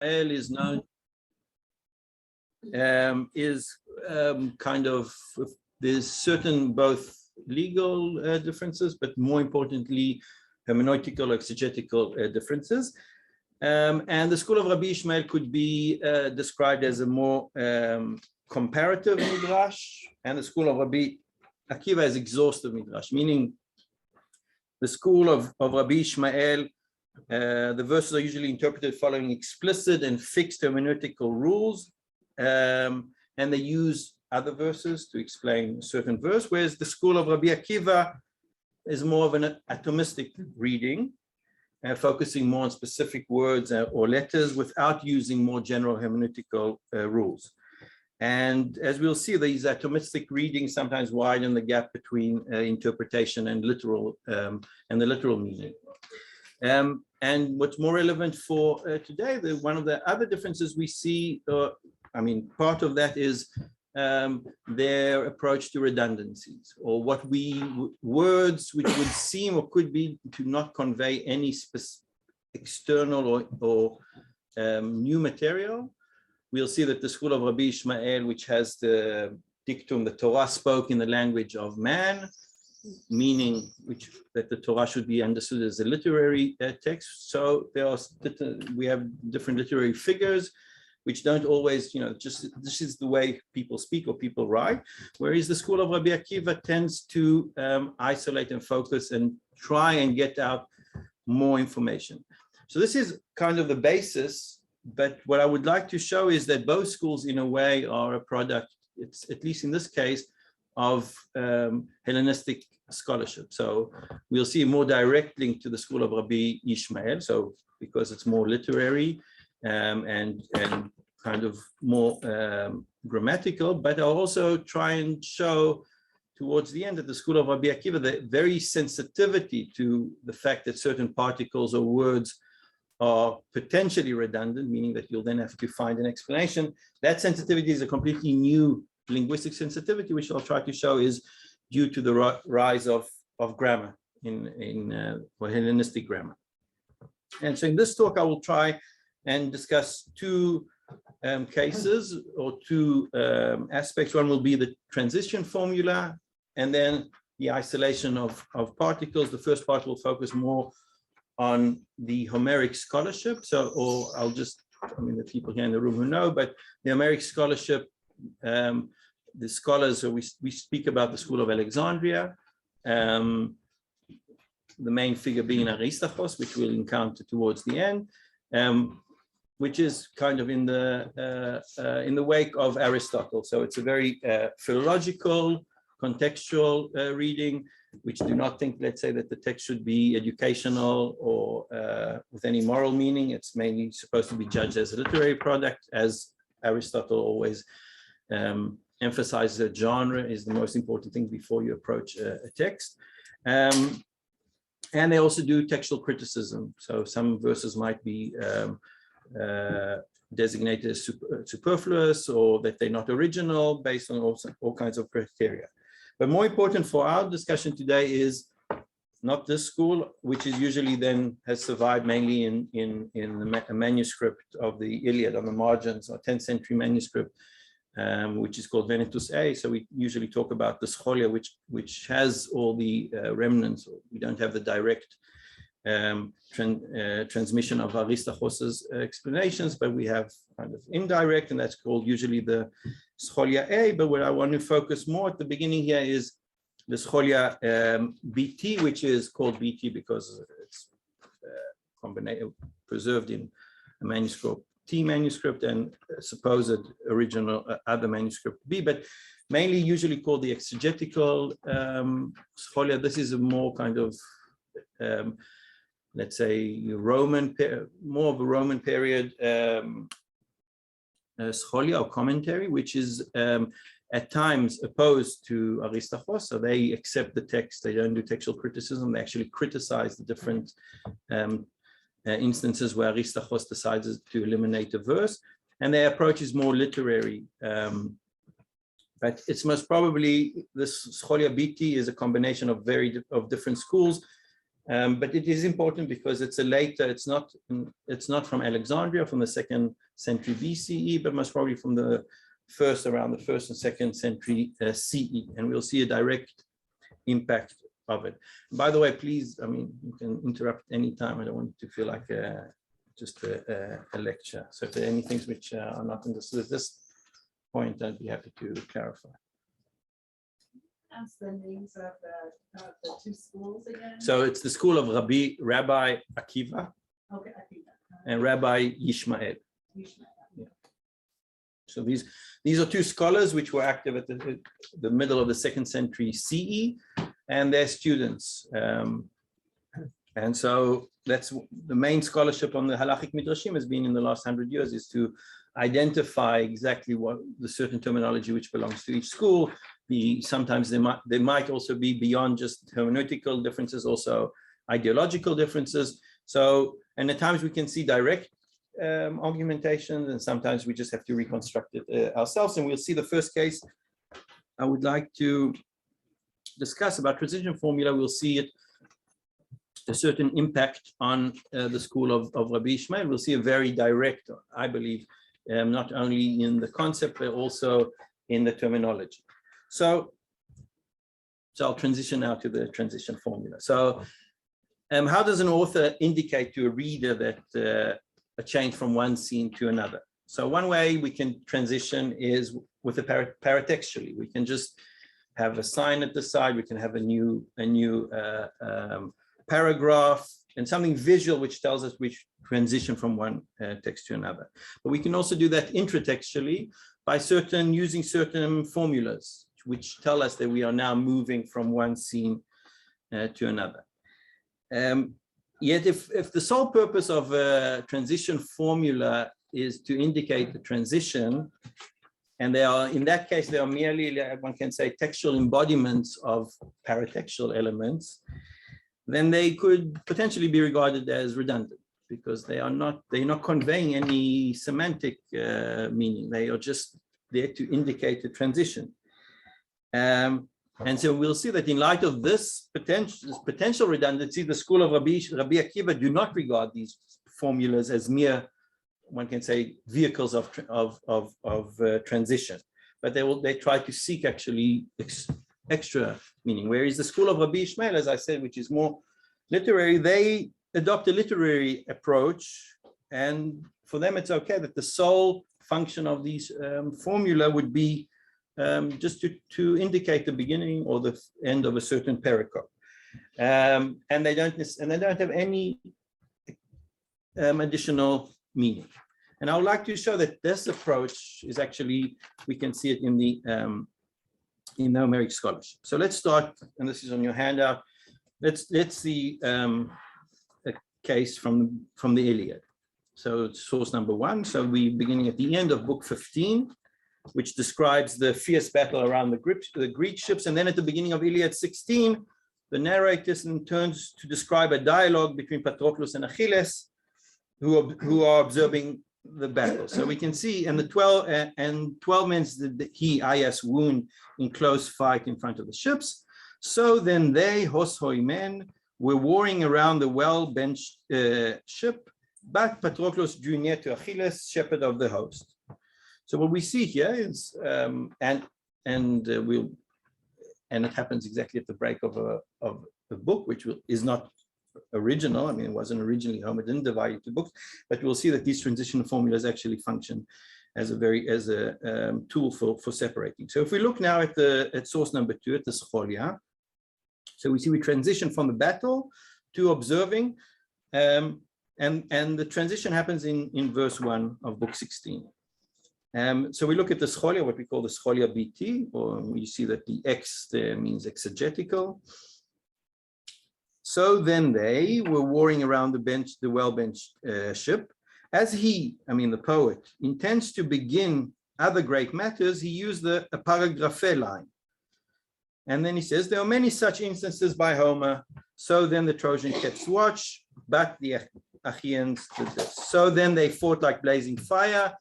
Ishmael is known, kind of, there's certain both legal differences, but more importantly, hermeneutical, exegetical differences. And the school of Rabbi Ishmael could be described as a more comparative midrash, and the school of Rabbi Akiva as exhaustive midrash, meaning the school of Rabbi Ishmael, the verses are usually interpreted following explicit and fixed hermeneutical rules, and they use other verses to explain a certain verse, whereas the school of Rabbi Akiva is more of an atomistic reading, focusing more on specific words or letters without using more general hermeneutical rules. And as we'll see, these atomistic readings sometimes widen the gap between interpretation and literal and the literal meaning. And what's more relevant for today, one of the other differences we see, I mean, part of that is their approach to redundancies, or what words which would seem or could be to not convey any external or new material. We'll see that the school of Rabbi Ishmael, which has the dictum, the Torah spoke in the language of man, meaning that the Torah should be understood as a literary text. So we have different literary figures which don't always, just this is the way people speak or people write, whereas the school of Rabbi Akiva tends to isolate and focus and try and get out more information. So this is kind of the basis, but what I would like to show is that both schools in a way are a product, it's at least in this case, of Hellenistic scholarship. So we'll see a more direct link to the school of Rabbi Ishmael, so because it's more literary and kind of more grammatical, but I'll also try and show towards the end of the school of Rabbi Akiva the very sensitivity to the fact that certain particles or words are potentially redundant, meaning that you'll then have to find an explanation. That sensitivity is a completely new linguistic sensitivity, which I'll try to show is due to the rise of grammar for Hellenistic grammar. And so in this talk, I will try and discuss two cases or two aspects. One will be the transition formula, and then the isolation of particles. The first part will focus more on the Homeric scholarship. So, or I'll just, the people here in the room who know, but the Homeric scholarship, the scholars, so we speak about the school of Alexandria, the main figure being Aristarchus, which we'll encounter towards the end, which is kind of in the wake of Aristotle. So it's a very philological, contextual reading, which do not think, let's say, that the text should be educational or with any moral meaning. It's mainly supposed to be judged as a literary product, as Aristotle always emphasizes that genre is the most important thing before you approach a text. And they also do textual criticism. So some verses might be designated as superfluous, or that they're not original, based on all kinds of criteria. But more important for our discussion today is not this school, which is usually then has survived mainly in a manuscript of the Iliad on the margins, or 10th century manuscript, which is called Venetus A. So we usually talk about the Scholia, which has all the remnants. We don't have the direct transmission of Aristarchus's explanations, but we have kind of indirect, and that's called usually the Scholia A. But what I want to focus more at the beginning here is the Scholia BT, which is called BT because it's preserved in a manuscript T manuscript and supposed original other manuscript B, but mainly usually called the exegetical Scholia. This is a more kind of let's say more of a Roman period Scholia or commentary, which is at times opposed to Aristarchus. So they accept the text, they don't do textual criticism, they actually criticize the different instances where Aristarchus decides to eliminate a verse, and their approach is more literary. But it's most probably this Scholia BT is a combination of different schools, But it is important because it's a later, it's not from Alexandria, from the 2nd century BCE, but most probably from the around the 1st and 2nd century CE, and we'll see a direct impact of it. By the way, please, I mean, you can interrupt anytime. I don't want it to feel like just a lecture. So if there are any things which are not understood at this point, I'd be happy to clarify. Ask the names of the two schools again. So it's the school of Rabbi Akiva, Okay, Akiva. And Rabbi Yishmael. Yishmael. Yeah. So these are two scholars which were active at the middle of the 2nd century CE, and their students. And so that's the main scholarship on the halachic midrashim has been in the last 100 years, is to identify exactly what the certain terminology which belongs to each school. Sometimes they might also be beyond just hermeneutical differences, also ideological differences. So, and at times we can see direct argumentation, and sometimes we just have to reconstruct it ourselves. And we'll see the first case I would like to discuss about transition formula. We'll see it a certain impact on the school of Rabbi Ishmael. We'll see a very direct, I believe, not only in the concept, but also in the terminology. So I'll transition now to the transition formula. So how does an author indicate to a reader that a change from one scene to another? So one way we can transition is with a paratextually. We can just have a sign at the side. We can have a new paragraph and something visual which tells us which transition from one text to another. But we can also do that intratextually by using certain formulas which tell us that we are now moving from one scene to another. Yet if the sole purpose of a transition formula is to indicate the transition, and they are, in that case, they are merely, one can say, textual embodiments of paratextual elements, then they could potentially be regarded as redundant, because they're not conveying any semantic meaning. They are just there to indicate a transition. And so we'll see that in light of this potential redundancy, the school of Rabbi Akiva do not regard these formulas as mere, one can say, vehicles of transition, but they try to seek actually extra meaning. Whereas the school of Rabbi Ishmael, as I said, which is more literary, they adopt a literary approach, and for them it's okay that the sole function of these formula would be just to indicate the beginning or the end of a certain pericope, and they don't have any additional meaning. And I would like to show that this approach is actually, we can see it in the Homeric scholarship. So let's start, and this is on your handout. Let's see a case from the Iliad. So it's source number 1. So we're beginning at the end of book 15, which describes the fierce battle around the Greek ships. And then at the beginning of Iliad 16, the narrator turns to describe a dialogue between Patroclus and Achilles, who are observing the battle. So we can see, and 12 men did he, Aias, wound in close fight in front of the ships. So then they, Hoshoi men, were warring around the well-benched ship, but Patroclus drew near to Achilles, shepherd of the host. So what we see here is, and it happens exactly at the break of a book, which is not original. I mean, it wasn't originally Homer, didn't divide it to books, but we'll see that these transition formulas actually function as a tool for separating. So if we look now at source number 2, at the Scholia, so we see we transition from the battle to observing, and the transition happens in verse 1 of book 16. So we look at the Scholia, what we call the Scholia BT, or we see that the X there means exegetical. So then they were warring around the well-benched ship. As he, I mean the poet, intends to begin other great matters, he used a paragraphe line. And then he says, there are many such instances by Homer. So then the Trojan kept watch, but the Achaeans did this. So then they fought like blazing fire,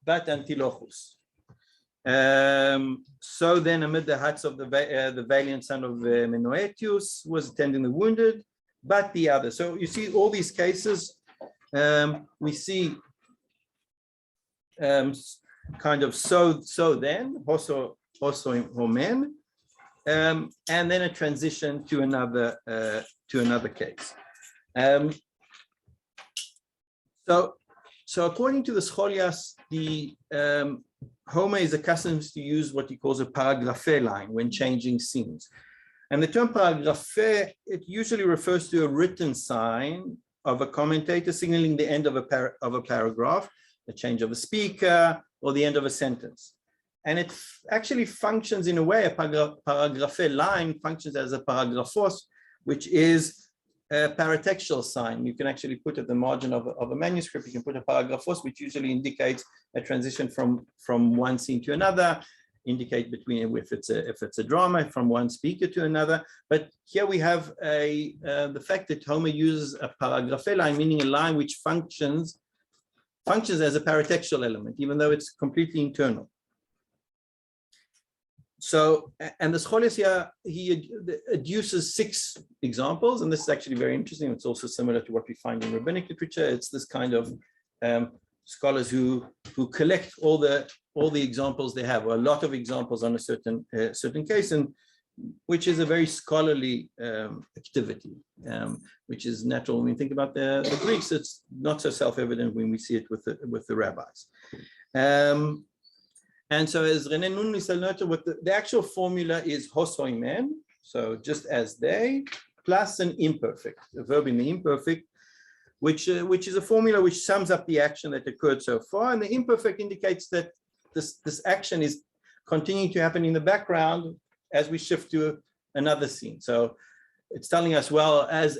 but Antilochus. So then amid the huts of the valiant son of Menoetius was attending the wounded, but the other. So you see all these cases, we see kind of so then, hoso homen, and then a transition to another case. So according to the Scholias, the Homer is accustomed to use what he calls a paragraphe line when changing scenes. And the term paragraphe, it usually refers to a written sign of a commentator signaling the end of a paragraph, the change of a speaker, or the end of a sentence. And it actually functions in a way, a paragraphe line functions as a paragraphos, which is a paratextual sign. You can actually put at the margin of a manuscript, you can put a paragraphos, which usually indicates a transition from one scene to another, indicate between, if it's a drama, from one speaker to another. But here we have the fact that Homer uses a paragraphe line, meaning a line which functions as a paratextual element, even though it's completely internal. So, and the Scholias here, he adduces 6 examples, and this is actually very interesting. It's also similar to what we find in rabbinic literature. It's this kind of scholars who collect all the examples they have, or a lot of examples on a certain case, and which is a very scholarly activity, which is natural when we think about the Greeks. It's not so self-evident when we see it with the rabbis. And so as René Nunes noted, what the actual formula is hosoimen, so just as they, plus an imperfect, a verb in the imperfect, which is a formula which sums up the action that occurred so far. And the imperfect indicates that this action is continuing to happen in the background as we shift to another scene. So it's telling us, well, as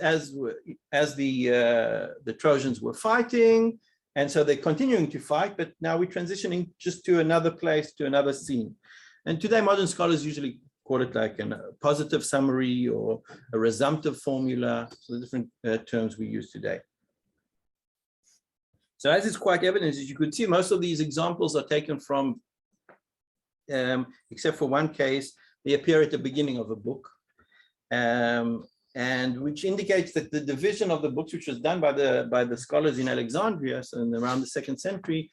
the Trojans were fighting, and so they're continuing to fight, but now we're transitioning just to another place, to another scene. And today, modern scholars usually call it like a positive summary or a resumptive formula, so the different terms we use today. So as is quite evident, as you could see, most of these examples are taken from, except for one case, they appear at the beginning of a book. And which indicates that the division of the books, which was done by the scholars in Alexandria, so in around the 2nd century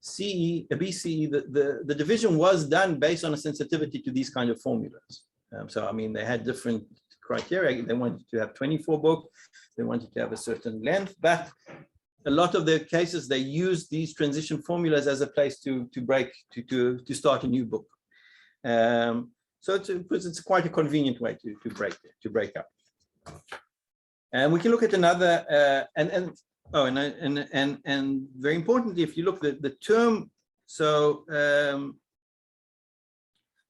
BCE, the division was done based on a sensitivity to these kind of formulas. So I mean, they had different criteria. They wanted to have 24 books, they wanted to have a certain length, but a lot of the cases they used these transition formulas as a place to start a new book. So it's quite a convenient way to break up. And we can look at another, and very importantly, if you look at the term, so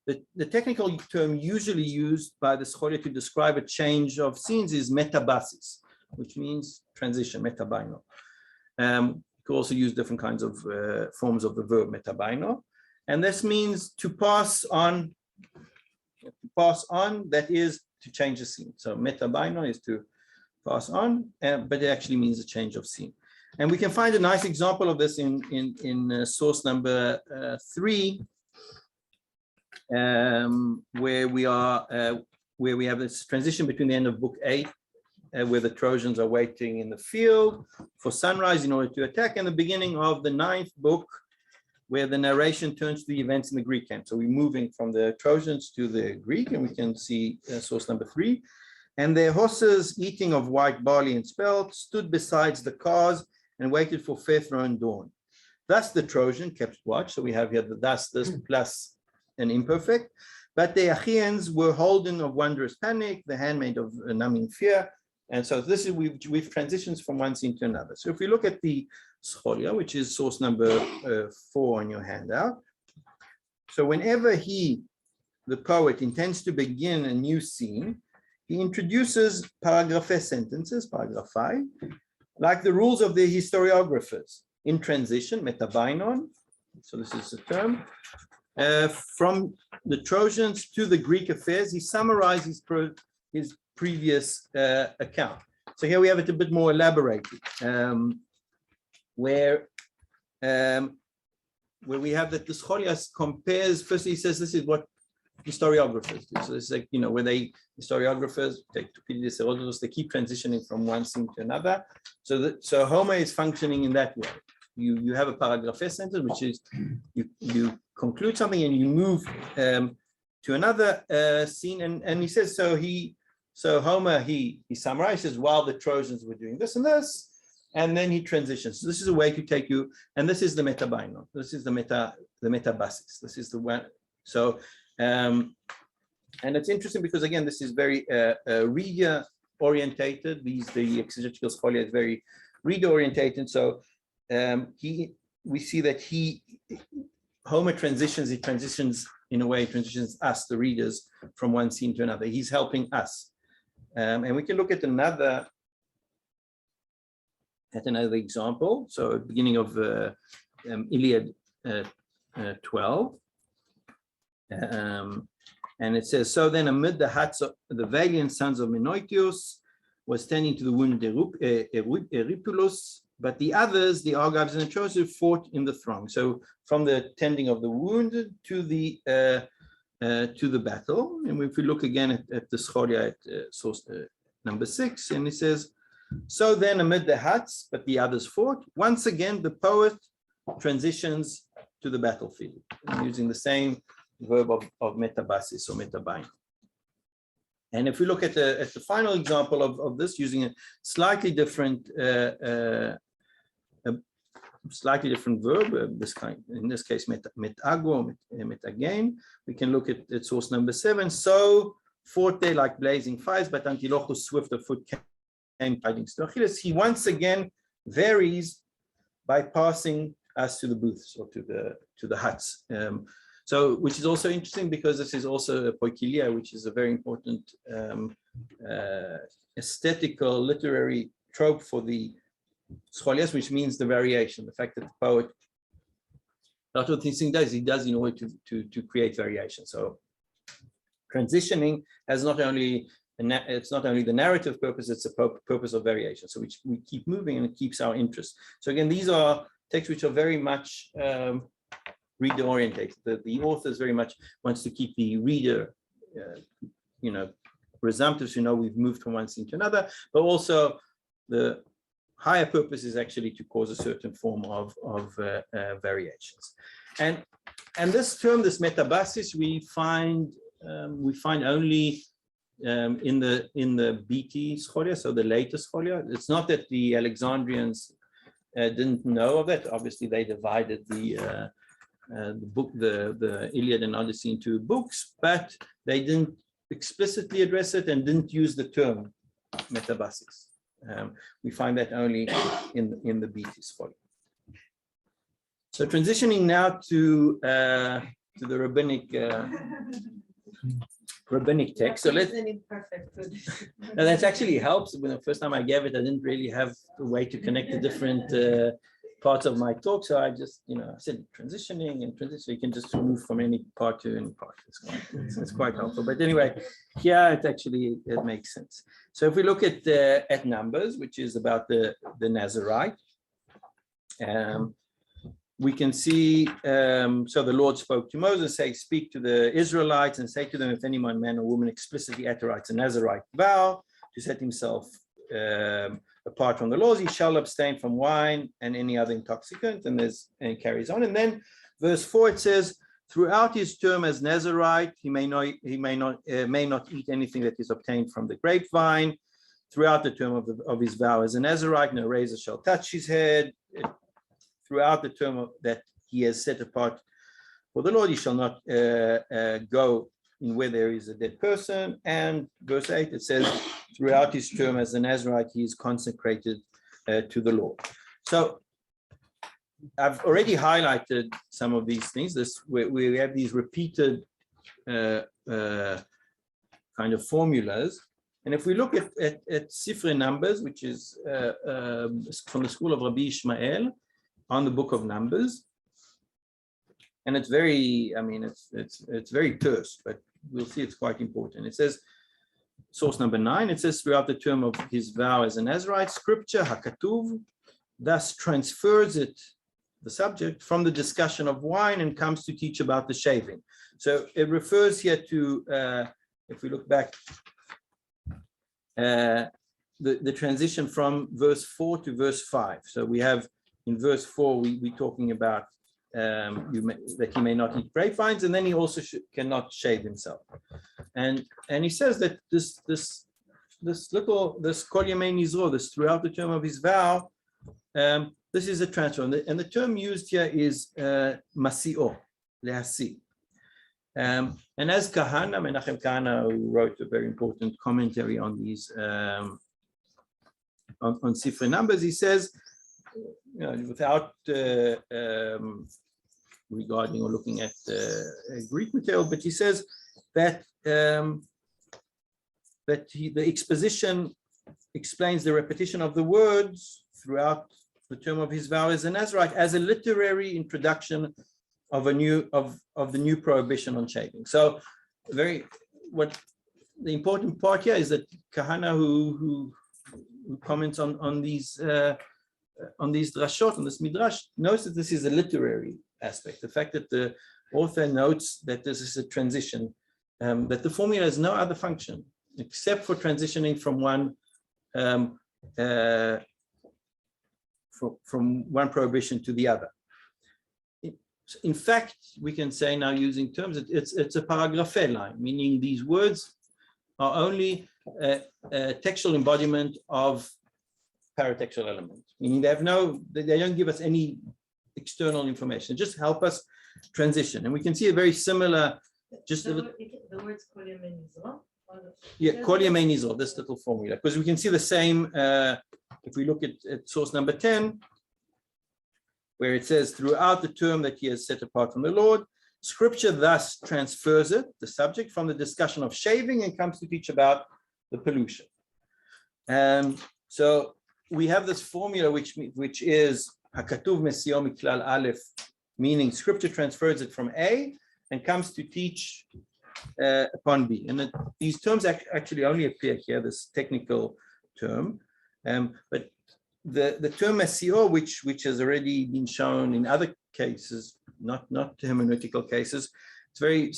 the technical term usually used by the scholar to describe a change of scenes is metabasis, which means transition, metabaino. You can also use different kinds of forms of the verb metabaino, and this means to pass on. That is to change the scene. So metabaino is to pass on, but it actually means a change of scene. And we can find a nice example of this in source number 3, where we have this transition between the end of book 8, where the Trojans are waiting in the field for sunrise in order to attack, and the beginning of the 9th book, where the narration turns to the events in the Greek camp. So we're moving from the Trojans to the Greek, and we can see source number 3. And their horses, eating of white barley and spelt, stood beside the cars and waited for fair-thrown dawn. Thus the Trojan kept watch. So we have here the thus, this plus an imperfect. But the Achaeans were holden of wondrous panic, the handmaid of numbing fear. And so this is, we've transitioned from one scene to another. So if we look at the Scholia, which is source number 4 on your handout. So whenever the poet, intends to begin a new scene, he introduces paragraphe sentences, paragraphai, like the rules of the historiographers. In transition, metabainon, so this is a term, from the Trojans to the Greek affairs, he summarizes his previous account. So here we have it a bit more elaborated, where we have that the Scholias compares, firstly he says this is what historiographers do. So it's like, you know, where historiographers, take Thucydides, Herodotus, they keep transitioning from one scene to another. So Homer is functioning in that way. You have a paragraphe sentence, which is you conclude something and you move to another scene. And he says, so Homer, he summarizes while the Trojans were doing this and this, and then he transitions. So this is a way to take you, and this is the metabaino. This is the metabasis. This is the one. So, and it's interesting because again, this is very reader orientated. The exegetical scholia is very reader orientated. So we see that Homer transitions. He transitions in a way, transitions us, the readers, from one scene to another. He's helping us. And we can look at another example. So at the beginning of Iliad 12, and it says, so then amid the huts of the valiant sons of Menoetius was tending to the wounded Eripulos, but the others, the Argives and the Trojans, fought in the throng. So from the tending of the wounded to the battle. And if we look again at the scholia at source number 6, and it says, so then amid the huts, but the others fought. Once again, the poet transitions to the battlefield using the same verb of metabasis or metabain. And if we look at the final example of this, using a slightly different verb, in this case, metago, metagain, we can look at source number 7. So fought they like blazing fires, but Antilochus swift of foot came tidings to Achilles. He once again varies by passing us to the booths or to the huts. So, which is also interesting because this is also a poikilia, which is a very important aesthetical literary trope for the scholias, which means the variation, the fact that the poet, that's what this thing does, he does in order to create variation. So transitioning has it's not only the narrative purpose, it's a purpose of variation. So we keep moving and it keeps our interest. So again, these are texts which are very much reader oriented. The authors very much wants to keep the reader, resumptive, we've moved from one scene to another, but also the higher purpose is actually to cause a certain form of variations. And this term, this metabasis, we find only in the BT scholia, so the latest scholia. It's not that the Alexandrians didn't know of it. Obviously, they divided the book, the Iliad and Odyssey, into books, but they didn't explicitly address it and didn't use the term metabasis. We find that only in the BT scholia. So transitioning now to the rabbinic text. So let's. Now that actually helps. When the first time I gave it, I didn't really have a way to connect the different parts of my talk. So I just, I said transitioning and transition. So you can just move from any part to any part. It's quite helpful. But anyway, here it makes sense. So if we look at Numbers, which is about the Nazarite, we can see, so the Lord spoke to Moses, say, speak to the Israelites and say to them, if any man or woman explicitly utterites a Nazarite vow to set himself apart from the laws, he shall abstain from wine and any other intoxicant, and it carries on. And then verse 4, it says, throughout his term as Nazarite, he may not eat anything that is obtained from the grapevine. Throughout the term of his vow as a Nazarite, no razor shall touch his head. Throughout the term that he has set apart for the Lord, he shall not go in where there is a dead person. And verse 8, it says, throughout his term as a Nazarite, he is consecrated to the Lord. So I've already highlighted some of these things. We have these repeated kind of formulas. And if we look at Sifrei Numbers, which is from the school of Rabbi Ishmael, on the book of Numbers, and it's very, it's very terse, but we'll see it's quite important. It says, source number 9, it says, throughout the term of his vow as a Nazarite, scripture, hakatuv, thus transfers it the subject from the discussion of wine and comes to teach about the shaving. So it refers here to, if we look back, the transition from verse 4 to verse 5. So we have in verse 4, we're talking about that he may not eat grapevines, and then he also cannot shave himself. And he says that this kol yamei nizro, this throughout the term of his vow, this is a transfer, and the term used here is masio, lehasi. And as Kahana, Menachem Kahana, who wrote a very important commentary on these on Sifrei Numbers, he says, without regarding or looking at Greek material, but he says that the exposition explains the repetition of the words throughout the term of his vow as a Nazarite as a literary introduction of the new prohibition on shaving. So, what the important part here is that Kahana, who comments on these drashot, on this midrash, notes that this is a literary aspect. The fact that the author notes that this is a transition, that the formula has no other function except for transitioning from one prohibition to the other. In fact, we can say now, using terms, it's a paragraphe line, meaning these words are only a textual embodiment of paratextual elements, meaning they don't give us any external information, just help us transition. And we can see a very similar, just the words kol yamei nizro. Yeah, kol yamei nizro, this little formula, because we can see the same if we look at source number 10, where it says throughout the term that he has set apart from the Lord, Scripture thus transfers it, the subject, from the discussion of shaving and comes to teach about the pollution. And so we have this formula which is hakatuv mesio miklal aleph, meaning Scripture transfers it from A and comes to teach upon B. And these terms actually only appear here, this technical term, but the term mesio, which has already been shown in other cases, not hermeneutical cases, it's very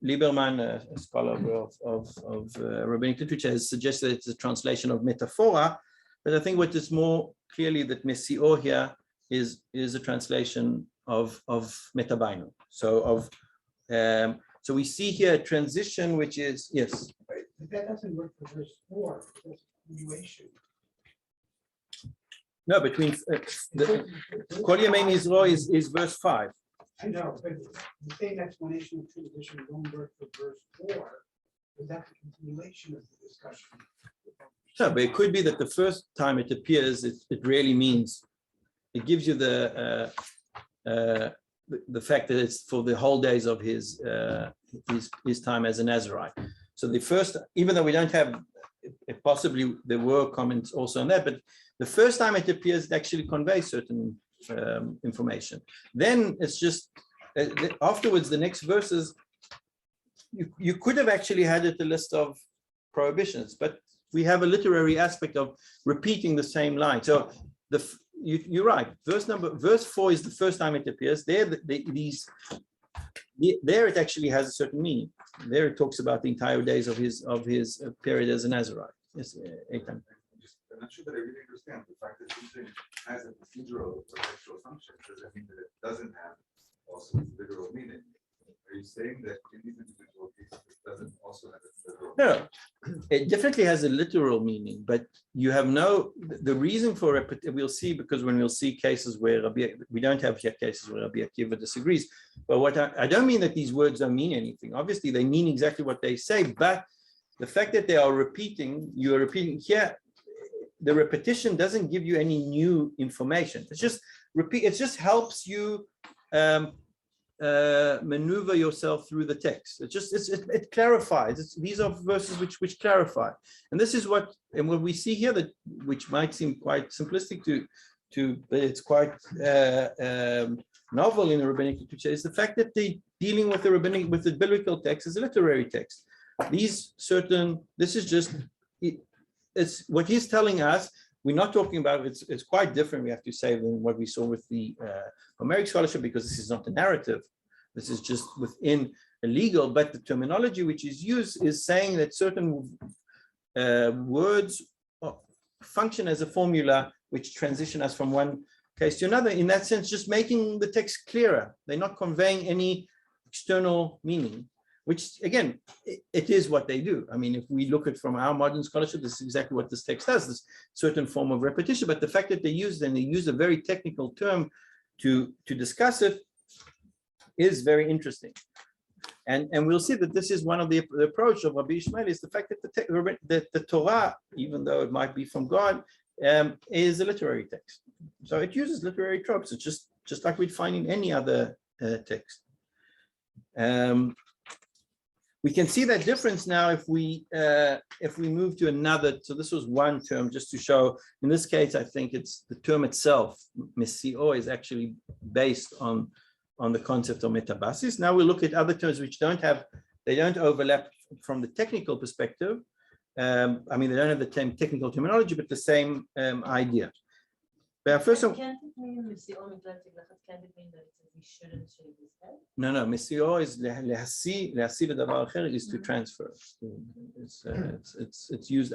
Lieberman, a scholar of rabbinic literature, has suggested it's a translation of metaphora, but I think what is more clearly that mesio here is a translation of metabaino. So so we see here a transition, which is yes. But that doesn't work for verse 4. That's continuation. No, between the kol yamei nizro is verse 5. I know, but the same explanation of transition don't work for verse 4. Is that the continuation of the discussion? So, but it could be that the first time it appears, it really means, it gives you the fact that it's for the whole days of his time as a Nazarite. So the first, even though we don't have, possibly there were comments also on that, but the first time it appears, it actually conveys certain information. Then it's just, afterwards, the next verses, you could have actually had it a list of prohibitions, but we have a literary aspect of repeating the same line. So you're right. Verse 4 is the first time it appears. There it actually has a certain meaning. There it talks about the entire days of his period as a Nazarite. Yes, Eitan. I'm not sure that I really understand the fact that something has a procedural or textual function. Does that mean that it doesn't have also its literal meaning? Are you saying that in these individual cases it doesn't also have its literal meaning? No, it definitely has a literal meaning, but you have the reason for it, we'll see, because when we'll see cases where we don't have yet cases where Rabbi Akiva disagrees, but what I don't mean that these words don't mean anything. Obviously they mean exactly what they say, but the fact that you are repeating here, the repetition doesn't give you any new information. It's just it just helps you maneuver yourself through the text. It clarifies. These are verses which clarify, and this is what we see here, that which might seem quite simplistic but it's quite novel in the rabbinic literature, is the fact that they dealing with the biblical text as a literary text. This is just it's what he's telling us we're not talking about, it's quite different, we have to say, than what we saw with the Homeric scholarship, because this is not a narrative. This is just within a legal, but the terminology which is used is saying that certain words function as a formula which transition us from one case to another. In that sense, just making the text clearer. They're not conveying any external meaning, which again, it is what they do. I mean, if we look at from our modern scholarship, this is exactly what this text does, this certain form of repetition, but the fact that they use a very technical term to discuss it is very interesting. And we'll see that this is one of the approach of Rabbi Ishmael, is the fact that the Torah, even though it might be from God, is a literary text. So it uses literary tropes. It's just like we'd find in any other text. We can see that difference now if we move to another. So this was one term just to show. In this case, I think it's the term itself, mesio, is actually based on the concept of metabasis. Now we look at other terms which don't overlap from the technical perspective. I mean, they don't have the same technical terminology, but the same idea. But first of all, can't it mean mesio מתלבטים לחץ? Can't it mean that we shouldn't shave his head? no, mesio is להשיא לדבר אחר, is to transfer. It's used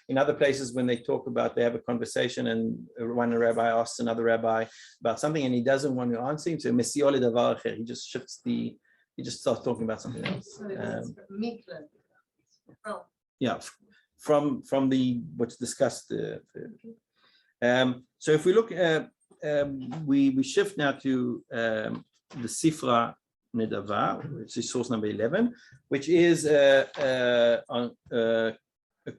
in other places when they talk about, they have a conversation and one rabbi asks another rabbi about something and he doesn't want to answer him, so mesio לדבר אחר, he just shifts he just starts talking about something else. So it's Yeah, from what's discussed. So if we look at, we shift now to the Sifra Nedava, which is source number 11, which is a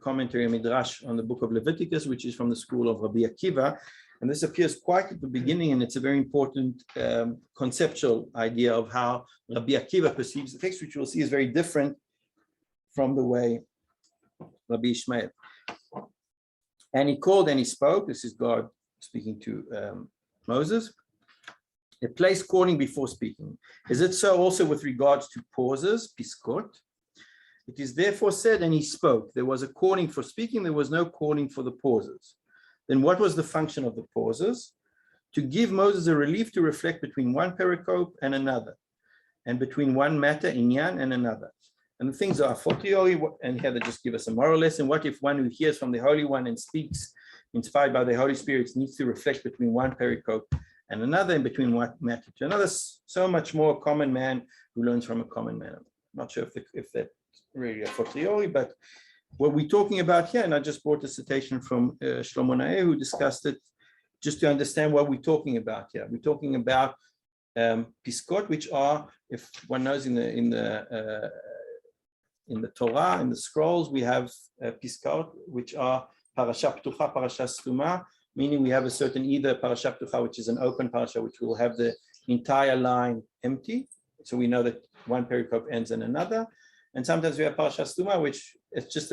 commentary, a midrash on the book of Leviticus, which is from the school of Rabbi Akiva. And this appears quite at the beginning, and it's a very important conceptual idea of how Rabbi Akiva perceives the text, which we'll see is very different from the way Rabbi Ishmael. And he called and he spoke. This is God speaking to Moses. A place calling before speaking. Is it so also with regards to pauses, piskot? It is therefore said, and he spoke. There was a calling for speaking. There was no calling for the pauses. Then what was the function of the pauses? To give Moses a relief to reflect between one pericope and another, and between one matter, inyan, and another. And the things are fortiori, and here they just give us a moral lesson. What if one who hears from the Holy One and speaks, inspired by the Holy Spirit, needs to reflect between one pericope and another, and between one matter to another? So much more a common man who learns from a common man. I'm not sure if that's really a fortiori, but what we're talking about here, and I just brought a citation from Shulman, who discussed it, just to understand what we're talking about here. We're talking about piskot, which are, if one knows in the Torah, in the scrolls, we have piskot, which are parasha ptucha, parasha stuma, meaning we have a certain either parasha ptucha, which is an open parasha, which will have the entire line empty. So we know that one pericope ends in another. And sometimes we have parasha stuma, which it's just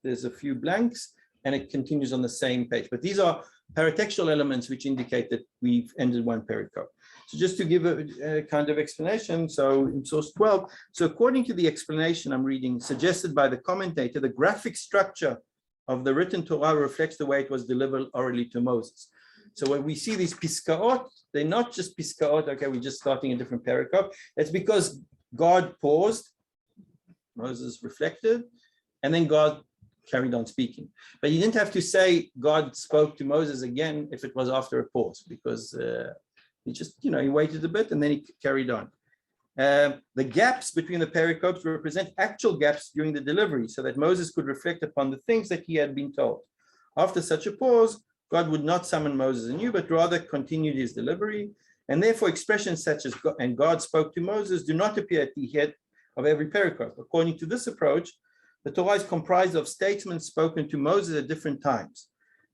there's a few blanks and it continues on the same page. But these are paratextual elements which indicate that we've ended one pericope. So just to give a kind of explanation, so in source 12, so according to the explanation I'm reading, suggested by the commentator, the graphic structure of the written Torah reflects the way it was delivered orally to Moses. So when we see these piskaot, they're not just piskaot, okay, we're just starting a different pericope. It's because God paused, Moses reflected, and then God carried on speaking. But you didn't have to say God spoke to Moses again if it was after a pause, because he just, he waited a bit and then he carried on. The gaps between the pericopes represent actual gaps during the delivery so that Moses could reflect upon the things that he had been told. After such a pause, God would not summon Moses anew, but rather continued his delivery. And therefore expressions such as and God spoke to Moses do not appear at the head of every pericope. According to this approach, the Torah is comprised of statements spoken to Moses at different times.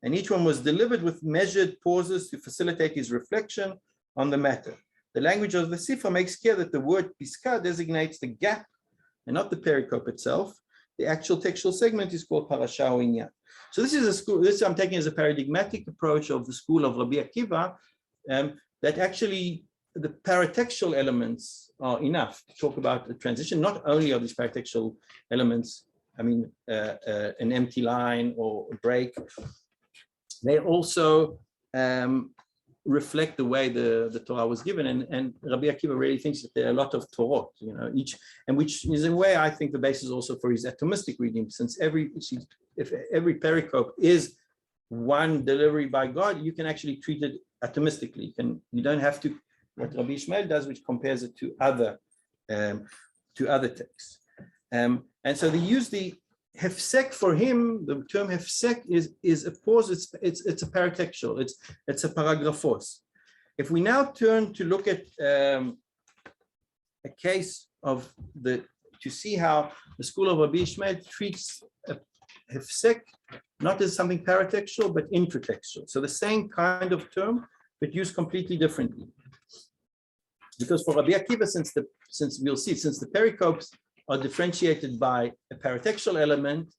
And each one was delivered with measured pauses to facilitate his reflection on the matter. The language of the Sifra makes clear that the word piska designates the gap and not the pericope itself. The actual textual segment is called parasha or inyan. So this is a school, this I'm taking as a paradigmatic approach of the school of Rabbi Akiva, that actually the paratextual elements are enough to talk about the transition. Not only are these paratextual elements, I mean, an empty line or a break, they also reflect the way the Torah was given, and Rabbi Akiva really thinks that there are a lot of Torot, each, and which is in a way I think the basis also for his atomistic reading, since if every pericope is one delivery by God, you can actually treat it atomistically. You don't have to what Rabbi Ishmael does, which compares it to other texts, and so they use the hefsek for him. The term hefsek is a pause. It's a paratextual. It's a paragraphos. If we now turn to look at a case to see how the school of Rabbi Ishmael treats a hefsek not as something paratextual but intratextual. So the same kind of term but used completely differently. Because for Rabbi Akiva, since the pericopes are differentiated by a paratextual element,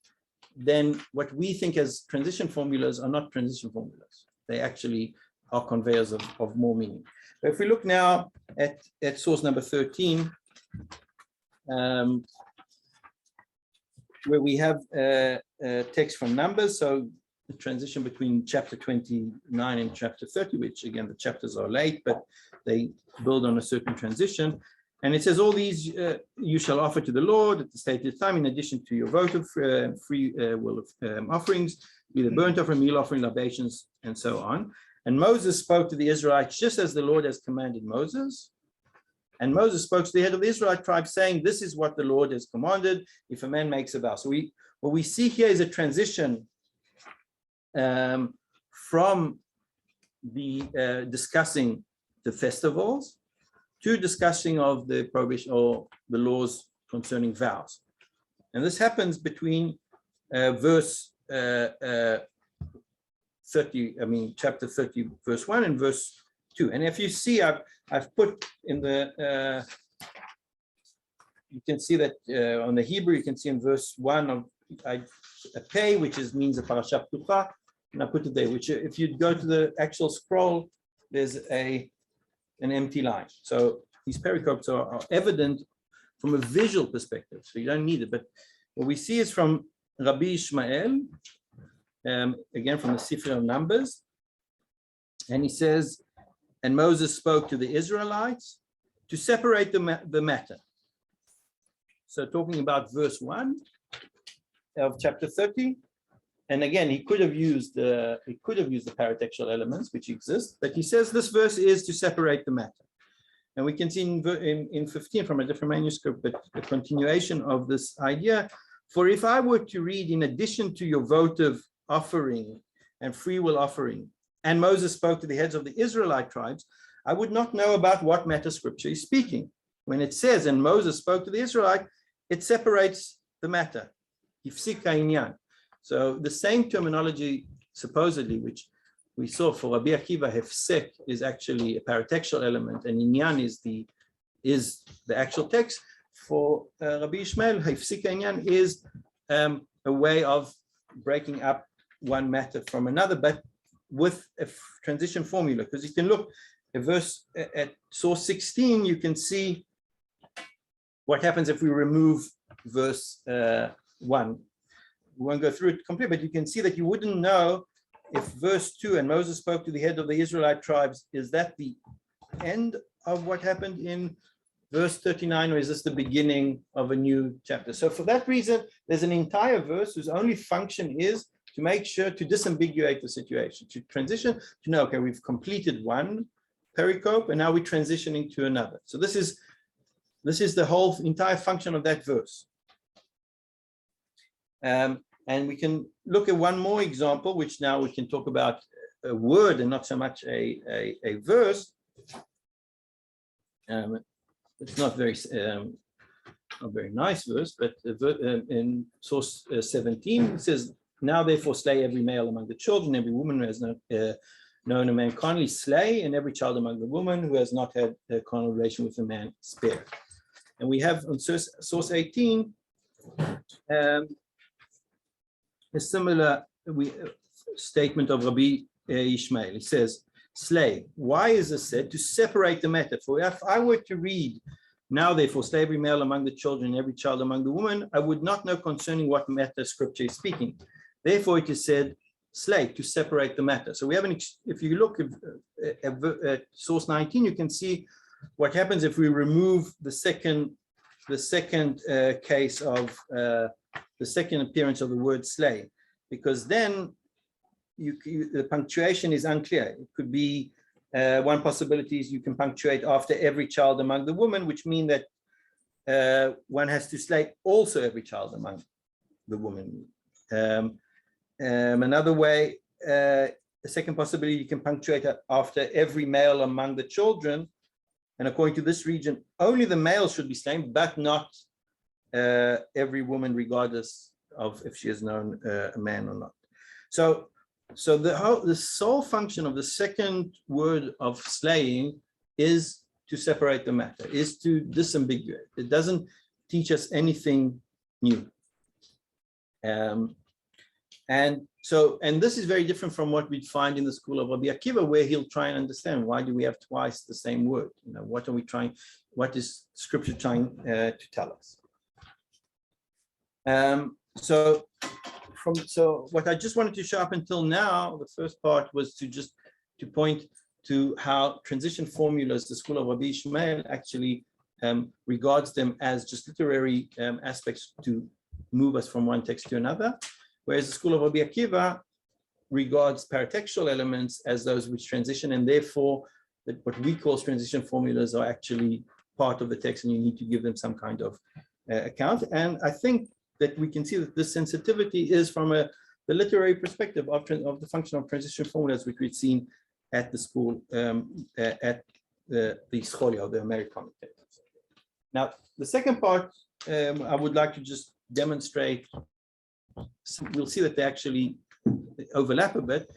then what we think as transition formulas are not transition formulas. They actually are conveyors of more meaning. But if we look now at source number 13, where we have a text from Numbers, so the transition between chapter 29 and chapter 30, which again, the chapters are late, but they build on a certain transition. And it says, all these you shall offer to the Lord at the stated time, in addition to your vote of free will of offerings, either burnt offering, meal offering, libations, and so on. And Moses spoke to the Israelites just as the Lord has commanded Moses. And Moses spoke to the head of the Israelite tribe, saying, this is what the Lord has commanded if a man makes a vow. So what we see here is a transition from the discussing the festivals to discussing of the prohibition or the laws concerning vows. And this happens between chapter 30, verse 1 and verse 2. And if you see, I've put in the, you can see that on the Hebrew, you can see in verse 1 of a pei, which means a parasha ptucha, and I put it there, which if you go to the actual scroll, there's an empty line. So these pericopes are evident from a visual perspective, so you don't need it. But what we see is from Rabbi Ishmael, again from the Sefer of Numbers, and he says, and Moses spoke to the Israelites to separate the matter. So talking about verse 1 of chapter 30, and again, he could have used the paratextual elements which exist, but he says this verse is to separate the matter. And we can see in 15 from a different manuscript, but a continuation of this idea. For if I were to read, in addition to your votive offering and free will offering, and Moses spoke to the heads of the Israelite tribes, I would not know about what matter scripture is speaking. When it says, and Moses spoke to the Israelite, it separates the matter. Ifsik ha'inyan. So the same terminology, supposedly, which we saw for Rabbi Akiva, hefsek is actually a paratextual element, and inyan is the actual text. For Rabbi Ishmael, hefsik ha'inyan is a way of breaking up one matter from another, but with a transition formula. Because you can look at source 16, you can see what happens if we remove verse 1. We won't go through it completely, but you can see that you wouldn't know if verse 2, and Moses spoke to the head of the Israelite tribes, is that the end of what happened in verse 39, or is this the beginning of a new chapter? So for that reason, there's an entire verse whose only function is to make sure to disambiguate the situation, to transition, to know, okay, we've completed one pericope, and now we're transitioning to another. So this is the whole entire function of that verse. And we can look at one more example, which now we can talk about a word and not so much a verse. It's not very nice verse, but in source 17, it says, now therefore slay every male among the children, every woman who has not known a man carnally slay, and every child among the woman who has not had a carnal relation with a man spare. And we have on source 18, a similar statement of Rabbi Ishmael. He says, slay. Why is this said? To separate the matter. For if I were to read, now therefore slay every male among the children, every child among the woman, I would not know concerning what matter scripture is speaking. Therefore it is said, slate to separate the matter. So we have if you look at source 19, you can see what happens if we remove the second case of the second appearance of the word slay, because then the punctuation is unclear. It could be one possibility is you can punctuate after every child among the women, which mean that one has to slay also every child among the women. Another way, the second possibility, you can punctuate after every male among the children. And according to this region, only the male should be slain, but not every woman, regardless of if she has known a man or not. So the sole function of the second word of slaying is to separate the matter, is to disambiguate. It doesn't teach us anything new. And this is very different from what we'd find in the school of Rabbi Akiva, where he'll try and understand, why do we have twice the same word? You know, what are we trying, what is scripture trying to tell us? So what I just wanted to show up until now, the first part was to point to how transition formulas, the school of Rabbi Ishmael actually regards them as just literary aspects to move us from one text to another, whereas the school of Rabbi Akiva regards paratextual elements as those which transition, and therefore that what we call transition formulas are actually part of the text, and you need to give them some kind of account. And I think that we can see that this sensitivity is from the literary perspective of the function of transition formulas, which we've seen at the school, at the Scholia, the American text. Now, the second part, I would like to just demonstrate, we'll see that they actually overlap a bit,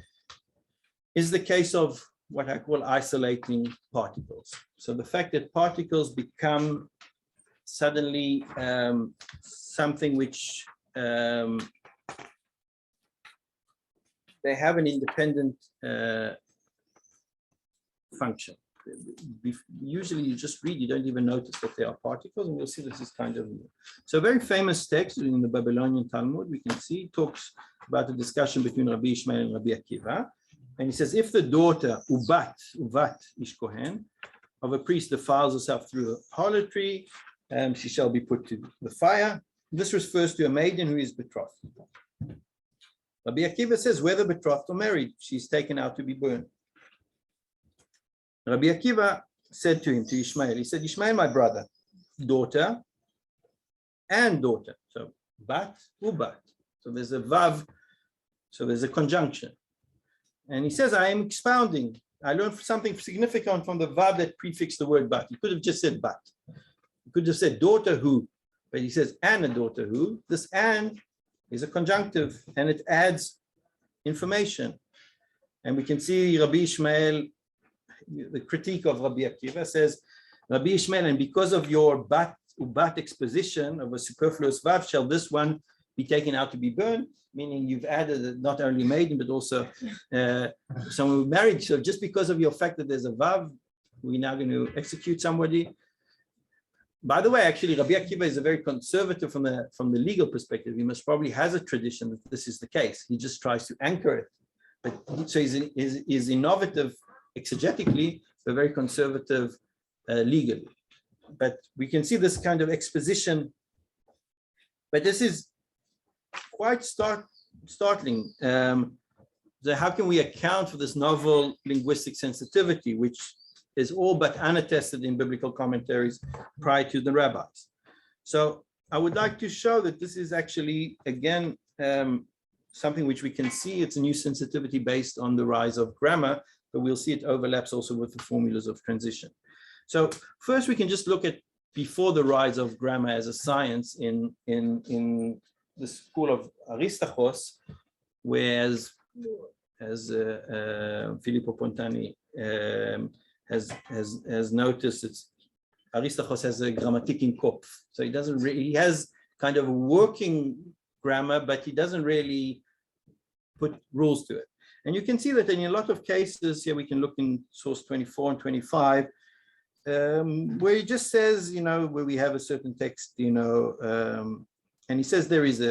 is the case of what I call isolating particles. So the fact that particles become suddenly something which they have an independent function. Usually you just read, you don't even notice that they are particles, and we'll see this is kind of new. So a very famous text in the Babylonian Talmud, we can see, talks about the discussion between Rabbi Ishmael and Rabbi Akiva. And he says, if the daughter, uvat ish kohen, of a priest defiles herself through harlotry, she shall be put to the fire. This refers to a maiden who is betrothed. Rabbi Akiva says, whether betrothed or married, she's taken out to be burned. Rabbi Akiva said to him, to Ishmael, he said, Ishmael, my brother, daughter and daughter. So bat, ubat. So there's a vav, so there's a conjunction. And he says, I am expounding. I learned something significant from the vav that prefixed the word bat. He could have just said bat. He could have said daughter who, but he says and a daughter who. This and is a conjunctive, and it adds information. And we can see Rabbi Ishmael, the critique of Rabbi Akiva says, Rabbi Ishmael, and because of your bat exposition of a superfluous vav, shall this one be taken out to be burned? Meaning you've added not only maiden, but also someone who married. So just because of your fact that there's a vav, we're now going to execute somebody. By the way, actually, Rabbi Akiva is a very conservative from the legal perspective. He most probably has a tradition that this is the case. He just tries to anchor it. But so he's innovative exegetically, but very conservative legally. But we can see this kind of exposition. But this is quite startling. So how can we account for this novel linguistic sensitivity, which is all but unattested in biblical commentaries prior to the rabbis? So I would like to show that this is actually, again, something which we can see. It's a new sensitivity based on the rise of grammar, but we'll see it overlaps also with the formulas of transition. So first we can just look at before the rise of grammar as a science in the school of Aristarchus, whereas as Filippo Pontani has noticed, it's Aristarchus has a grammatik in Kopf. So he doesn't really, he has kind of a working grammar, but he doesn't really put rules to it. And you can see that in a lot of cases, here we can look in source 24 and 25, where he just says, where we have a certain text, and he says there is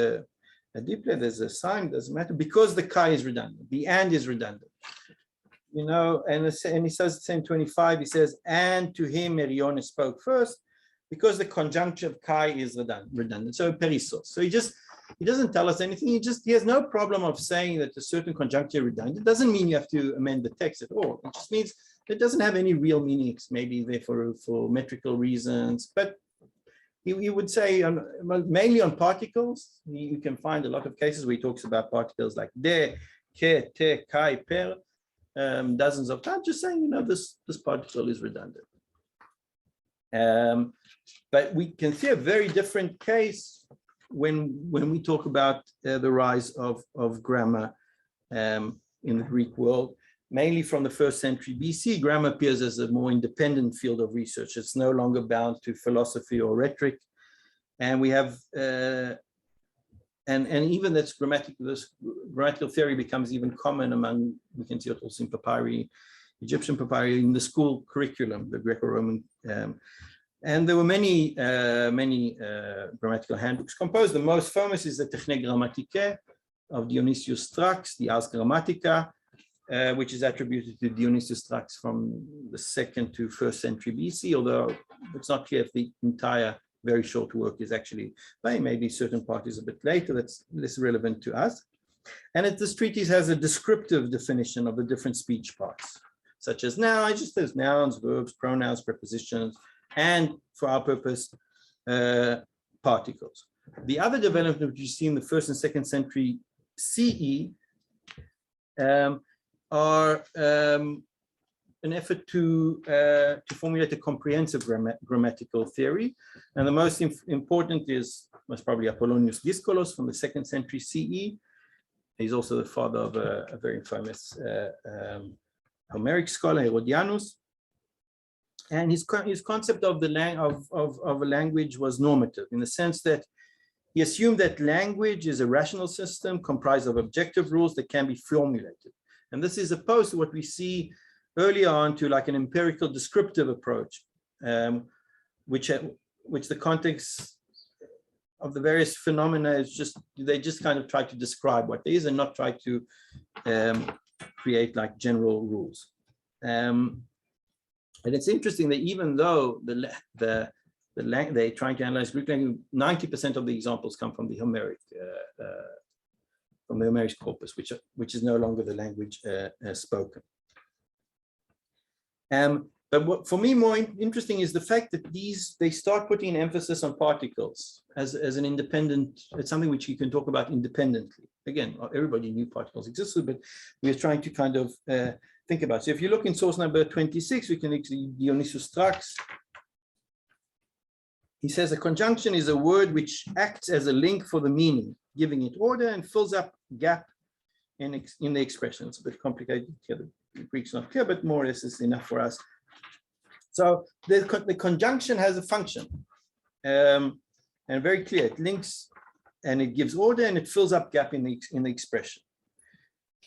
a diplet, there's a sign, doesn't matter, because the chi is redundant, the and is redundant. You know, and he says the same 25, he says, and to him Merione spoke first, because the conjuncture of chi is redundant. So perissos. So he doesn't tell us anything. He has no problem of saying that a certain conjuncture is redundant. It doesn't mean you have to amend the text at all. It just means it doesn't have any real meaning, maybe there for metrical reasons. But he would say mainly on particles. You can find a lot of cases where he talks about particles like de, ke, te, kai, per, dozens of times, just saying, you know, this particle is redundant. But we can see a very different case when we talk about the rise of grammar in the Greek world, mainly from the 1st century BC. Grammar appears as a more independent field of research. It's no longer bound to philosophy or rhetoric. And we have, and even this grammatical theory becomes even common among, we can see it also in papyri, Egyptian papyri, in the school curriculum, the Greco-Roman. And there were many grammatical handbooks composed. The most famous is the Techne Grammatike of Dionysius Strax, the Ars Grammatica, which is attributed to Dionysius Strax from the 2nd to 1st century BC, although it's not clear if the entire very short work is actually by maybe certain parties a bit later. That's less relevant to us. And this treatise has a descriptive definition of the different speech parts, such as noun, just as nouns, verbs, pronouns, prepositions, and for our purpose, particles. The other development which you see in the 1st and 2nd century CE are an effort to formulate a comprehensive grammatical theory. And the most important is most probably Apollonius Dyskolos from the 2nd century CE. He's also the father of a very famous Homeric scholar, Herodianus. And his concept of a language was normative, in the sense that he assumed that language is a rational system comprised of objective rules that can be formulated. And this is opposed to what we see earlier on to like an empirical descriptive approach, which the context of the various phenomena is they just kind of try to describe what there is and not try to create like general rules. And it's interesting that even though they're trying to analyze Greek language, 90% of the examples come from the Homeric corpus, which is no longer the language spoken. But what for me more interesting is the fact that they start putting an emphasis on particles as an independent. It's something which you can talk about independently. Again, everybody knew particles existed, but we are trying to kind of think about it. So if you look in source number 26, we can look at Dionysius Strax. He says a conjunction is a word which acts as a link for the meaning, giving it order and fills up gap in the expression. It's a bit complicated here. The Greek's not clear, but more or less is enough for us. So the conjunction has a function, and very clear. It links and it gives order and it fills up gap in the expression.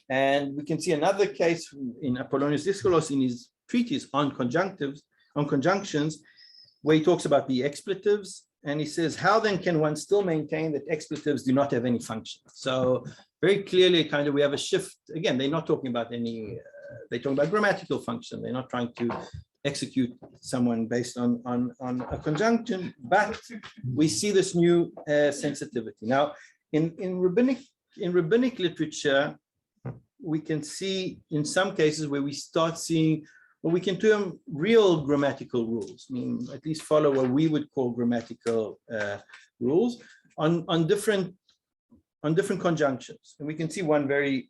And we can see another case in Apollonius Dyskolos in his treatise on conjunctions, where he talks about the expletives, and he says, how then can one still maintain that expletives do not have any function? So very clearly, kind of, we have a shift. Again, they're not talking about any, they're talking about grammatical function. They're not trying to execute someone based on a conjunction, but we see this new sensitivity. Now, in rabbinic literature, we can see in some cases where we start seeing what we can term real grammatical rules, I mean, at least follow what we would call grammatical rules on different conjunctions. And we can see one very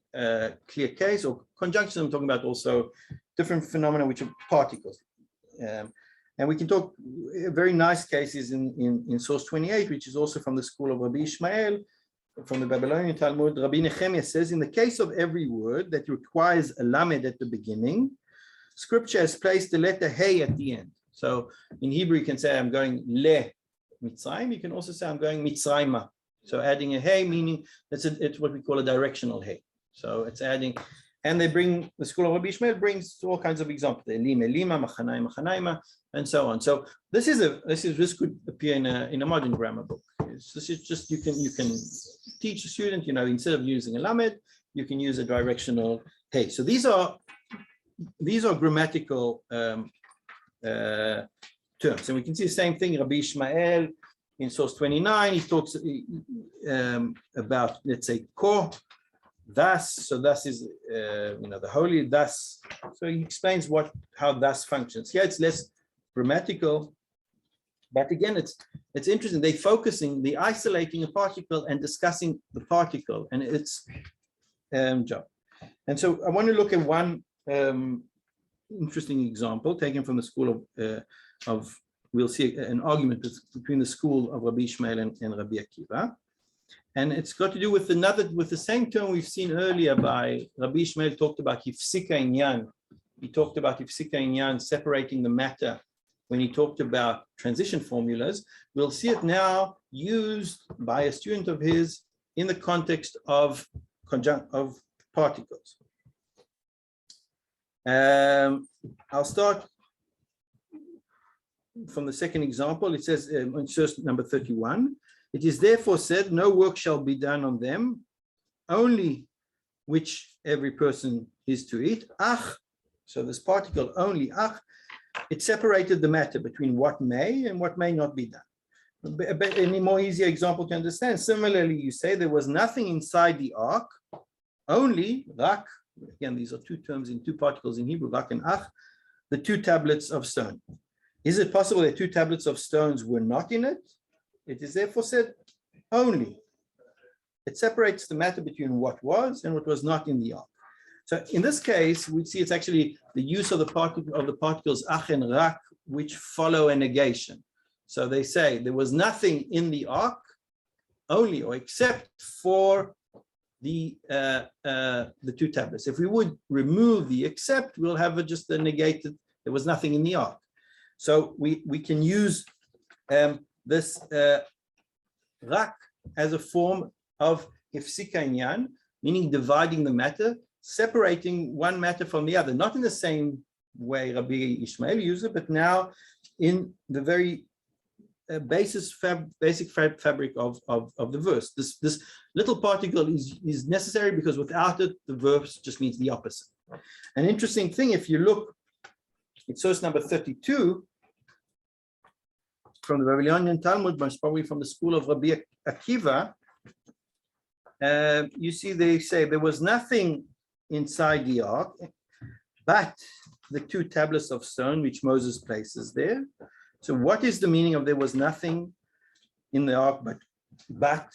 clear case, or conjunctions I'm talking about also different phenomena which are particles. And we can talk very nice cases in source 28, which is also from the school of Rabbi Ishmael, from the Babylonian Talmud. Rabbi Nehemiah says, in the case of every word that requires a lamed at the beginning, Scripture has placed the letter hey at the end. So in Hebrew, you can say, I'm going le Mitzrayim. You can also say, I'm going Mitzrayma. So adding a hey, meaning it's what we call a directional hey. So it's adding, and they bring, the school of Rabbi Ishmael brings all kinds of examples, Elim, Elima, Machanaim, Machanaima, and so on. So this could appear in a modern grammar book. This is just you can teach a student, instead of using a lamed, you can use a directional hey. So these are grammatical terms, and we can see the same thing. Rabbi Ishmael in source 29, he talks about, let's say, ko, thus. So thus is the holy thus. So he explains how thus functions. Here it's less grammatical, but again, it's interesting. They're isolating a particle and discussing the particle and its job. And so I want to look at one interesting example taken from the school of we'll see an argument between the school of Rabbi Ishmael and Rabbi Akiva. And it's got to do with the same term we've seen earlier by Rabbi Ishmael talked about hifsika inyan. He talked about hifsika inyan, separating the matter when he talked about transition formulas. We'll see it now used by a student of his in the context of particles. I'll start from the second example. It says in source number 31, it is therefore said, no work shall be done on them, only which every person is to eat. Ach, so this particle only, ach, it separated the matter between what may and what may not be done. Any more easier example to understand. Similarly, you say there was nothing inside the ark, only rak. Again, these are two terms in two particles in Hebrew, rak and ach, the two tablets of stone. Is it possible that two tablets of stones were not in it? It is therefore said only. It separates the matter between what was and what was not in the ark. So in this case, we see it's actually the use of the particles ach and rak, which follow a negation. So they say there was nothing in the ark, only or except for the two tablets. If we would remove the except, we'll have just the negated. There was nothing in the ark. So we can use this rak as a form of hifsika inyan, meaning dividing the matter, separating one matter from the other, not in the same way Rabbi Ishmael used it, but now in the very basic fabric of the verse. This little particle is necessary because without it, the verse just means the opposite. An interesting thing, if you look at source number 32 from the Babylonian Talmud, most probably from the school of Rabbi Akiva, you see they say there was nothing inside the ark, but the two tablets of stone which Moses places there. So what is the meaning of there was nothing in the ark but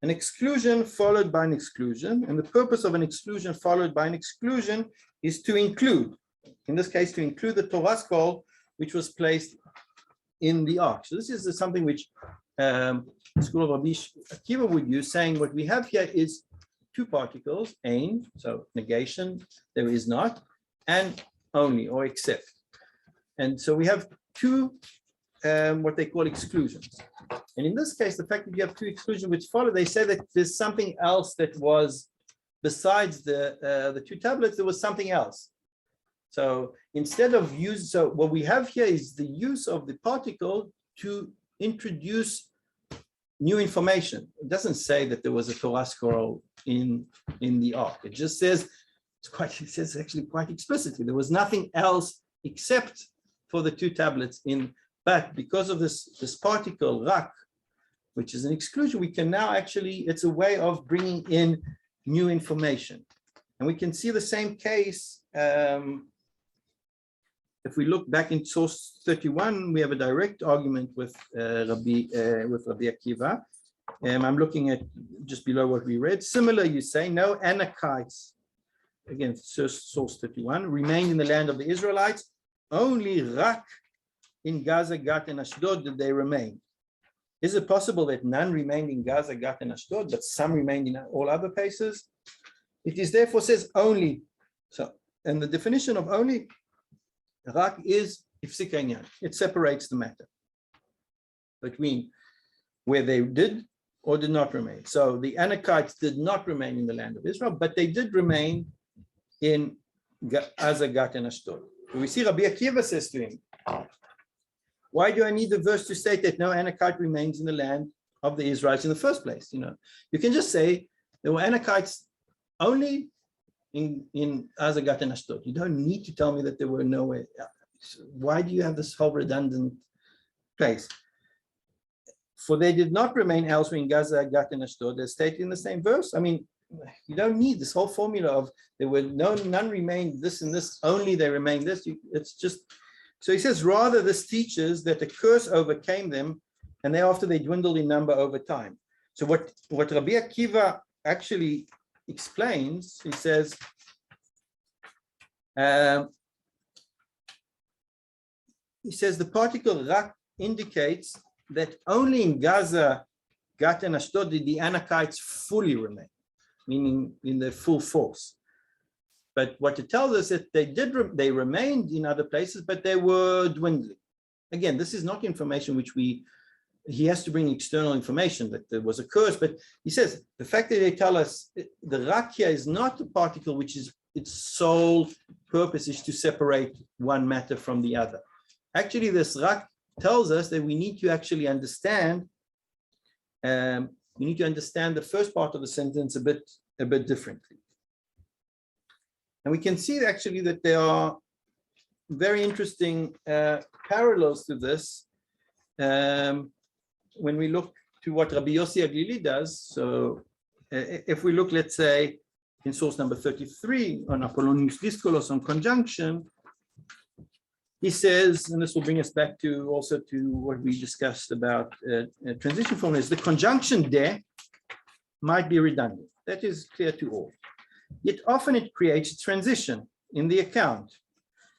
an exclusion followed by an exclusion, and the purpose of an exclusion followed by an exclusion is to include, in this case, to include the Torah scroll which was placed in the ark. So this is something which the school of Rabbi Akiva would use, saying what we have here is two particles, ein, so negation, there is not, and only or except. And so we have two what they call exclusions. And in this case, the fact that you have two exclusions which follow, they say that there's something else that was besides the two tablets, there was something else. So instead of use, so what we have here is the use of the particle to introduce new information. It doesn't say that there was a Torah scroll in the ark. It just says, it says actually quite explicitly, there was nothing else except for the two tablets but because of this particle rak, which is an exclusion, we can now actually, it's a way of bringing in new information. And we can see the same case if we look back in source 31, we have a direct argument with Rabbi Akiva. I'm looking at just below what we read. Similar, you say, no Anakites, again, source 31, remained in the land of the Israelites. Only Rak in Gaza, Gat, and Ashdod did they remain. Is it possible that none remained in Gaza, Gat, and Ashdod, but some remained in all other places? It is therefore says only. So, and the definition of only, Rak is hifsika inyan. It separates the matter between where they did or did not remain. So the Anakites did not remain in the land of Israel, but they did remain in Gaza, Gat, and Ashdod. We see Rabbi Akiva says to him, why do I need the verse to state that no Anakite remains in the land of the Israelites in the first place. You can just say there were Anakites only in Azagat and Ashdod. You don't need to tell me that there were nowhere. Why do you have this whole redundant place? For they did not remain elsewhere in Gaza, Gat, and Ashdod, as stated in the same verse. I mean, you don't need this whole formula of there were none remained this and this, only they remained this. It's just, so he says, rather this teaches that the curse overcame them and thereafter they dwindled in number over time. So what Rabbi Akiva actually explains, he says, the particle rak indicates that only in Gaza, Gat, and Ashdod did the Anakites fully remain, meaning in their full force. But what it tells us that they remained in other places, but they were dwindling. Again, this is not information which he has to bring external information that there was a curse, but he says the fact that they tell us the rakia is not a particle which is its sole purpose is to separate one matter from the other. Actually, this rak tells us that we need to actually understand. We need to understand the first part of the sentence a bit differently. And we can see actually that there are very interesting parallels to this when we look to what Rabbi Yossi Aglili does. So if we look, let's say, in source number 33 on Apollonius Discourse on conjunction, he says, and this will bring us back to also to what we discussed about transition formulas, the conjunction de might be redundant. That is clear to all. Yet often it creates a transition in the account,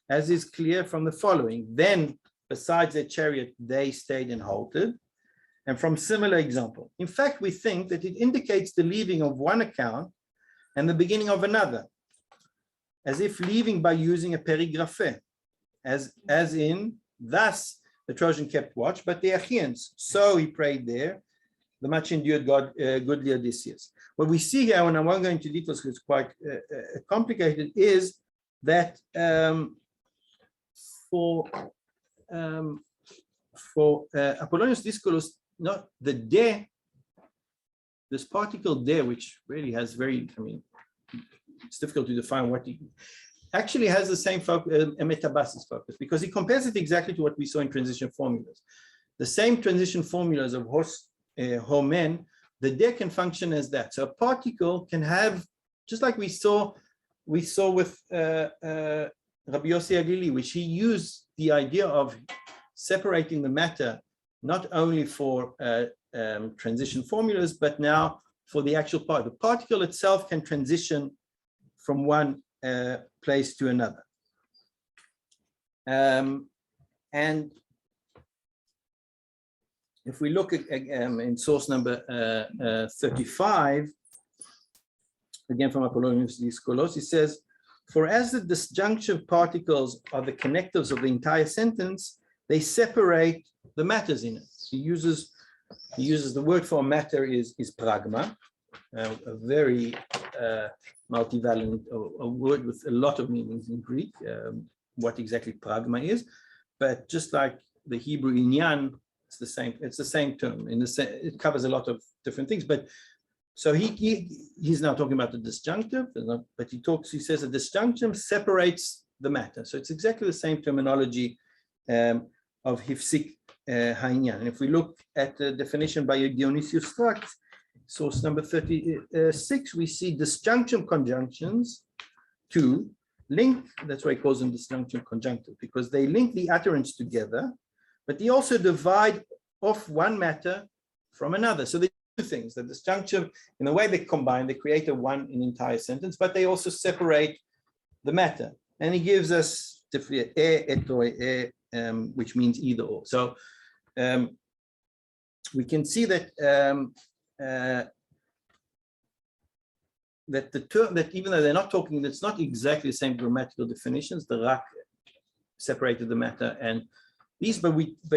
as is clear from the following. Then, besides their chariot, they stayed and halted. And from similar example. In fact, we think that it indicates the leaving of one account and the beginning of another, as if leaving by using a perigraphe, as in, thus the Trojan kept watch, but the Achaeans, so he prayed there, the much endured goodly Odysseus. What we see here, and I won't go into details because it's quite complicated, is that for Apollonius Discourse, not the de, this particle de, which really has very, I mean, it's difficult to define what he actually has the same focus, a metabasis focus, because he compares it exactly to what we saw in transition formulas. The same transition formulas of hos, homen, the de can function as that. So a particle can have, just like we saw with Rabbi Yossi Aglili, which he used the idea of separating the matter not only for transition formulas, but now for the actual part. The particle itself can transition from one place to another. And if we look at in source number 35, again from Apollonius Discourse, he says, for as the disjunctive particles are the connectives of the entire sentence, they separate the matters in it. He uses the word for matter is pragma, a very multivalent, a word with a lot of meanings in Greek, what exactly pragma is. But just like the Hebrew inyan, it's the same term. It covers a lot of different things. But so he's now talking about the disjunctive, but he says the disjunctive separates the matter. So it's exactly the same terminology of hifsik ha'inyan. And if we look at the definition by Dionysius Strax, source number 36, we see disjunctive conjunctions to link, that's why he calls them disjunctive conjunctive, because they link the utterance together, but they also divide off one matter from another. So they do things, the disjunctive, in the way they combine, they create an entire sentence, but they also separate the matter. And he gives us which means either or. So we can see that that the term, that even though they're not talking, it's not exactly the same grammatical definitions. The rak separated the matter, and these, but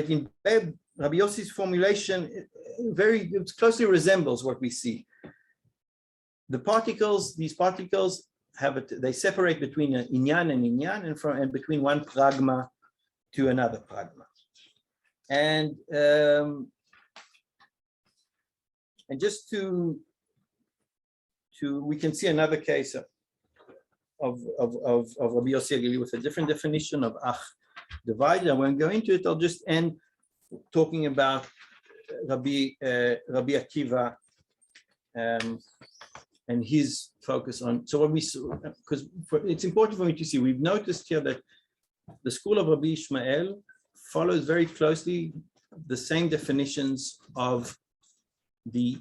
in Rabbi Yossi's formulation, it closely resembles what we see. The particles, these particles they separate between an inyan and between one pragma to another pragma. And And just to we can see another case of Rabbi Yossi Agili with a different definition of ach divided. I won't go into it. I'll just end talking about Rabbi Akiva and his focus on. So what we saw, because it's important for me to see, we've noticed here that the school of Rabbi Ishmael follows very closely the same definitions of the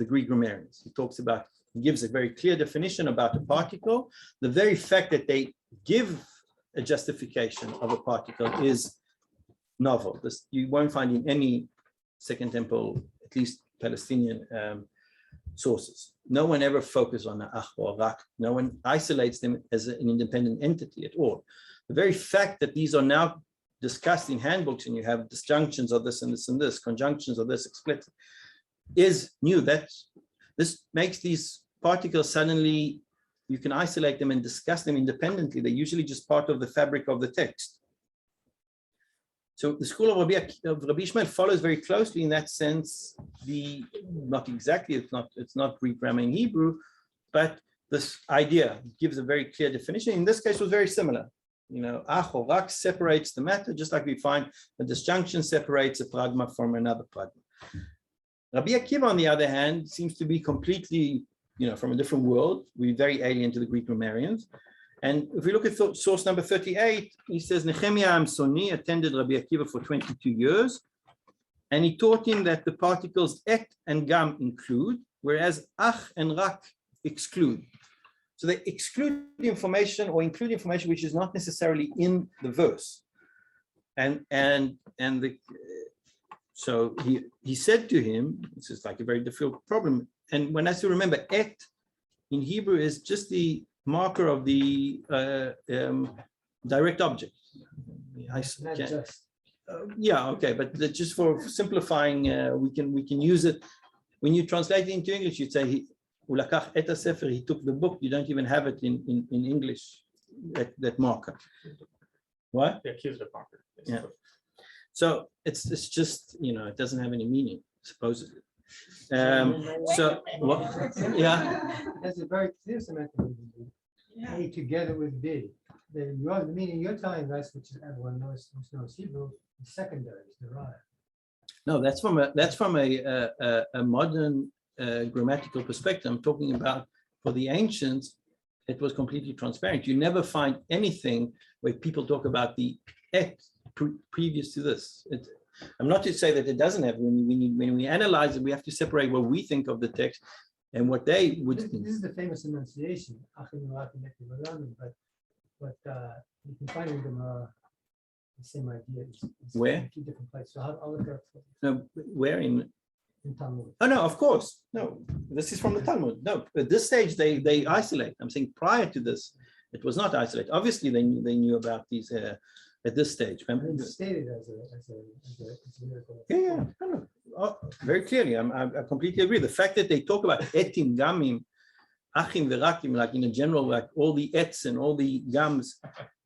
Greek grammarians. He talks about, he gives a very clear definition about a particle. The very fact that they give a justification of a particle is novel. This you won't find in any Second Temple, at least Palestinian sources. No one ever focuses on the ach or rak. No one isolates them as an independent entity at all. The very fact that these are now discussed in handbooks and you have disjunctions of this and this and this, conjunctions of this explicit, is new. This makes these particles suddenly, you can isolate them and discuss them independently. They're usually just part of the fabric of the text. So the school of Rabbi Ishmael follows very closely in that sense. Not exactly, it's not Greek grammar in Hebrew, but this idea gives a very clear definition. In this case, it was very similar. You know, ach or rak separates the matter, just like we find the disjunction separates a pragma from another pragma. Rabbi Akiva, on the other hand, seems to be completely, from a different world. We're very alien to the Greek grammarians. And if we look at source number 38, he says, Nehemiah Amsoni attended Rabbi Akiva for 22 years, and he taught him that the particles et and gam include, whereas ach and rak exclude. So they exclude the information or include information which is not necessarily in the verse. So he said to him, this is like a very difficult problem. And one has to remember, et in Hebrew is just the marker of the direct object. Yeah, okay, but just for simplifying, we can use it. When you translate it into English, you'd say ulakach et sefer, he took the book. You don't even have it in English, that marker. What? The accused of marker. Yeah. So it's just, it doesn't have any meaning, supposedly. So what? Yeah. That's a very clear semantic meaning. A together with B. The meaning you're telling us, which everyone knows Hebrew, is secondary, is derived. No, that's from a modern grammatical perspective. I'm talking about for the ancients, it was completely transparent. You never find anything where people talk about the et previous to this. I'm not to say that it doesn't have. When we analyze it, we have to separate what we think of the text and what they would think. This is the famous enunciation, but you can find in the same idea. It's Where? in a few different places. So I'll look up No, where in Talmud. Oh no, of course. No, this is from the Talmud. No, at this stage they isolate. I'm saying prior to this, it was not isolated. Obviously, they knew about these at this stage. Remember? It's stated as a miracle. Yeah. Oh, very clearly. I completely agree. The fact that they talk about etim gamim, achim verakim, like in a general, like all the ets and all the gams,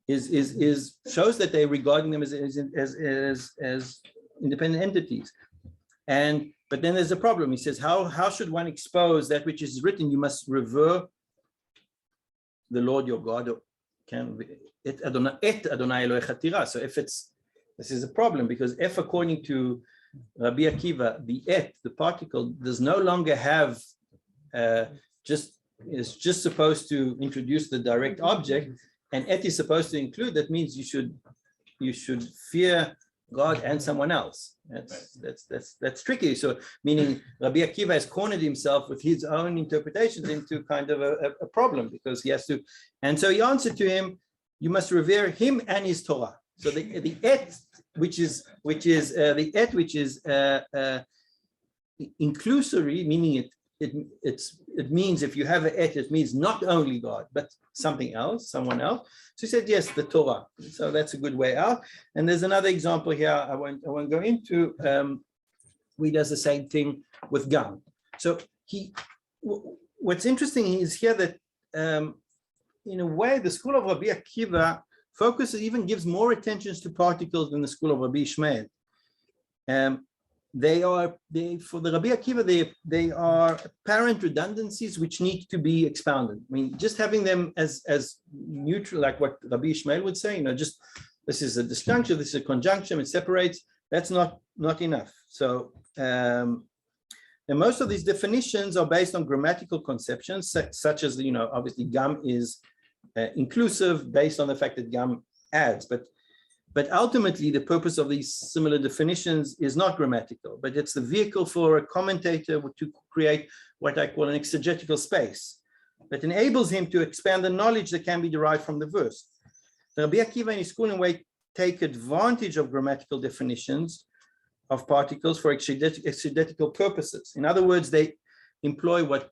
is shows that they're regarding them as independent entities. But then there's a problem. He says, how should one expose that which is written? You must revere the Lord your God. Et Adonai Elohecha tira. So this is a problem, because if according to Rabbi Akiva, the et, the particle, does no longer have is just supposed to introduce the direct object, and et is supposed to include. That means you should fear God and someone else. That's tricky. So meaning Rabbi Akiva has cornered himself with his own interpretations into kind of a problem, because he has to. And so he answered to him, you must revere him and his Torah. So the et, which is inclusory, meaning it means if you have an et, it means not only God, but something else, someone else. So he said, yes, the Torah. So that's a good way out. And there's another example here I won't go into. He does the same thing with gam. So what's interesting is here that in a way the school of Rabbi Akiva focuses, even gives more attention to particles than the school of Rabbi Ishmael. for the Rabbi Akiva, they are apparent redundancies which need to be expounded. I mean, just having them as neutral, like what Rabbi Ishmael would say, just this is a disjuncture, this is a conjunction, it separates. That's not enough. So, and most of these definitions are based on grammatical conceptions, such as obviously gam is inclusive based on the fact that gam adds, but ultimately the purpose of these similar definitions is not grammatical, but it's the vehicle for a commentator to create what I call an exegetical space that enables him to expand the knowledge that can be derived from the verse. The Rabbi Akiva and his school in way take advantage of grammatical definitions of particles for exegetical purposes. In other words, they employ what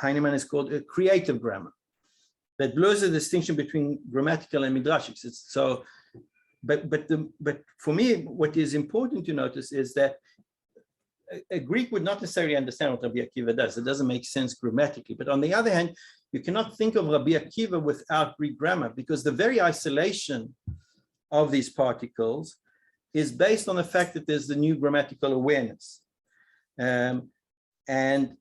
Heinemann has called a creative grammar that blurs the distinction between grammatical and midrashic. So, but for me, what is important to notice is that a Greek would not necessarily understand what Rabbi Akiva does. It doesn't make sense grammatically. But on the other hand, you cannot think of Rabbi Akiva without Greek grammar, because the very isolation of these particles is based on the fact that there's the new grammatical awareness. And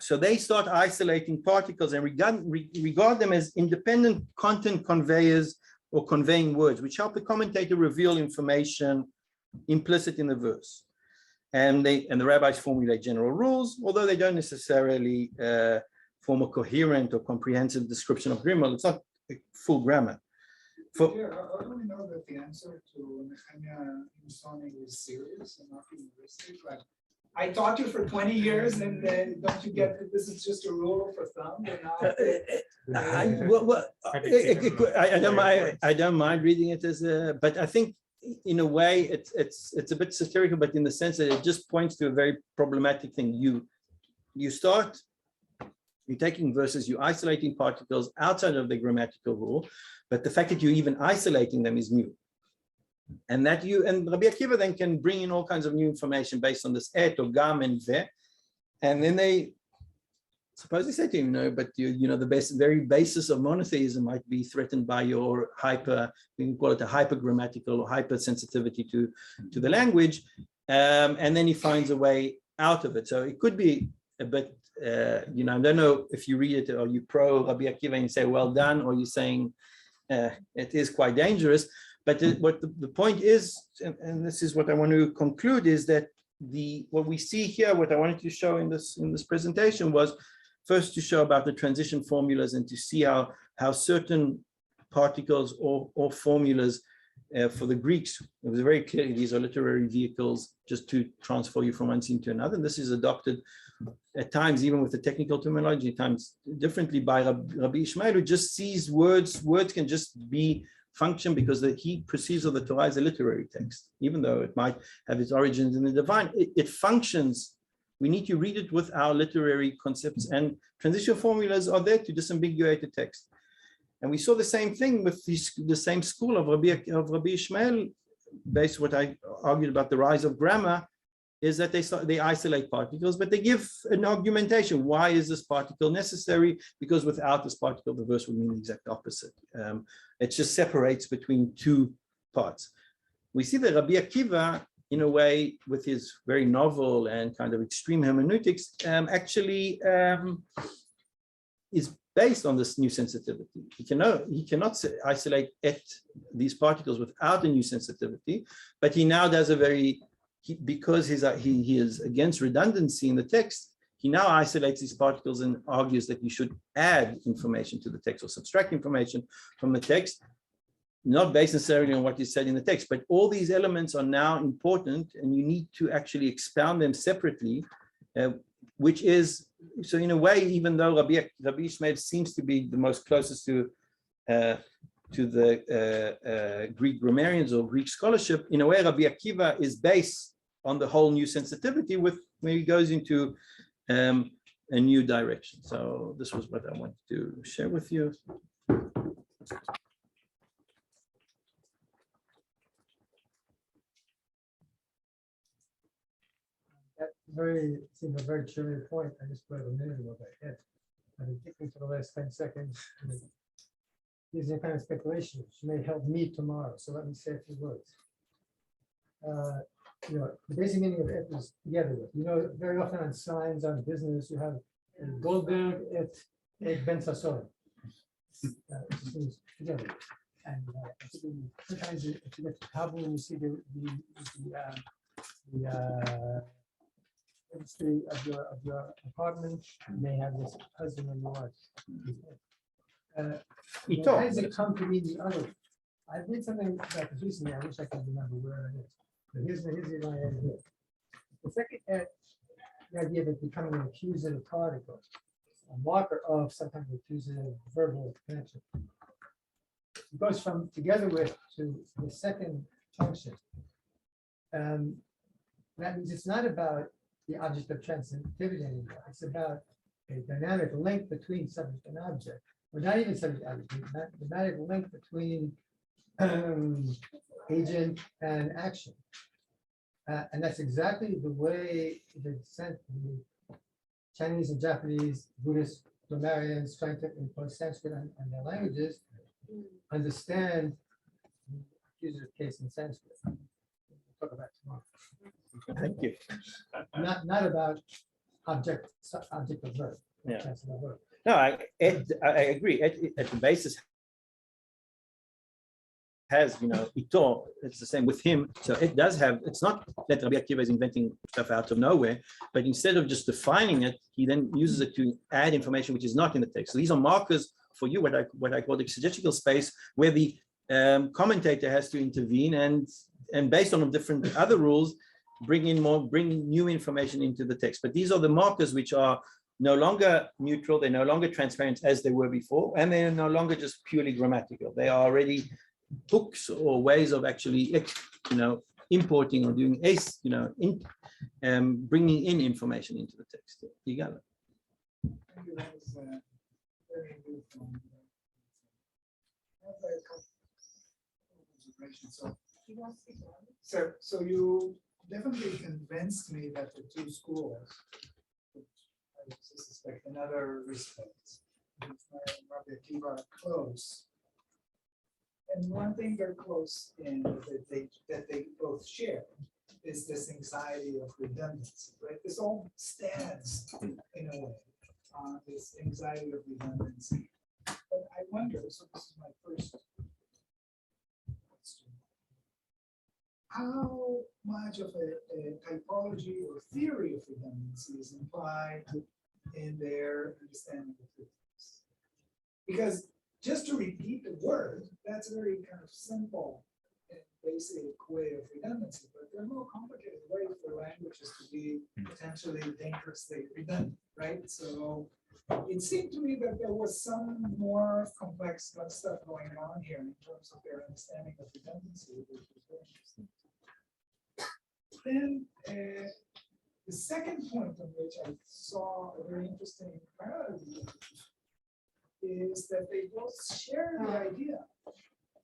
so they start isolating particles and regard them as independent content conveyors or conveying words, which help the commentator reveal information implicit in the verse. And the rabbis formulate general rules, although they don't necessarily form a coherent or comprehensive description of grammar. It's not full grammar. How do we know that the answer to Nehemiah Musonic is serious and not humoristic? Like, I taught you for 20 years, and don't you get that this is just a rule for thumb? And I don't mind reading it as a, but I think in a way it's a bit satirical, but in the sense that it just points to a very problematic thing. You're taking verses, you're isolating particles outside of the grammatical rule, but the fact that you're even isolating them is new. And Rabbi Akiva then can bring in all kinds of new information based on this et or gam and ve, and then they supposedly say to him, but the very basis of monotheism might be threatened by your we can call it a hypergrammatical or hypersensitivity to the language, and then he finds a way out of it. So it could be a bit, I don't know if you read it or you pro Rabbi Akiva and you say well done, or you're saying it is quite dangerous. But what the point is, and this is what I want to conclude, is that what we see here, what I wanted to show in this presentation was first to show about the transition formulas and to see how certain particles or formulas for the Greeks, it was very clear these are literary vehicles just to transfer you from one scene to another. And this is adopted at times, even with the technical terminology, times differently by Rabbi Ishmael, who just sees words can just be function because he perceives of the Torah as a literary text, even though it might have its origins in the divine. It functions. We need to read it with our literary concepts, and transition formulas are there to disambiguate the text. And we saw the same thing with the same school of Rabbi Ishmael, based on what I argued about the rise of grammar, is that they isolate particles, but they give an argumentation. Why is this particle necessary? Because without this particle, the verse would mean the exact opposite. It just separates between two parts. We see that Rabbi Akiva, in a way, with his very novel and kind of extreme hermeneutics, actually is based on this new sensitivity. He cannot isolate these particles without a new sensitivity, but he now does because he is against redundancy in the text, he now isolates these particles and argues that you should add information to the text or subtract information from the text, not based necessarily on what is said in the text, but all these elements are now important and you need to actually expound them separately, which is, so in a way, even though Rabbi Ishmael seems to be the most closest to the Greek grammarians or Greek scholarship, in a way, Rabbi Akiva is based on the whole new sensitivity when he goes into a new direction. So this was what I wanted to share with you. That seemed a very trivial point. I just put a minute ago back head. I've been thinking for the last 10 seconds. These are kind of speculation, which may help me tomorrow. So let me say a few words. the basic meaning of it is together with. Very often on signs on business, you have Goldberg et Ben Sassoon. Together. And sometimes if you get to Kabul, you see the registry of your apartment may have this husband and wife. How does it come to mean the other? I read something about this recently. I wish I could remember where it is. But here's the line here. The second, the idea of it becoming an accusative particle, a marker of some kind of accusative verbal connection. It goes from together with to the second function. That means it's not about the object of transitivity anymore. It's about a dynamic link between subject and object, or not even subject and object, dynamic link between agent and action. And that's exactly the way the Chinese and Japanese Buddhist grammarians trying to impose Sanskrit on their languages understand the accusative case in Sanskrit. We'll talk about tomorrow. Thank you. Not about object of verb. Yeah. That's the verb. No, I agree. At the basis has, ito, it's the same with him. So it does have, it's not that Rabbi Akiva is inventing stuff out of nowhere, but instead of just defining it, he then uses it to add information which is not in the text. So these are markers for you, what I call the exegetical space, where the commentator has to intervene and based on different other rules, bring new information into the text. But these are the markers which are no longer neutral, they're no longer transparent as they were before, and they're no longer just purely grammatical. They are already hooks or ways of actually, importing or doing bringing in information into the text. You got it. Thank you. That was very good. I have a couple of observations. So you definitely convinced me that the two schools, which I suspect in other respects, Rabbi Akiva are close. And one thing they're close in that they both share is this anxiety of redundancy, right? This all stands in a way on this anxiety of redundancy. But I wonder, so this is my first question, how much of a typology or theory of redundancy is implied in their understanding of redundancy? Because just to repeat the word, that's a very kind of simple and basic way of redundancy, but there are more complicated ways for languages to be potentially dangerously redundant, right? So it seemed to me that there was some more complex stuff going on here in terms of their understanding of redundancy, which was very interesting. Then the second point on which I saw a very interesting parallel is that they both share the idea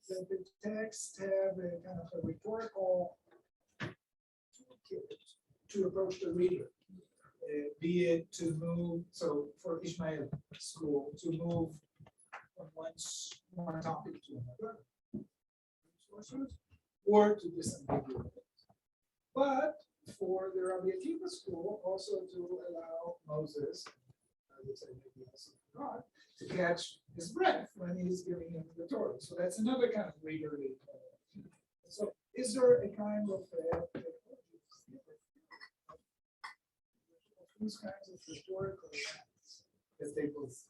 that the texts have a kind of a rhetorical to approach the reader, be it to move, so for Ishmael school, to move from one topic to another, or to disambiguate it. But for the Rabbi Akiva school, also to allow Moses, I would say maybe also God, to catch his breath when he's giving him the Torah. So that's another kind of readerly. So is there a kind of these kinds of rhetorical acts that they both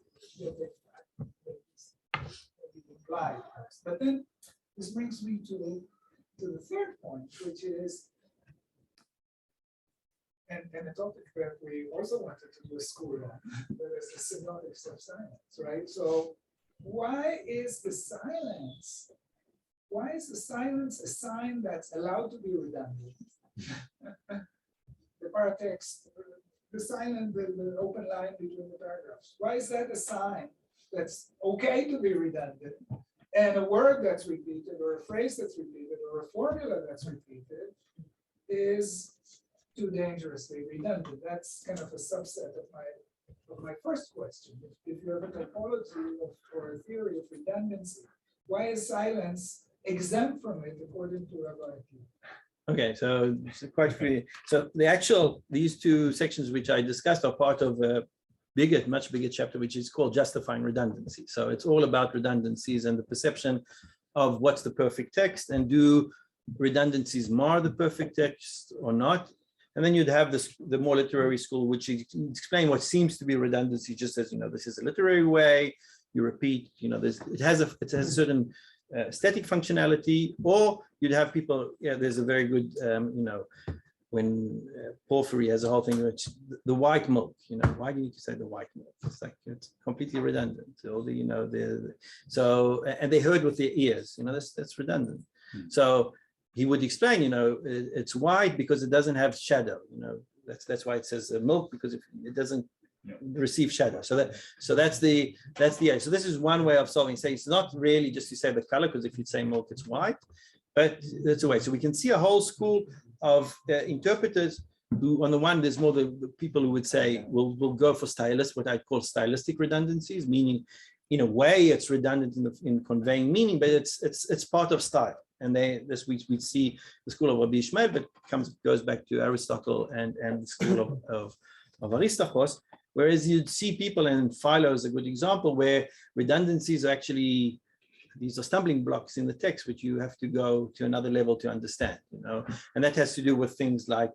imply? But then this brings me to the third point, which is, and a topic that we also wanted to do a school on, that is the semiotics of silence, right? So why is the silence a sign that's allowed to be redundant? The paratext, the silent, the open line between the paragraphs. Why is that a sign that's okay to be redundant? And a word that's repeated, or a phrase that's repeated, or a formula that's repeated is too dangerously redundant. That's kind of a subset of my first question. If you have a typology or a theory of redundancy, why is silence exempt from it according to Rabbi Akiva? Okay, so it's quite free. So these two sections which I discussed are part of a much bigger chapter, which is called Justifying Redundancy. So it's all about redundancies and the perception of what's the perfect text, and do redundancies mar the perfect text or not. And then you'd have the more literary school, which explain what seems to be redundancy, just as, this is a literary way, you repeat, it has a certain static functionality. Or you'd have people, there's a very good, when Porphyry has a whole thing, which the white milk, why do you need to say the white milk? It's like, it's completely redundant. All the, so, and they heard with their ears, that's redundant. So he would explain, it's white because it doesn't have shadow, that's why it says milk, because it doesn't receive shadow. So that's the idea. So this is one way of solving. Say it's not really just to say the color, because if you say milk, it's white, but that's a way. So we can see a whole school of interpreters who, on the one, there's more the people who would say we'll go for what I call stylistic redundancies, meaning in a way it's redundant in conveying meaning, but it's part of style. And we see the school of Rabbi Ishmael, but goes back to Aristotle and the school of Aristarchus. Whereas you'd see people, and Philo is a good example, where redundancies are actually, these are stumbling blocks in the text, which you have to go to another level to understand, and that has to do with things like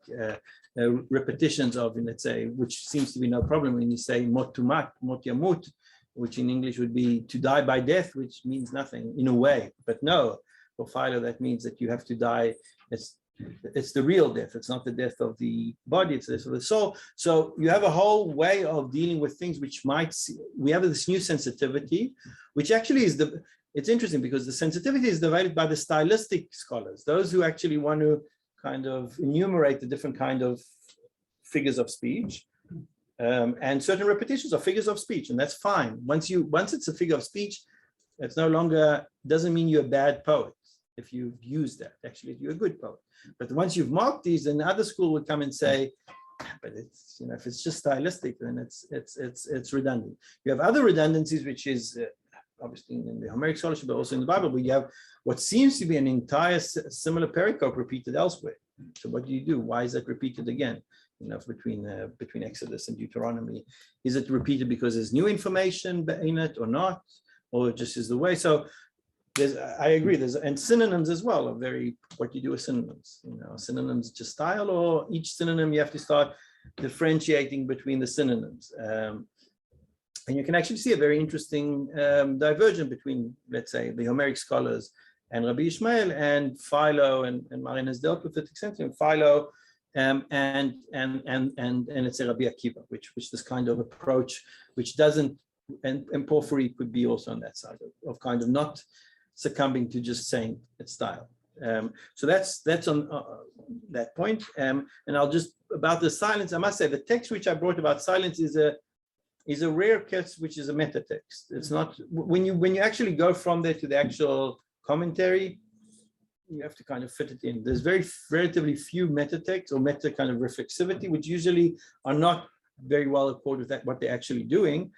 repetitions of, let's say, which seems to be no problem when you say mot tumat, mot yamut, which in English would be to die by death, which means nothing in a way, but no, for Philo that means that you have to die. It's the real death. It's not the death of the body, it's the death of the soul. So you have a whole way of dealing with things which we have this new sensitivity, which actually is it's interesting because the sensitivity is developed by the stylistic scholars, those who actually want to kind of enumerate the different kind of figures of speech, and certain repetitions of figures of speech, and that's fine. Once it's a figure of speech, it's no longer, doesn't mean you're a bad poet if you use that. Actually, you're a good poet. But once you've marked these, then the other school would come and say, but it's, if it's just stylistic, then it's redundant. You have other redundancies, which is obviously in the Homeric scholarship, but also in the Bible, where you have what seems to be an entire similar pericope repeated elsewhere. So what do you do? Why is that repeated again? Between Exodus and Deuteronomy, is it repeated because there's new information in it or not, or just is the way? So I agree. And synonyms as well are what you do with synonyms. Synonyms just style, or each synonym you have to start differentiating between the synonyms. And you can actually see a very interesting divergence between, let's say, the Homeric scholars and Rabbi Ishmael, and Philo, and Marin has dealt with it extensively. Philo and let's say Rabbi Akiva, which this kind of approach, which doesn't, and Porphyry could be also on that side of kind of not succumbing to just saying it's style. So that's on that point. And I'll just, about the silence, I must say the text which I brought about silence is a rare case, which is a meta text. It's not, when you actually go from there to the actual commentary, you have to kind of fit it in. There's relatively few meta texts or meta kind of reflexivity, which usually are not very well accorded with what they're actually doing.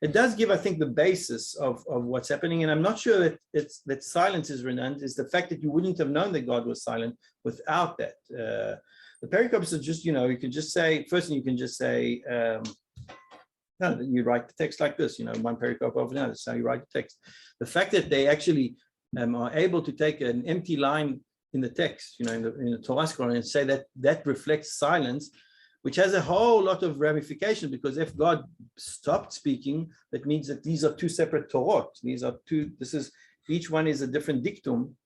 It does give, I think, the basis of what's happening. And I'm not sure that silence is redundant, is the fact that you wouldn't have known that God was silent without that. The pericopes are just, you can just say, first you can just say, no, you write the text like this, one pericope over another. That's how you write the text. The fact that they actually are able to take an empty line in the text, in the Torah scroll, and say that reflects silence, which has a whole lot of ramifications, because if God stopped speaking, that means that these are two separate Torot. Each one is a different dictum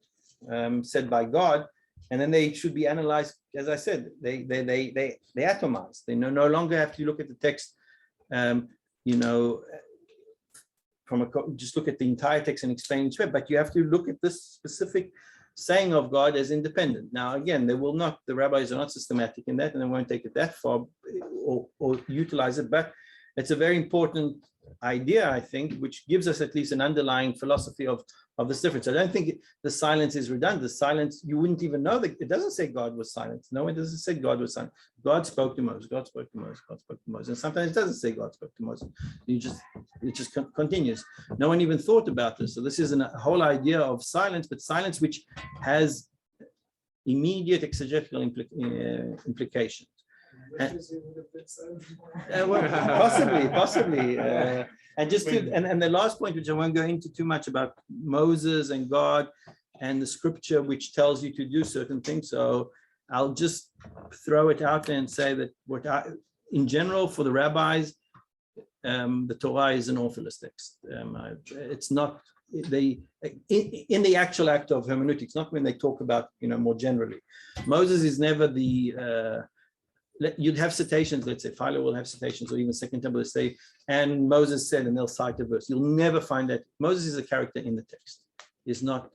said by God, and then they should be analyzed. As I said, they atomize. They no longer have to look at the text, just look at the entire text and explain each way, but you have to look at this specific saying of God as independent. Now, again, the rabbis are not systematic in that, and they won't take it that far or utilize it, but it's a very important idea, I think, which gives us at least an underlying philosophy of this difference. I don't think the silence is redundant. The silence, you wouldn't even know that it doesn't say God was silent. No, it doesn't say God was silent. God spoke to Moses. God spoke to Moses. God spoke to Moses. And sometimes it doesn't say God spoke to Moses. It just continues. No one even thought about this. So this is a whole idea of silence, but silence which has immediate exegetical implications. Wishes it would have been said more. Well, possibly. And just to, and the last point, which I won't go into too much about Moses and God and the scripture, which tells you to do certain things. So I'll just throw it out there and say that in general, for the rabbis, the Torah is an authorless text. It's not, in the actual act of hermeneutics, not when they talk about, more generally. Moses is never the, you'd have citations, let's say Philo will have citations, or even Second Temple, they say, and Moses said, and they'll cite a verse. You'll never find that. Moses is a character in the text. He's not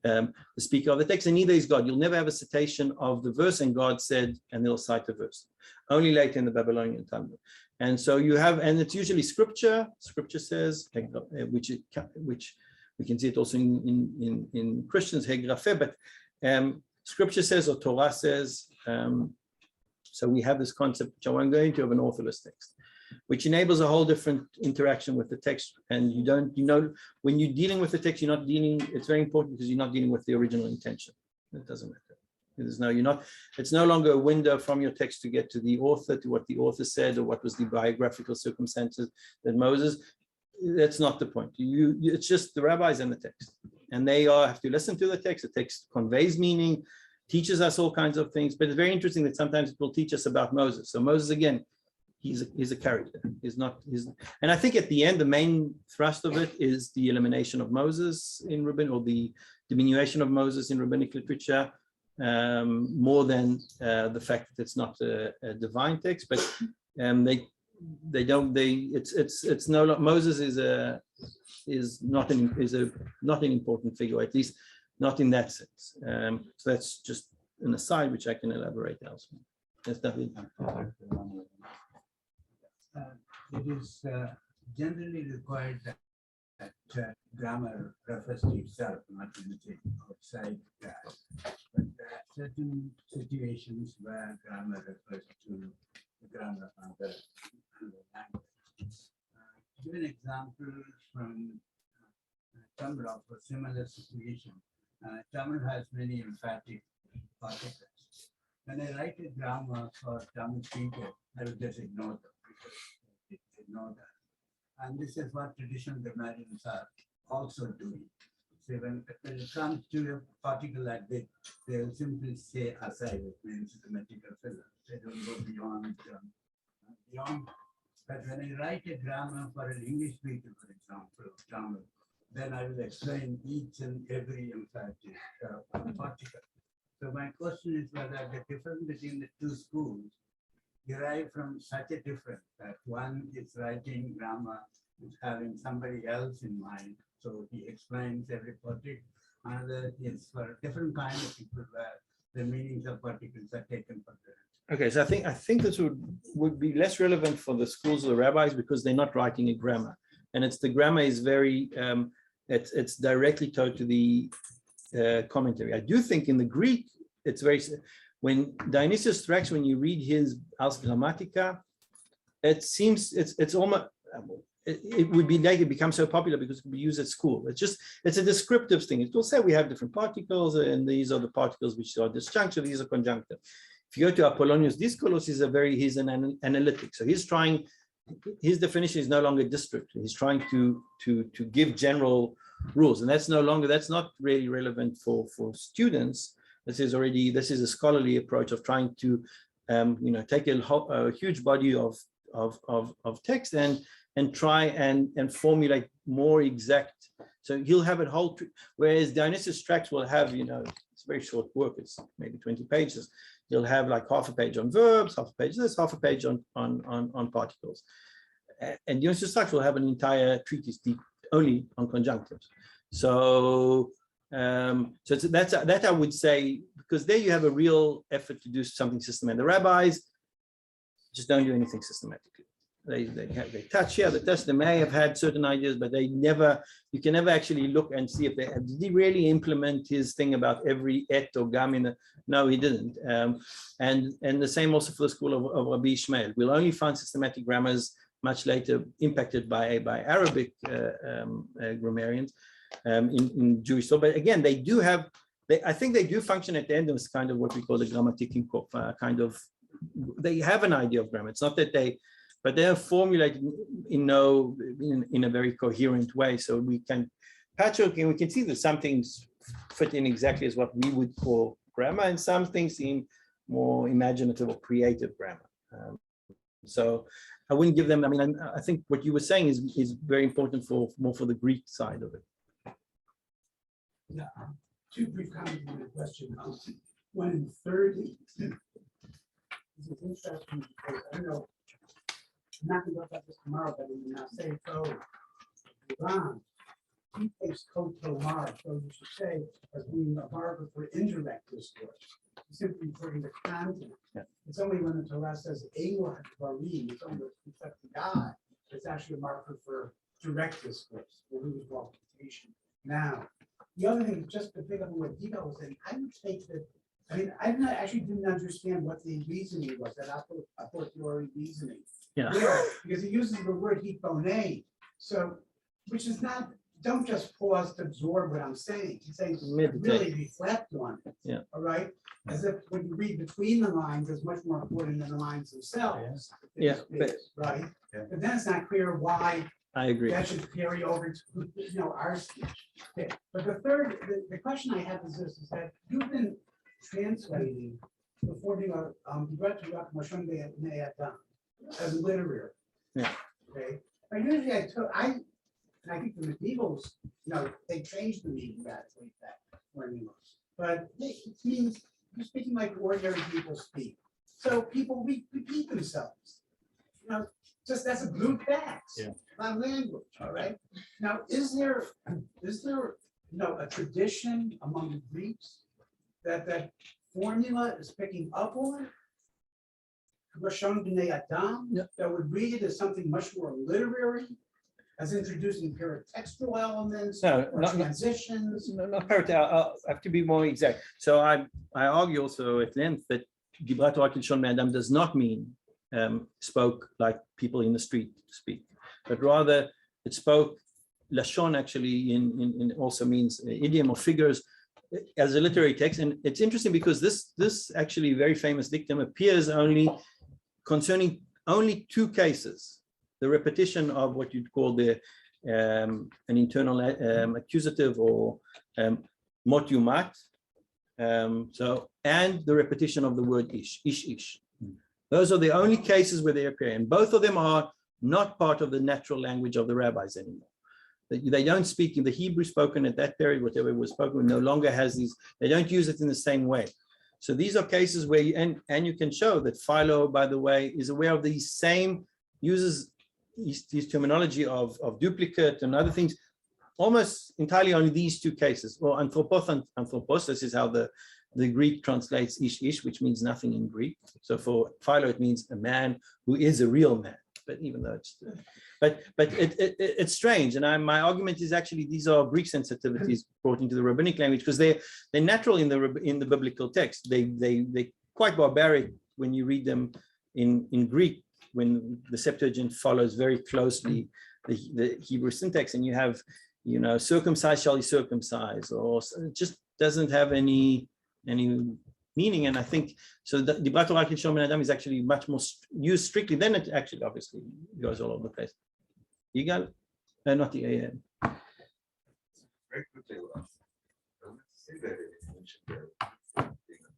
the speaker of the text, and neither is God. You'll never have a citation of the verse, and God said, and they'll cite the verse. Only later in the Babylonian Talmud. And so you have, and it's usually scripture. Scripture says, which we can see it also in Christians, Hegrafe, but scripture says, or Torah says. So we have this concept, which I won't go into, of an authorless text, which enables a whole different interaction with the text. And when you're dealing with the text, you're not dealing, it's very important because you're not dealing with the original intention. It doesn't matter. It's no longer a window from your text to get to the author, to what the author said, or what was the biographical circumstances that Moses, that's not the point. It's just the rabbis and the text. And they have to listen to the text. The text conveys meaning, teaches us all kinds of things, but it's very interesting that sometimes it will teach us about Moses. So Moses, again, he's a character. And I think at the end, the main thrust of it is the elimination of Moses in Rabbinic, or the diminution of Moses in Rabbinic literature, more than the fact that it's not a divine text. But it's no, Moses is not an important figure, at least not in that sense. So that's just an aside, which I can elaborate elsewhere. Yes, David. It is generally required that grammar refers to itself, not anything outside that. But there are certain situations where grammar refers to the grammar of the language. Give an example from Tamil of a similar situation. Tamil has many emphatic particles. When I write a grammar for Tamil speaker, I will just ignore them because they ignore that. And this is what traditional grammarians are also doing. So when it comes to a particle like this, they will simply say aside, it means grammatical filler. They don't go beyond. But when I write a grammar for an English speaker, for example, Tamil, then I will explain each and every emphatic particle. So my question is whether the difference between the two schools derive from such a difference that one is writing grammar is having somebody else in mind, so he explains every particle. Another is for a different kind of people where the meanings of particles are taken for granted. Okay, so I think this would be less relevant for the schools of the rabbis because they're not writing a grammar, and the grammar is very it's directly tied to the commentary. I do think in the Greek it's very, when Dionysius Thrax, when you read his Ars Grammatica, it seems it's almost it would be like it becomes so popular because it can be used at school. It's a descriptive thing. It will say we have different particles, and these are the particles which are disjunctive, these are conjunctive. If you go to Apollonius Discourse, he's an analytic. So he's trying, his definition is no longer descriptive. He's trying to give general rules, and that's not really relevant for students. This is a scholarly approach of trying to take a huge body of text and try and formulate more exact. So he'll have it whole, whereas Dionysius Thrax will have, it's very short work, it's maybe 20 pages. He'll have like half a page on verbs, half a page this, half a page on particles. And Dionysius Thrax will have an entire treatise only on conjunctives. So that I would say, because there you have a real effort to do something systematic. The rabbis just don't do anything systematically. They touch here, they may have had certain ideas, but you can never actually look and see if did he really implement his thing about every et or gam no, he didn't. And the same also for the school of Rabbi Ishmael. We'll only find systematic grammars much later impacted by Arabic grammarians in Jewish thought. But again, they I think they do function at the end as kind of what we call the Grammatical Monotheism, kind of, they have an idea of grammar. It's not that but they are formulated in a very coherent way. So we can patchwork and we can see that some things fit in exactly as what we would call grammar, and some things seem more imaginative or creative grammar. So I wouldn't give them, I mean, I think what you were saying is very important more for the Greek side of it. Yeah, two brief comments on the question. One in 30. This is interesting because I know I'm not going to go about this tomorrow, but in the say Iran, he takes Kotomar, so you should say, as being a marker for indirect discourse. He's simply referring to content. Yeah. It's only when the Torah says Elohim Barim, it's only with respect to God, it's actually a marker for direct discourse, or who's qualification. Now, the other thing, just to pick up on what Dino was saying, I would take that. I mean, actually didn't understand what the reasoning was, that a fortiori reasoning. Yeah. Because he uses the word hipone, so, which is not, don't just pause to absorb what I'm saying. He's saying, Meditate. really reflect on it. Yeah. All right, as if when you read between the lines, it's much more important than the lines themselves. Yeah, Right, Yeah. but then it's not clear why I agree. that should carry over to, our speech. Okay, but the third, the question I have is this, is that you've been translating the formula, as literary. Yeah. Okay, but usually and I think the medievals, they changed the meaning radically of that formula. But it means you're speaking like ordinary people speak. So people repeat themselves. Just that's a blue text, Yeah. not language. All right. Now, is there a tradition among the Greeks that formula is picking up on? Yeah. That would read it as something much more literary, as introducing paratextual elements No, or transitions. Not parallel. I have to be more exact. So I argue also at length that Dibrat Yakir Shulman does not mean spoke like people in the street speak, but rather it spoke lashon actually in also means idiom or figures as a literary text. And it's interesting because this actually very famous dictum appears only concerning only two cases: the repetition of what you'd call an internal accusative or motumat, and the repetition of the word ish. Those are the only cases where they appear, and both of them are not part of the natural language of the rabbis anymore. They don't speak in the Hebrew spoken at that period, whatever was spoken, no longer has these, they don't use it in the same way. So these are cases where, and you can show that Philo, by the way, is aware of these same, uses these terminology of duplicate and other things, almost entirely on these two cases. Or anthropos, this is how the Greek translates ish, which means nothing in Greek. So for Philo, it means a man who is a real man. But even though it's strange, and my argument is actually these are Greek sensitivities brought into the rabbinic language because they're natural in the biblical text. They're quite barbaric when you read them in Greek, when the Septuagint follows very closely the Hebrew syntax, and you have circumcised shall he circumcise, or it just doesn't have any meaning. And I think so the Dibrat Yakir Shulman is actually much more used strictly. Then it actually obviously goes all over the place. You got not the Very quickly, I want to say that it's mentioned there being a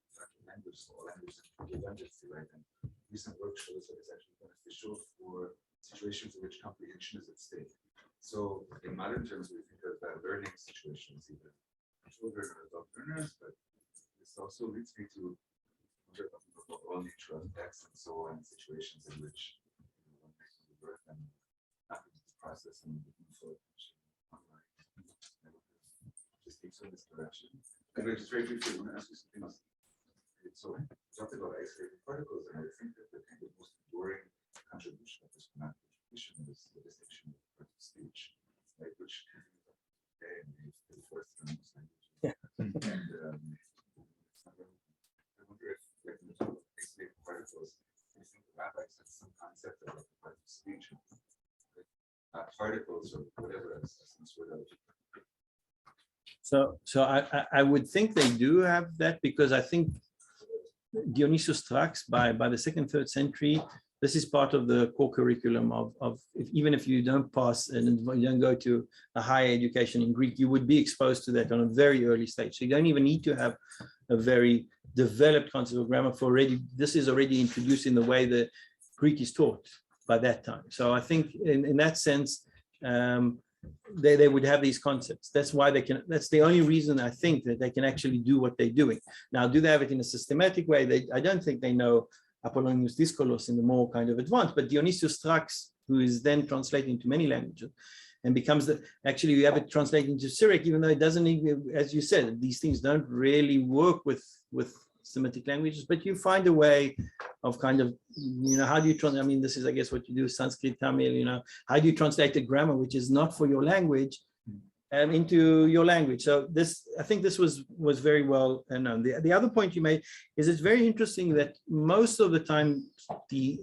language or language redundancy, right? And recent work shows that it's actually beneficial for situations in which comprehension is at stake. So in modern terms, we think of learning situations, either children or adult learners, but this also leads me to the all nature of text and so on, situations in which one makes the birth and nothing is processed and info online. Just takes on this direction. And just very briefly, I want to ask you something else. So we talked about isolated particles, and I think that the kind of most enduring contribution of this grammatical tradition is the distinction of part of speech, right? Which in the fourth and most languages. Yeah. And I wonder if, like, in the terms of isolated particles, I think the rabbis had some concept of like part of speech, particles or whatever, as some sort of So I would think they do have that, because I think Dionysius Strax by the 2nd, 3rd century, this is part of the core curriculum of even if you don't pass and you don't go to a higher education in Greek, you would be exposed to that on a very early stage. So you don't even need to have a very developed concept of grammar for already. This is already introduced in the way that Greek is taught by that time. So I think in that sense, they would have these concepts. That's why they can, that's the only reason I think that they can actually do what they're doing. Now, do they have it in a systematic way? I don't think they know Apollonius Discolos in the more kind of advanced, but Dionysius Strax, who is then translated into many languages and becomes actually you have it translated into Syriac, even though it doesn't even, as you said, these things don't really work with Semitic languages, but you find a way of kind of, how do you translate? I mean, this is, I guess, what you do, Sanskrit, Tamil, how do you translate a grammar which is not for your language into your language? So this, I think this was very well known. The other point you made is it's very interesting that most of the time the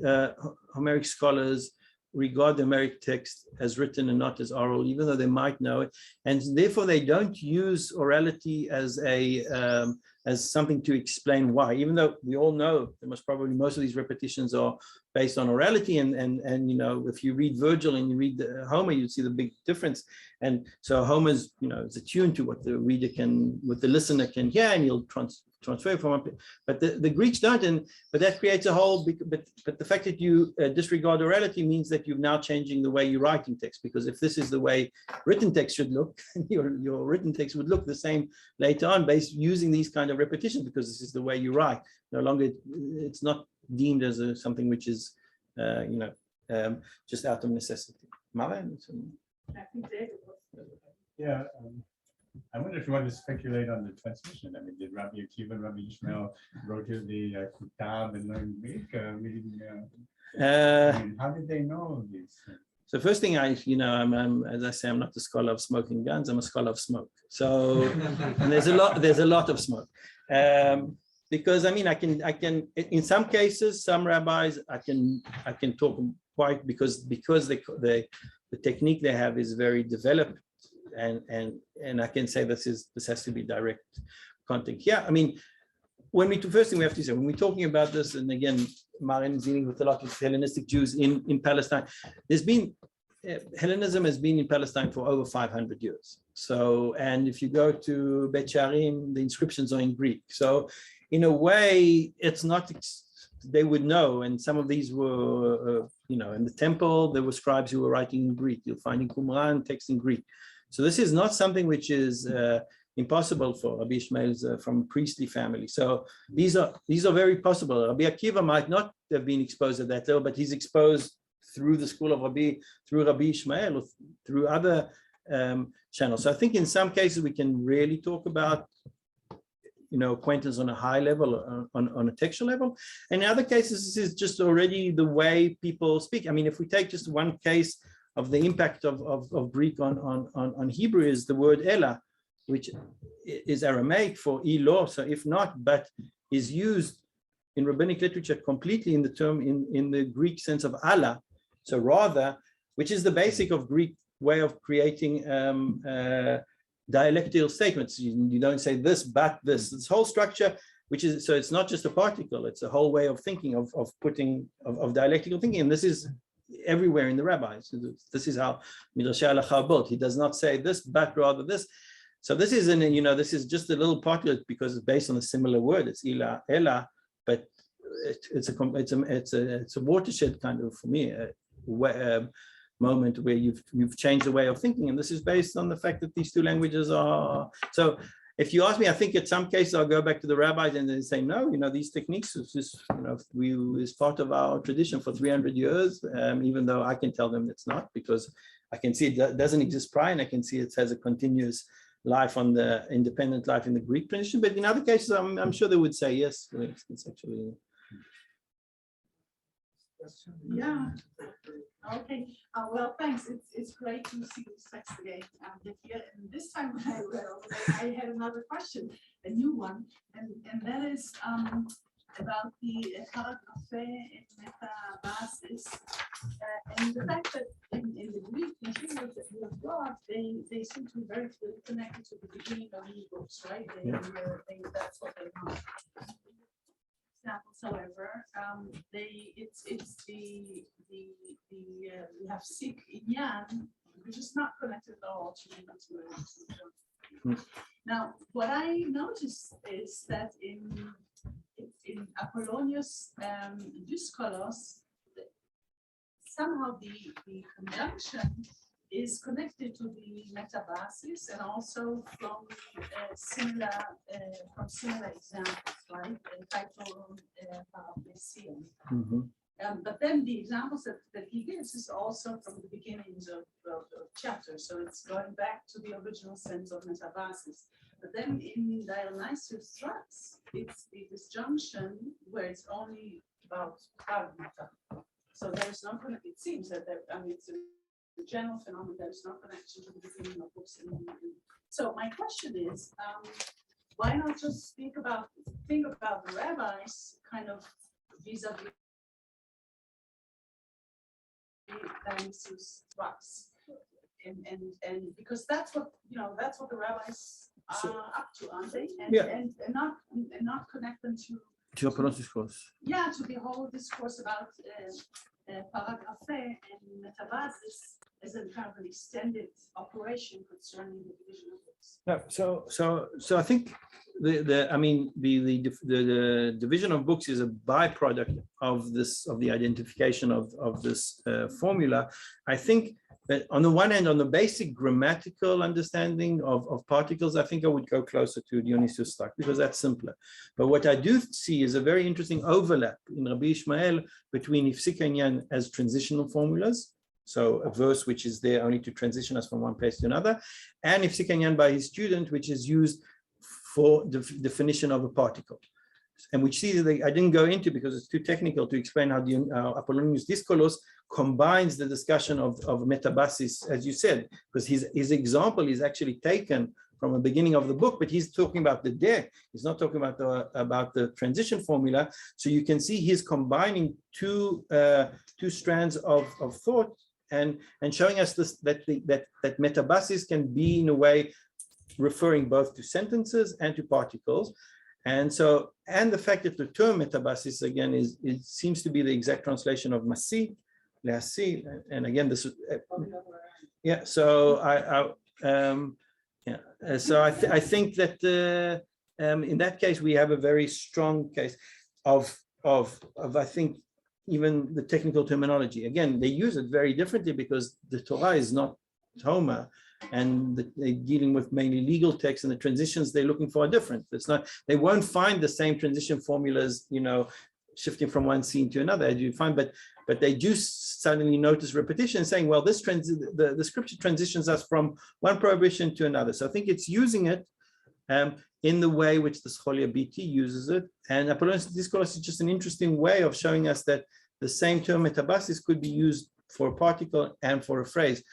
Homeric scholars regard the Homeric text as written and not as oral, even though they might know it, and therefore they don't use orality as something to explain why, even though we all know that most of these repetitions are based on orality, and if you read Virgil and you read Homer, you see the big difference. And so Homer's is attuned to what the reader what the listener can hear, and he'll transfer from it. But the Greeks don't, but that creates a whole but the fact that you disregard orality means that you're now changing the way you write in text, because if this is the way written text should look, your written text would look the same later on, based using these kind of repetitions, because this is the way you write. No longer, it's not deemed as something which is just out of necessity. Maren? I think David was. Yeah, I wonder if you want to speculate on the transmission. I mean, did Rabbi Akiva and Rabbi Ishmael go to the Kutab and learn Greek? I mean, how did they know these things? So first thing I'm as I say, I'm not a scholar of smoking guns. I'm a scholar of smoke. So and there's a lot of smoke. Because I mean, I can in some cases, some rabbis I can talk quite because the technique they have is very developed, and I can say this has to be direct contact. Yeah, I mean, first thing we have to say when we're talking about this, and again, Maren is dealing with a lot of Hellenistic Jews in Palestine. Hellenism has been in Palestine for over 500 years. So, and if you go to Bet Sharim, the inscriptions are in Greek. So, in a way, it's not. They would know, and some of these were, in the temple, there were scribes who were writing in Greek. You'll find in Qumran text in Greek. So this is not something which is impossible for Rabbi Ishmael's from a priestly family. So these are very possible. Rabbi Akiva might not have been exposed at that level, but he's exposed through the school of through Rabbi Ishmael, or through other channels. So I think in some cases we can really talk about acquaintance on a high level, on a textual level. And in other cases, this is just already the way people speak. I mean, if we take just one case of the impact of Greek on Hebrew, is the word Ella, which is Aramaic for elo. So if not, but is used in rabbinic literature completely in the term in the Greek sense of Allah. So rather, which is the basic of Greek way of creating dialectical statements. You don't say this, but this whole structure, which is, so it's not just a particle, it's a whole way of thinking of dialectical thinking. And this is everywhere in the rabbis. This is how Midrash Halacha built. He does not say this, but rather this. So this is this is just a little particle because it's based on a similar word. It's ela, but it's a watershed kind of, for me, moment where you've changed the way of thinking, and this is based on the fact that these two languages are. So if you ask me, I think in some cases I'll go back to the rabbis and they say, no, these techniques is just, is part of our tradition for 300 years, even though I can tell them it's not, because I can see it doesn't exist prior, and I can see it has a continuous life on the independent life in the Greek tradition. But in other cases, I'm sure they would say yes, it's actually. Yeah. Okay. Well, thanks. It's great to see this text again. And this time when I read over it, I had another question, a new one, and that is about the paragraphe in meta basis, and the fact that in the Greek materials that you have brought, they seem to be very connected to the beginning of the books, right? That's what they want. Examples, however, it's the we have sik inyan, which is not connected at all to these words. Now, what I noticed is that in Apollonius Dyskolos, somehow the conjunction is connected to the metabasis and also from similar examples, right? Title paraplesia. But then the examples that he gives is also from the beginnings of chapters. So it's going back to the original sense of metabasis. But then in Dionysius Strux, it's the disjunction where it's only about pragmata. So there's no connection. It seems that it's a general phenomenon. There's no connection to the beginning of books. So my question is, why not just think about the rabbis kind of vis-a-vis Dionysius Strux, and because that's what the rabbis are up to, aren't they? And not connect them to Apollonius discourse. Yeah, to the whole discourse about paragraphe and metabasis as a kind of an extended operation concerning the division of books. No, so I think the division of books is a byproduct of the identification of this formula. I think that on the one hand, on the basic grammatical understanding of particles, I think I would go closer to Dionysius Strux because that's simpler. But what I do see is a very interesting overlap in Rabbi Ishmael between Ifsik Inyan as transitional formulas, so a verse which is there only to transition us from one place to another, and Ifsik Inyan by his student, which is used for the definition of a particle. And which I didn't go into because it's too technical to explain how Apollonius Dyskolos combines the discussion of metabasis, as you said, because his example is actually taken from the beginning of the book, but he's talking about the deck. He's not talking about the transition formula. So you can see he's combining two strands of thought and showing us this that metabasis can be in a way referring both to sentences and to particles. And the fact that the term metabasis again it seems to be the exact translation of masi, leasi, and again this is I think that in that case we have a very strong case of I think even the technical terminology. Again, they use it very differently because the Torah is not Homer, and they're dealing with mainly legal texts, and the transitions they're looking for are different. It's not, they won't find the same transition formulas, shifting from one scene to another, as you find, but they do suddenly notice repetition, saying, well, the scripture transitions us from one prohibition to another. So I think it's using it in the way which the Scholia BT uses it. And Apollonius Discourse is just an interesting way of showing us that the same term metabasis could be used for a particle and for a phrase.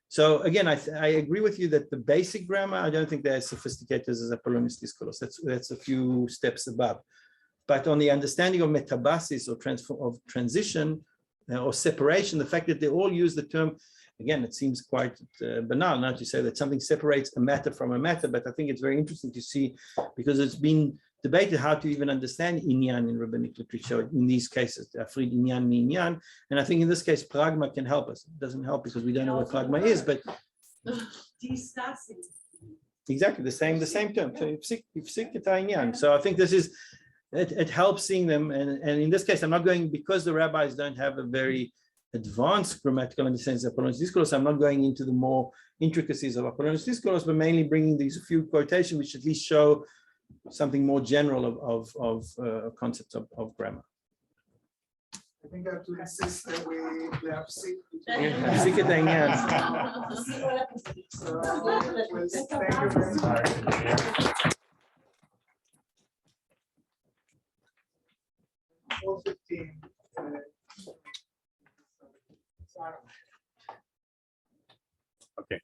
So again, I agree with you that the basic grammar, I don't think they're as sophisticated as Apollonius Discourse. That's a few steps above. But on the understanding of metabasis or transition or separation, the fact that they all use the term, again, it seems quite banal now to say that something separates a matter from a matter, but I think it's very interesting to see because it's been debated how to even understand inyan in rabbinic literature in these cases, afrid inyan mi inyan, and I think in this case, pragma can help us. It doesn't help because we don't know what pragma is, but exactly the same term. So ifsik et inyan. So I think this is. It helps seeing them, and in this case, I'm not going because the rabbis don't have a very advanced grammatical understanding of Apollonius Discourse. I'm not going into the more intricacies of Apollonius Discourse, but mainly bringing these few quotations which at least show something more general of concepts of grammar. I think I have to insist that we have sick. Ifsik et inyan. So, thank you very much. 4:15. Okay.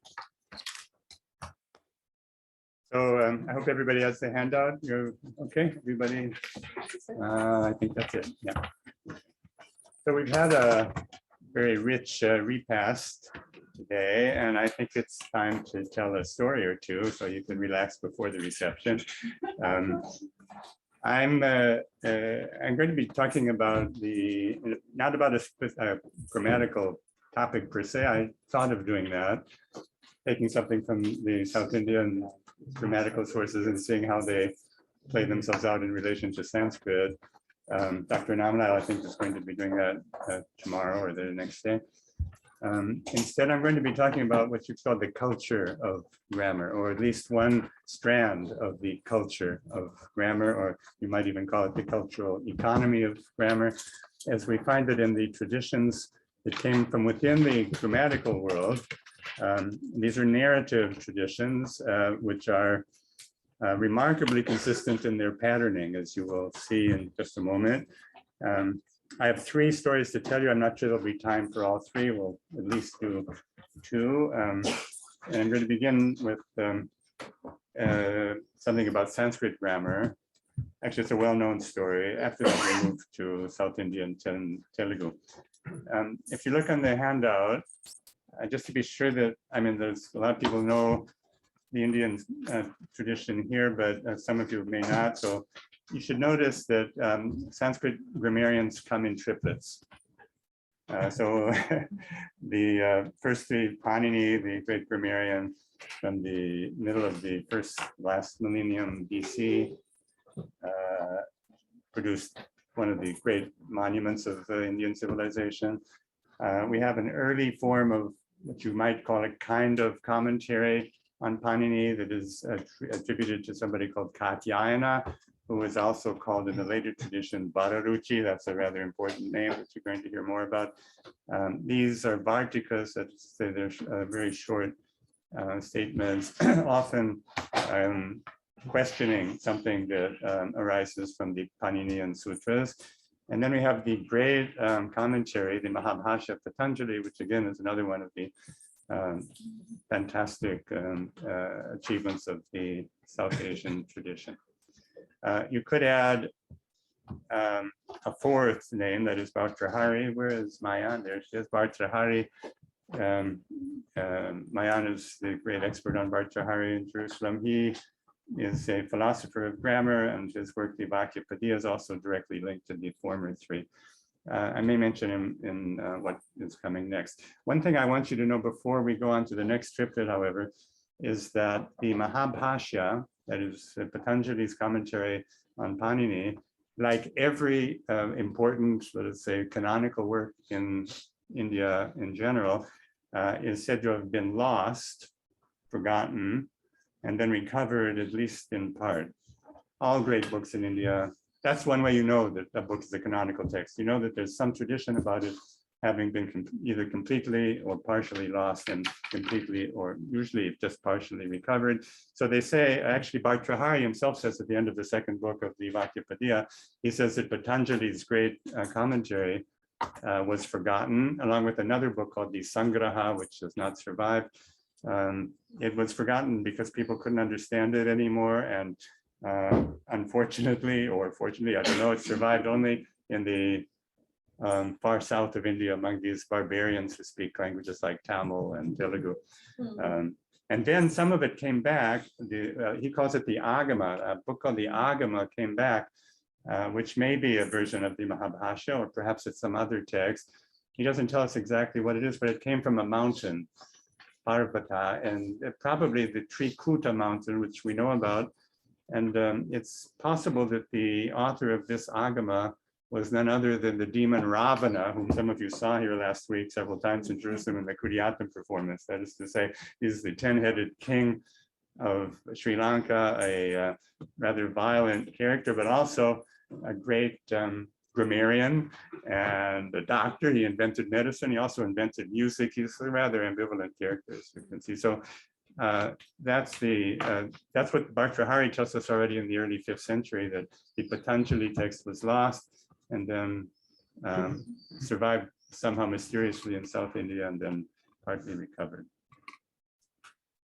So I hope everybody has the handout. You're okay, everybody? I think that's it. Yeah. So we've had a very rich repast today, and I think it's time to tell a story or two so you can relax before the reception. I'm going to be talking about not about a grammatical topic per se. I thought of doing that, taking something from the South Indian grammatical sources and seeing how they play themselves out in relation to Sanskrit. Dr. Namanal, I think, is going to be doing that tomorrow or the next day. Instead, I'm going to be talking about what you call the culture of grammar, or at least one strand of the culture of grammar, or you might even call it the cultural economy of grammar, as we find it in the traditions that came from within the grammatical world. These are narrative traditions, which are remarkably consistent in their patterning, as you will see in just a moment. I have 3 stories to tell you. I'm not sure there'll be time for all 3. We'll at least do 2. And I'm going to begin with something about Sanskrit grammar. Actually, it's a well-known story. After that, we move to South Indian Telugu. If you look on the handout, just to be sure that, I mean, there's a lot of people know the Indian tradition here, but some of you may not. So you should notice that Sanskrit grammarians come in triplets. So the first 3, Panini, the great grammarian from the middle of the last millennium BC, produced one of the great monuments of Indian civilization. We have an early form of what you might call a kind of commentary on Panini that is attributed to somebody called Katyayana, who is also called in the later tradition Bhararuchi. That's a rather important name that you're going to hear more about. These are Vartikas, that's say they're very short statements, often questioning something that arises from the Paninian sutras. And then we have the great commentary, the Mahabhashya Patanjali, which again is another one of the fantastic achievements of the South Asian tradition. You could add a 4th name, that is Bhartrhari. Where is Mayan? There she is, Bhartrhari. Mayan is the great expert on Bhartrhari in Jerusalem. He is a philosopher of grammar, and his work, the Vakyapadya, is also directly linked to the former 3. I may mention him in what is coming next. One thing I want you to know before we go on to the next triplet, however, is that the Mahabhashya, that is Patanjali's commentary on Panini, like every important, let us say, canonical work in India in general, is said to have been lost, forgotten, and then recovered, at least in part. All great books in India, that's one way you know that a book is a canonical text. You know that there's some tradition about it having been either completely or partially lost, and completely or usually just partially recovered. So they say, actually Bhartrhari himself says at the end of the 2nd book of the Vakyapadya, he says that Patanjali's great commentary was forgotten, along with another book called the Sangraha, which has not survived. It was forgotten because people couldn't understand it anymore, and unfortunately, or fortunately, I don't know, it survived only in the far south of India among these barbarians who speak languages like Tamil and Telugu. And then some of it came back. He calls it the Agama. A book called the Agama came back, which may be a version of the Mahabhashya, or perhaps it's some other text. He doesn't tell us exactly what it is, but it came from a mountain, Parvata, and probably the Trikuta mountain, which we know about. And it's possible that the author of this Agama was none other than the demon Ravana, whom some of you saw here last week several times in Jerusalem in the Kudiyatam performance. That is to say, he's the 10-headed king of Sri Lanka, a rather violent character, but also a great grammarian and a doctor. He invented medicine. He also invented music. He's a rather ambivalent character, as you can see. So that's what Bhartrhari tells us already in the early 5th century, that the Patanjali text was lost and then survived somehow mysteriously in South India and then partly recovered.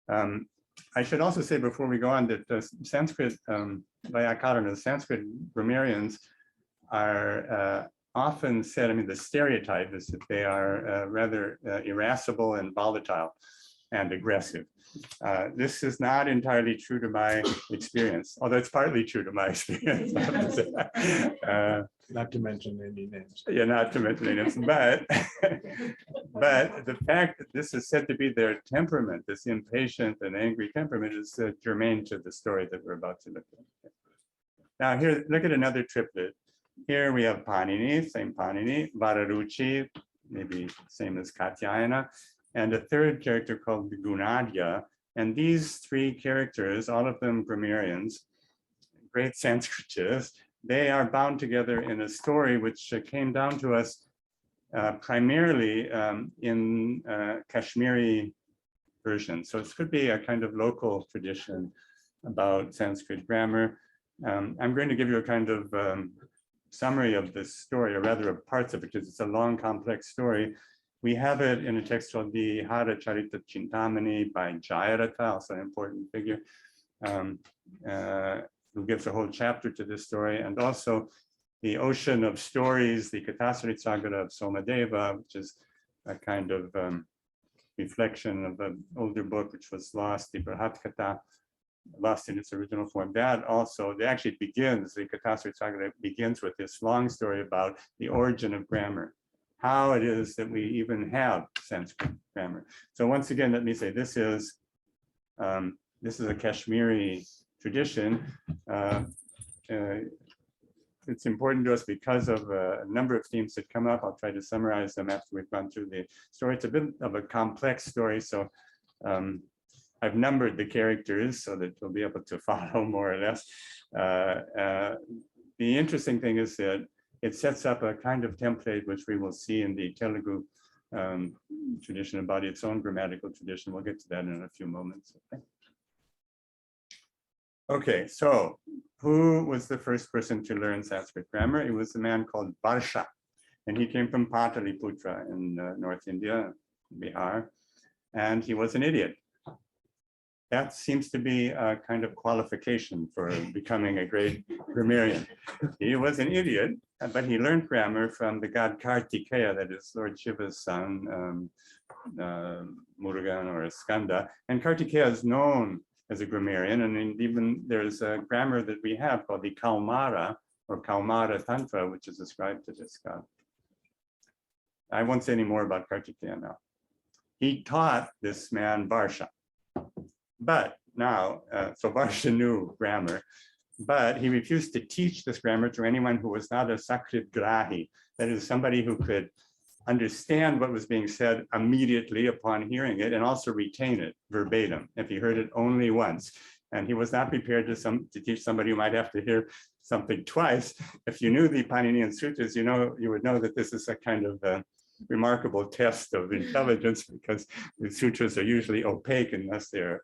I should also say before we go on that the Sanskrit Vyakarana, Sanskrit grammarians are often said, I mean, the stereotype is that they are rather irascible and volatile and aggressive. This is not entirely true to my experience, although it's partly true to my experience. Not to mention any names. Yeah, not to mention any names, but the fact that this is said to be their temperament, this impatient and angry temperament, is germane to the story that we're about to look at. Now here, look at another triplet. Here we have Panini, same Panini, Vararuchi, maybe same as Katyayana, and a third character called the Gunadya. And these three characters, all of them grammarians, great Sanskritists, they are bound together in a story which came down to us primarily in Kashmiri version. So it could be a kind of local tradition about Sanskrit grammar. I'm going to give you a kind of summary of this story, or rather of parts of it, because it's a long, complex story. We have it in a text called the Hara Charita Chintamani by Jayarata, also an important figure, who gives a whole chapter to this story, and also the Ocean of Stories, the Katasari Sagara of Somadeva, which is a kind of reflection of an older book which was lost, the Brahatkata, lost in its original form. That also, it actually begins, the Katasari Sagara begins with this long story about the origin of grammar, how it is that we even have Sanskrit grammar. So once again, let me say, this is a Kashmiri tradition. It's important to us because of a number of themes that come up. I'll try to summarize them after we've gone through the story. It's a bit of a complex story, so I've numbered the characters so that you'll be able to follow more or less. The interesting thing is that it sets up a kind of template which we will see in the Telugu tradition about its own grammatical tradition. We'll get to that in a few moments. Okay, so who was the first person to learn Sanskrit grammar? It was a man called Varsha, and he came from Pataliputra in North India, Bihar, and he was an idiot. That seems to be a kind of qualification for becoming a great grammarian. He was an idiot, but he learned grammar from the god Kartikeya, that is Lord Shiva's son, Murugan or Skanda. And Kartikeya is known as a grammarian, and even there's a grammar that we have called the Kaumara or Kaumara Tantra, which is ascribed to this god. I won't say any more about Kartikeya now. He taught this man Varsha. But now, so Varsha knew grammar, but he refused to teach this grammar to anyone who was not a Sanskrit Grahi, that is somebody who could understand what was being said immediately upon hearing it and also retain it verbatim if he heard it only once. And he was not prepared to teach somebody who might have to hear something twice. If you knew the Paninian Sutras, you would know that this is a kind of remarkable test of intelligence, because the sutras are usually opaque unless they're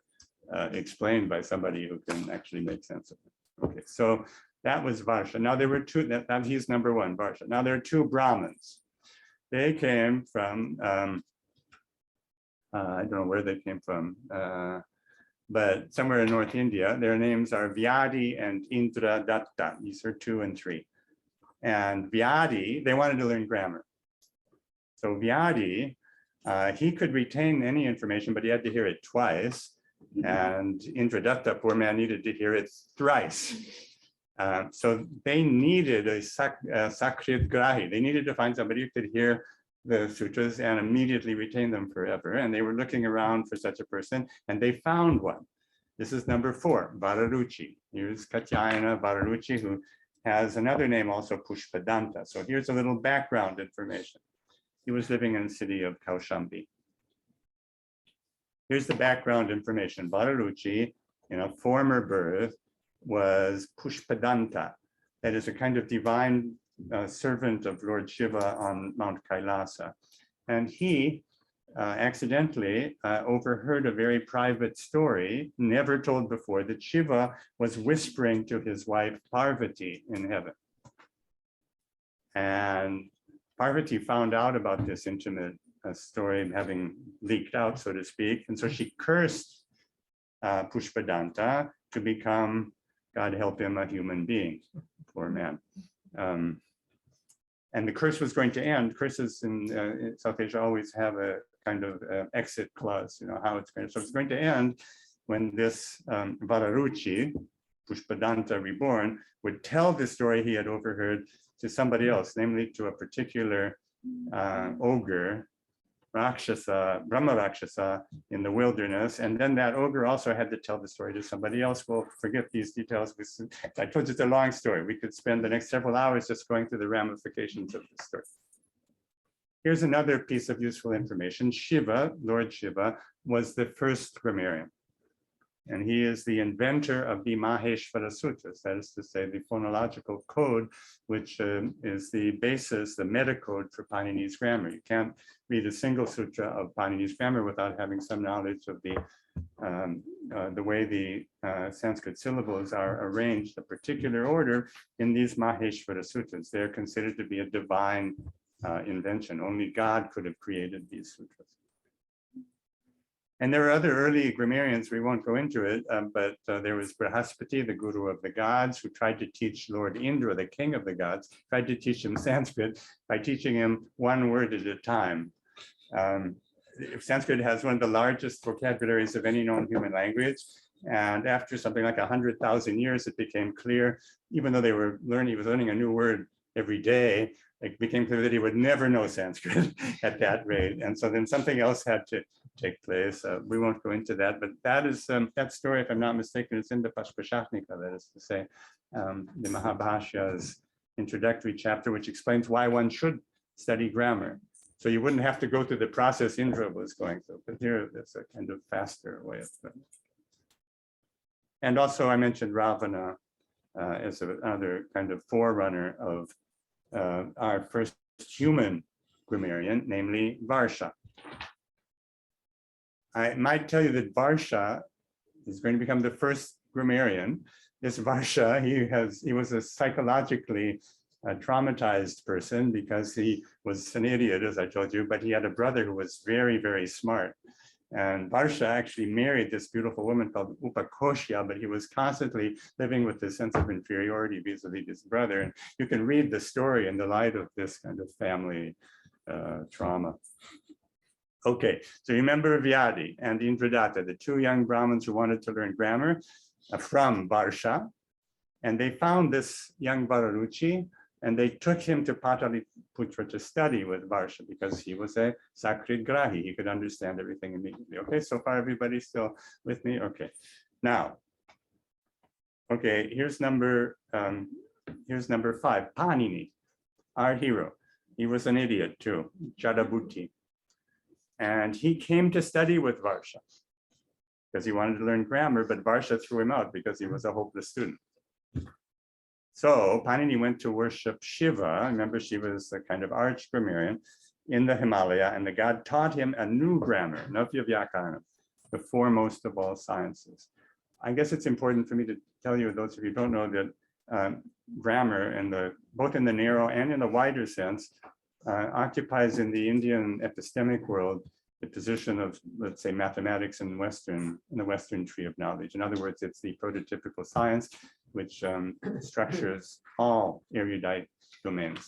explained by somebody who can actually make sense of it. Okay, so that was Varsha. Now there were two, he's number one, Varsha. Now there are two Brahmins. They came from, I don't know where they came from, but somewhere in North India. Their names are Vyadi and Indra Datta. These are 2 and 3. And Vyadi, they wanted to learn grammar. So Vyadi, he could retain any information, but he had to hear it twice. And Indradatta, poor man, needed to hear it thrice. So they needed a Sanskrit Grahi. They needed to find somebody who could hear the sutras and immediately retain them forever. And they were looking around for such a person, and they found one. This is number 4, Vararuchi. Here's Katyayana Vararuchi, who has another name also, Pushpadanta. So here's a little background information. He was living in the city of Kaushambi. Here's the background information. Vararuchi, in a former birth, was Pushpadanta, that is a kind of divine servant of Lord Shiva on Mount Kailasa. And he accidentally overheard a very private story, never told before, that Shiva was whispering to his wife Parvati in heaven. And Parvati found out about this intimate story having leaked out, so to speak. And so she cursed Pushpadanta to become, God help him, a human being, poor man. and the curse was going to end. Curses in South Asia always have a kind of exit clause, you know, how it's going to, so it's going to end when this Vararuchi, Pushpadanta reborn, would tell the story he had overheard to somebody else, namely to a particular ogre, Rakshasa, Brahma Rakshasa in the wilderness. And then that ogre also had to tell the story to somebody else. We'll forget these details. I told you it's a long story. We could spend the next several hours just going through the ramifications of the story. Here's another piece of useful information. Shiva, Lord Shiva, was the first grammarian. And he is the inventor of the Maheshvara Sutras, that is to say, the phonological code, which is the basis, the metacode for Panini's grammar. You can't read a single sutra of Panini's grammar without having some knowledge of the way the Sanskrit syllables are arranged, a particular order in these Maheshvara Sutras. They're considered to be a divine invention. Only God could have created these sutras. And there are other early grammarians, we won't go into it, but there was Brihaspati, the guru of the gods, who tried to teach Lord Indra, the king of the gods, tried to teach him Sanskrit by teaching him one word at a time. Sanskrit has one of the largest vocabularies of any known human language. And after something like 100,000 years, it became clear, even though he was learning a new word every day, it became clear that he would never know Sanskrit at that rate. And so then something else had to take place. We won't go into that, but that is that story, if I'm not mistaken, is in the Pashpashachnika, that is to say, the Mahabhashya's introductory chapter, which explains why one should study grammar. So you wouldn't have to go through the process Indra was going through, but here it's a kind of faster way of doing it. And also I mentioned Ravana as another kind of forerunner of our first human grammarian, namely Varsha. I might tell you that Varsha is going to become the first grammarian. This Varsha, he was a psychologically traumatized person because he was an idiot, as I told you, but he had a brother who was very, very smart. And Varsha actually married this beautiful woman called Upakoshya, but he was constantly living with this sense of inferiority vis-a-vis his brother. And you can read the story in the light of this kind of family trauma. Okay, so remember Vyadi and Indradatta, the two young Brahmins who wanted to learn grammar from Varsha. And they found this young Vararuchi, and they took him to Pataliputra to study with Varsha because he was a Sanskrit Grahi. He could understand everything immediately. Okay, so far everybody still with me? Okay, now, okay, here's number 5, Panini, our hero. He was an idiot too, Jadabuti. And he came to study with Varsha because he wanted to learn grammar, but Varsha threw him out because he was a hopeless student. So Panini went to worship Shiva. Remember, Shiva is a kind of arch grammarian in the Himalaya, and the god taught him a new grammar, Navya Vyakaranam, the foremost of all sciences. I guess it's important for me to tell you, those of you who don't know, that grammar, both in the narrow and in the wider sense, occupies in the Indian epistemic world the position of, let's say, mathematics in the Western tree of knowledge. In other words, it's the prototypical science which structures all erudite domains.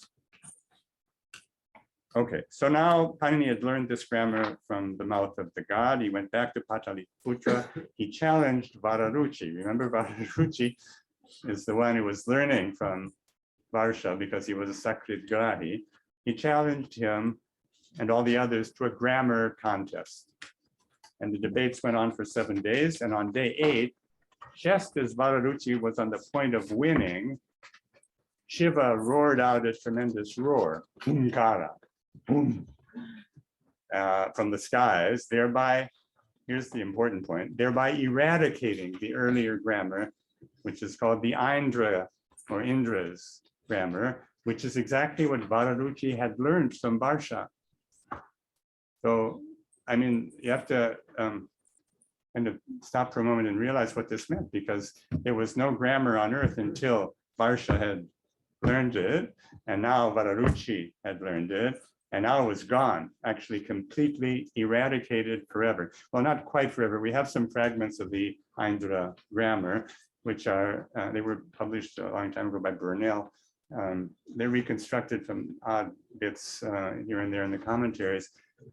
Okay, so now Panini had learned this grammar from the mouth of the god. He went back to Pataliputra. He challenged Vararuchi. Remember, Vararuchi is the one who was learning from Varsha because he was a Sanskrit Grahi. He challenged him and all the others to a grammar contest. And the debates went on for 7 days. And on day 8, just as Vararuchi was on the point of winning, Shiva roared out a tremendous roar, Hunkara, boom, from the skies, thereby, here's the important point, thereby eradicating the earlier grammar, which is called the Indra or Indra's grammar, which is exactly what Vararuchi had learned from Varsha. So, I mean, you have to kind of stop for a moment and realize what this meant, because there was no grammar on earth until Varsha had learned it, and now Vararuchi had learned it, and now it was gone, actually completely eradicated forever. Well, not quite forever. We have some fragments of the Indra grammar, which are, they were published a long time ago by Burnell, They're reconstructed from odd bits here and there in the commentaries.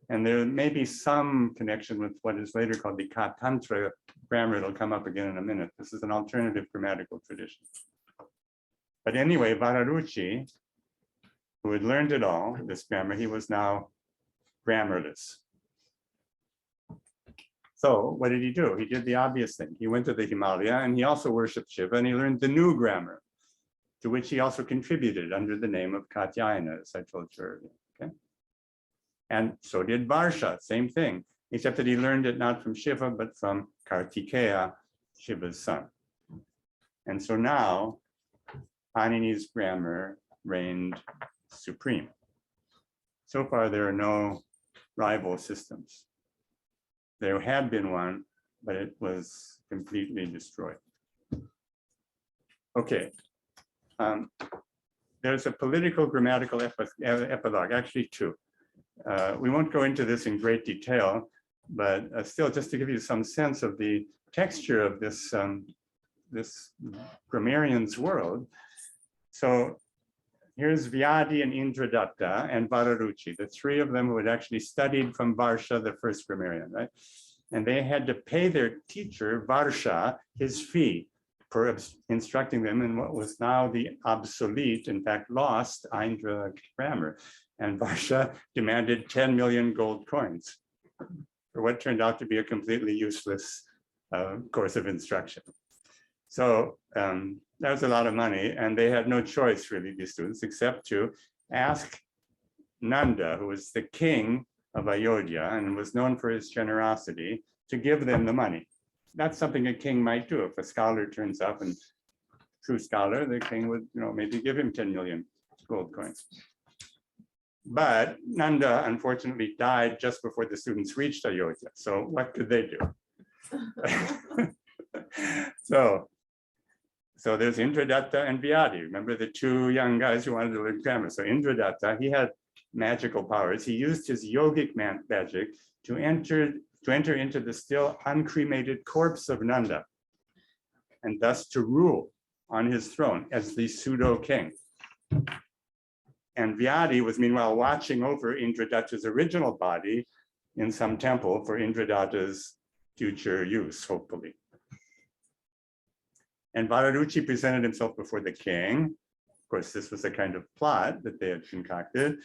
And there may be some connection with what is later called the Katantra grammar. It'll come up again in a minute. This is an alternative grammatical tradition. But anyway, Vararuci, who had learned it all, this grammar, he was now grammarless. So what did he do? He did the obvious thing. He went to the Himalaya and he also worshiped Shiva and he learned the new grammar, to which he also contributed under the name of Katyayana, as I told you earlier. Okay? And so did Varsha, same thing, except that he learned it not from Shiva, but from Kartikeya, Shiva's son. And so now, Panini's grammar reigned supreme. So far, there are no rival systems. There had been one, but it was completely destroyed. Okay. There's a political grammatical epilogue, actually two. We won't go into this in great detail, but still just to give you some sense of the texture of this, this grammarian's world. So here's Vyadi and Indradatta and Vararuci, the three of them who had actually studied from Varsha, the first grammarian, right? And they had to pay their teacher, Varsha, his fee for instructing them in what was now the obsolete, in fact, lost Indra grammar. And Varsha demanded 10 million gold coins for what turned out to be a completely useless course of instruction. So that was a lot of money, and they had no choice, really, these students, except to ask Nanda, who was the king of Ayodhya and was known for his generosity, to give them the money. That's something a king might do. If a scholar turns up, and true scholar, the king would, maybe give him 10 million gold coins. But Nanda, unfortunately, died just before the students reached Ayodhya. So what could they do? So there's Indradatta and Vyadi. Remember the two young guys who wanted to learn grammar. So Indradatta, he had magical powers. He used his yogic magic to enter into the still uncremated corpse of Nanda, and thus to rule on his throne as the pseudo king. And Vyadi was meanwhile watching over Indradatta's original body in some temple for Indradatta's future use, hopefully. And Vararuci presented himself before the king. Of course, this was a kind of plot that they had concocted.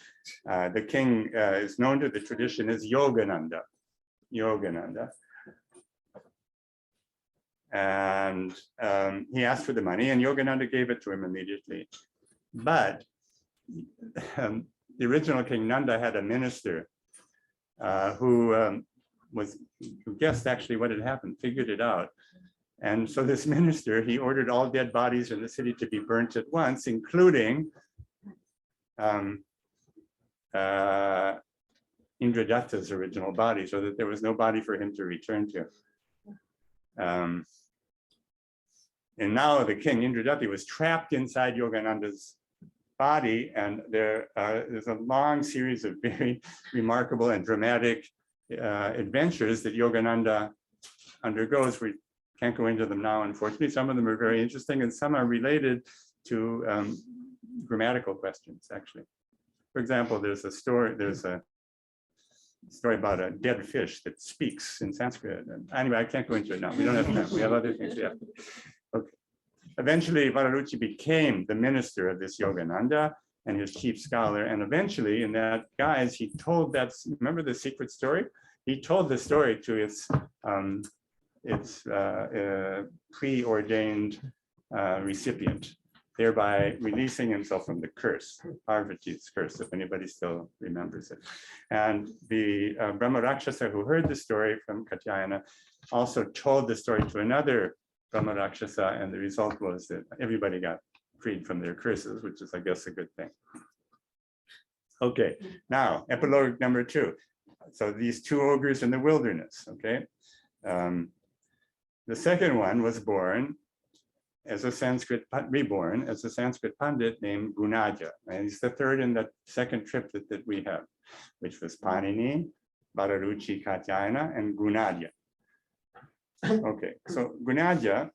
The king is known to the tradition as Yogananda. And he asked for the money, and Yogananda gave it to him immediately. But the original King Nanda had a minister who guessed actually what had happened, figured it out. And so this minister, he ordered all dead bodies in the city to be burnt at once, including Indradatta's original body, so that there was no body for him to return to. And now the king, Indradatta, was trapped inside Yogananda's body, and there's a long series of very remarkable and dramatic adventures that Yogananda undergoes. We can't go into them now, unfortunately. Some of them are very interesting, and some are related to grammatical questions, actually. For example, there's a story about a dead fish that speaks in Sanskrit. And anyway, I can't go into it now. We don't have time. We have other things we have to do. Okay. Eventually, Vararuci became the minister of this Yogananda and his chief scholar. And eventually, in that guise, he told that, remember the secret story? He told the story to its preordained recipient, thereby releasing himself from the curse, Parvati's curse, if anybody still remembers it. And the Brahma Rakshasa who heard the story from Katyayana also told the story to another Brahma Rakshasa, and the result was that everybody got freed from their curses, which is, I guess, a good thing. Okay, now, epilogue number 2. So these two ogres in the wilderness, okay? The second one was born as a reborn as a Sanskrit Pandit named Gunadja. And he's the third in the second triplet that we have, which was Panini, Vararuci, Katyayana, and Gunadja. Okay, so Gunadja,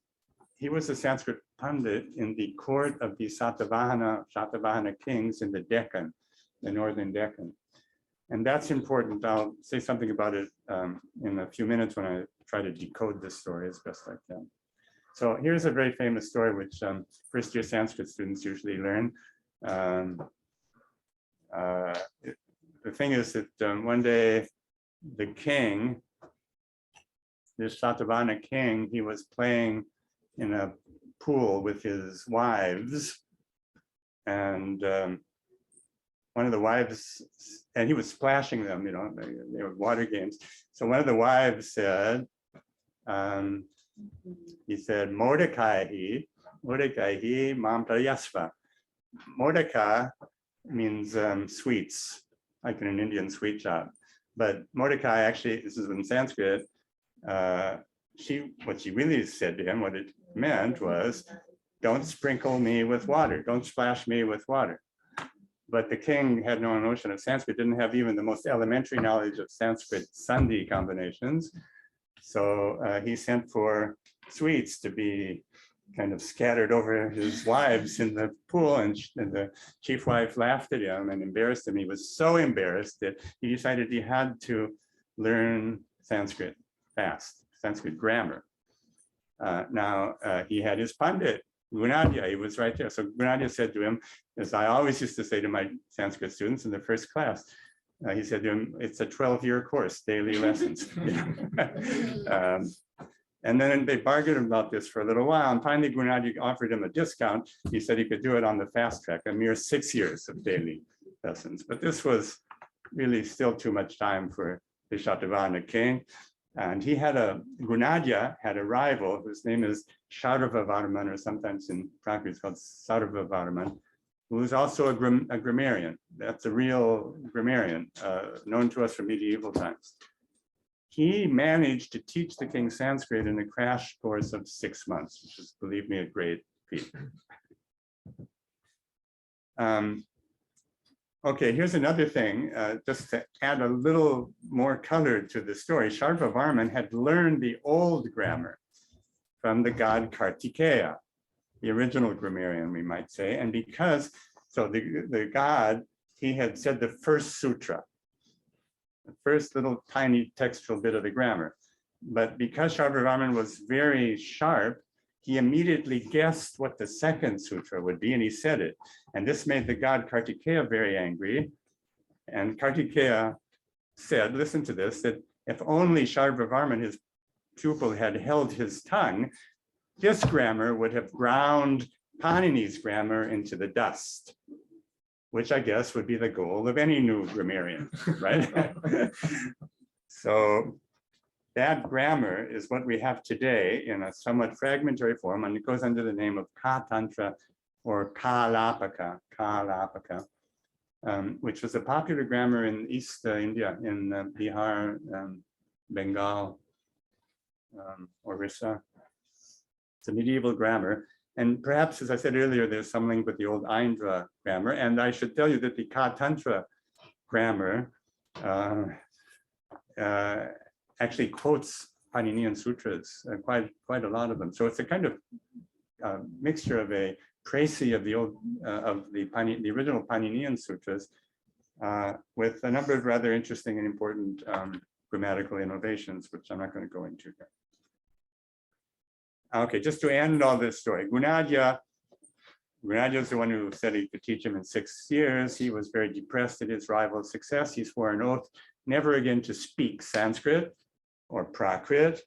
he was a Sanskrit Pandit in the court of the Satavahana kings in the Deccan, the northern Deccan. And that's important. I'll say something about it in a few minutes when I try to decode this story as best I can. So here's a very famous story which first-year Sanskrit students usually learn. The thing is that one day the king, this Satavahana king, he was playing in a pool with his wives, and one of the wives, and he was splashing them, you know, they were water games. So one of the wives said, he said, Mordecai mam prayasva. Mordecai means sweets, like in an Indian sweet shop. But Mordecai, actually, this is in Sanskrit, what she really said to him, what it meant was, don't sprinkle me with water, don't splash me with water. But the king had no notion of Sanskrit, didn't have even the most elementary knowledge of Sanskrit Sandhi combinations. So he sent for sweets to be kind of scattered over his wives in the pool, and the chief wife laughed at him and embarrassed him. He was so embarrassed that he decided he had to learn Sanskrit fast, Sanskrit grammar. Now he had his Pandit, Gunadhya, he was right there. So Gunadhya said to him, as I always used to say to my Sanskrit students in the first class, he said to him, it's a 12-year course, daily lessons. And then they bargained about this for a little while, and finally Gunadhya offered him a discount. He said he could do it on the fast track, a mere 6 years of daily lessons. But this was really still too much time for the Satavahana king. And he had Gunadhya had a rival whose name is Sharvavarman, or sometimes in Prakrit it's called Sarvavarman, who was also a grammarian. That's a real grammarian, known to us from medieval times. He managed to teach the king Sanskrit in a crash course of 6 months, which is, believe me, a great feat. Okay, here's another thing, just to add a little more color to the story. Sharvavarman had learned the old grammar from the god Kartikeya, the original grammarian, we might say. And because, so the god, he had said the first sutra, the first little tiny textual bit of the grammar. But because Sharvavarman was very sharp, he immediately guessed what the second sutra would be, and he said it. And this made the god Kartikeya very angry. And Kartikeya said, listen to this, that if only Sharvavarman, his pupil, had held his tongue, this grammar would have ground Panini's grammar into the dust, which I guess would be the goal of any new grammarian, right? So that grammar is what we have today in a somewhat fragmentary form, and it goes under the name of Ka-tantra or Kalapaka, which was a popular grammar in East India, in Bihar, Bengal, Orissa. It's a medieval grammar. And perhaps, as I said earlier, there's some link with the old Indra grammar. And I should tell you that the Ka-tantra grammar actually quotes Paninian sutras, quite a lot of them. So it's a kind of mixture of a précis of the old the original Paninian sutras with a number of rather interesting and important grammatical innovations, which I'm not going to go into here. Okay, just to end all this story, Gunadhya is the one who said he could teach him in 6 years. He was very depressed at his rival's success. He swore an oath never again to speak Sanskrit or Prakrit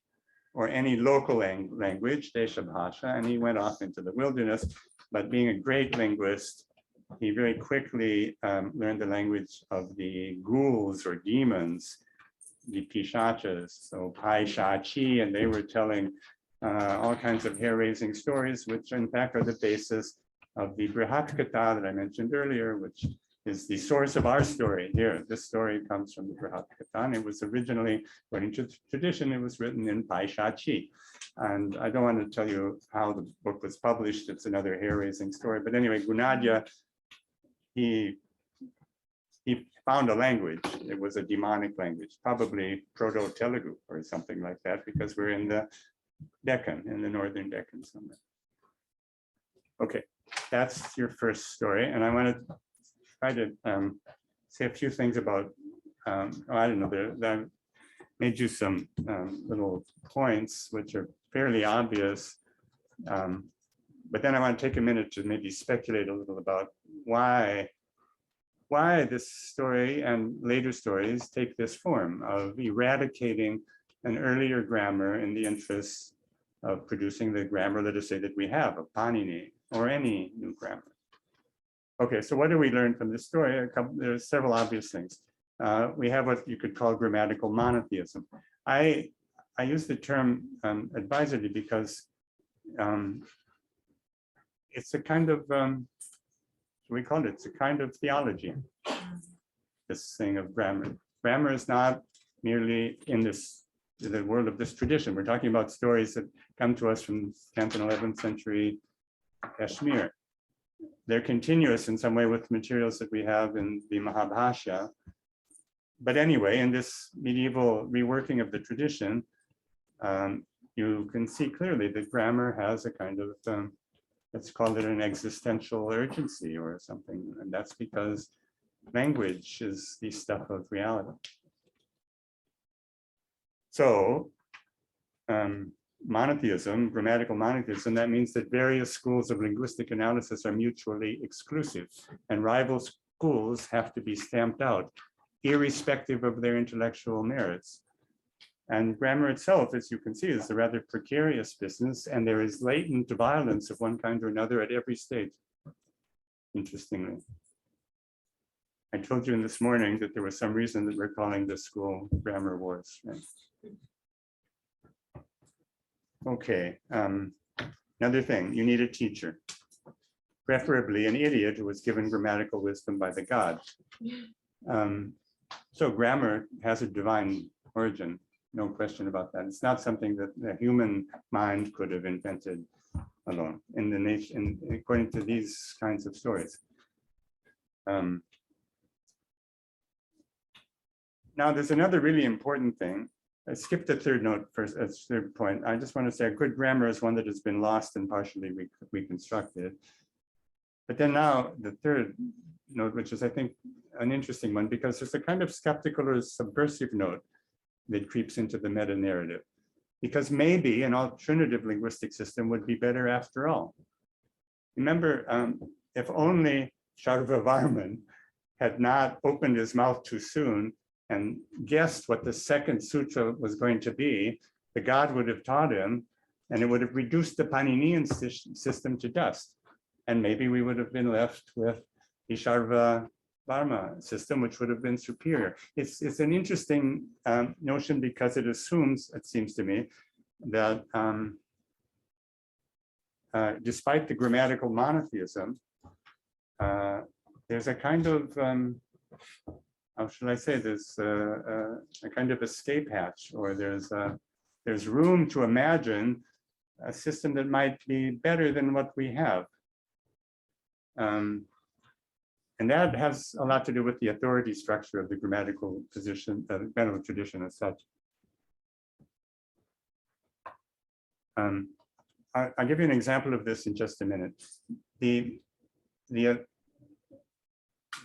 or any local language, Deshabhasha, and he went off into the wilderness. But being a great linguist, he very quickly learned the language of the ghouls or demons, the Pishachas, so Paishachi, and they were telling all kinds of hair-raising stories, which in fact are the basis of the Brihatkatha that I mentioned earlier, which is the source of our story here. This story comes from the Brihatkatha, and it was originally, according to tradition, it was written in Paishachi. And I don't want to tell you how the book was published. It's another hair-raising story. But anyway, Gunadhya, he found a language. It was a demonic language, probably Proto-Telugu or something like that, because we're in the Deccan, in the northern Deccan somewhere. Okay, that's your first story, and I want to try to say a few things about. I don't know. That made you some little points which are fairly obvious, but then I want to take a minute to maybe speculate a little about why this story and later stories take this form of eradicating an earlier grammar in the interest of producing the grammar, let us say, that we have, of Panini, or any new grammar. Okay, so what do we learn from this story? There's several obvious things. We have what you could call grammatical monotheism. I use the term advisedly because it's a kind of, we call it, it's a kind of theology, this thing of grammar. Grammar is not merely in the world of this tradition. We're talking about stories that come to us from 10th and 11th century Kashmir. They're continuous in some way with materials that we have in the Mahabhashya. But anyway, in this medieval reworking of the tradition, you can see clearly that grammar has a kind of, let's call it an existential urgency or something. And that's because language is the stuff of reality. So monotheism, grammatical monotheism, that means that various schools of linguistic analysis are mutually exclusive, and rival schools have to be stamped out, irrespective of their intellectual merits. And grammar itself, as you can see, is a rather precarious business, and there is latent violence of one kind or another at every stage, interestingly. I told you this morning that there was some reason that we're calling this school grammar wars, right? Okay, another thing, you need a teacher, preferably an idiot who was given grammatical wisdom by the god. So grammar has a divine origin, no question about that. It's not something that the human mind could have invented alone in the nation, according to these kinds of stories. Now, there's another really important thing. I skipped the third note first, as third point. I just want to say a good grammar is one that has been lost and partially reconstructed. But then now the third note, which is, I think, an interesting one, because there's a kind of skeptical or subversive note that creeps into the meta-narrative. Because maybe an alternative linguistic system would be better after all. Remember, if only Sharva Varman had not opened his mouth too soon and guessed what the second sutra was going to be, the god would have taught him, and it would have reduced the Paninian system to dust. And maybe we would have been left with the Sharva Varma system, which would have been superior. It's an interesting notion because it assumes, it seems to me, that despite the grammatical monotheism, there's a kind of how should I say this? A kind of escape hatch, or there's room to imagine a system that might be better than what we have. And that has a lot to do with the authority structure of the grammatical position, the grammatical tradition as such. I'll give you an example of this in just a minute. The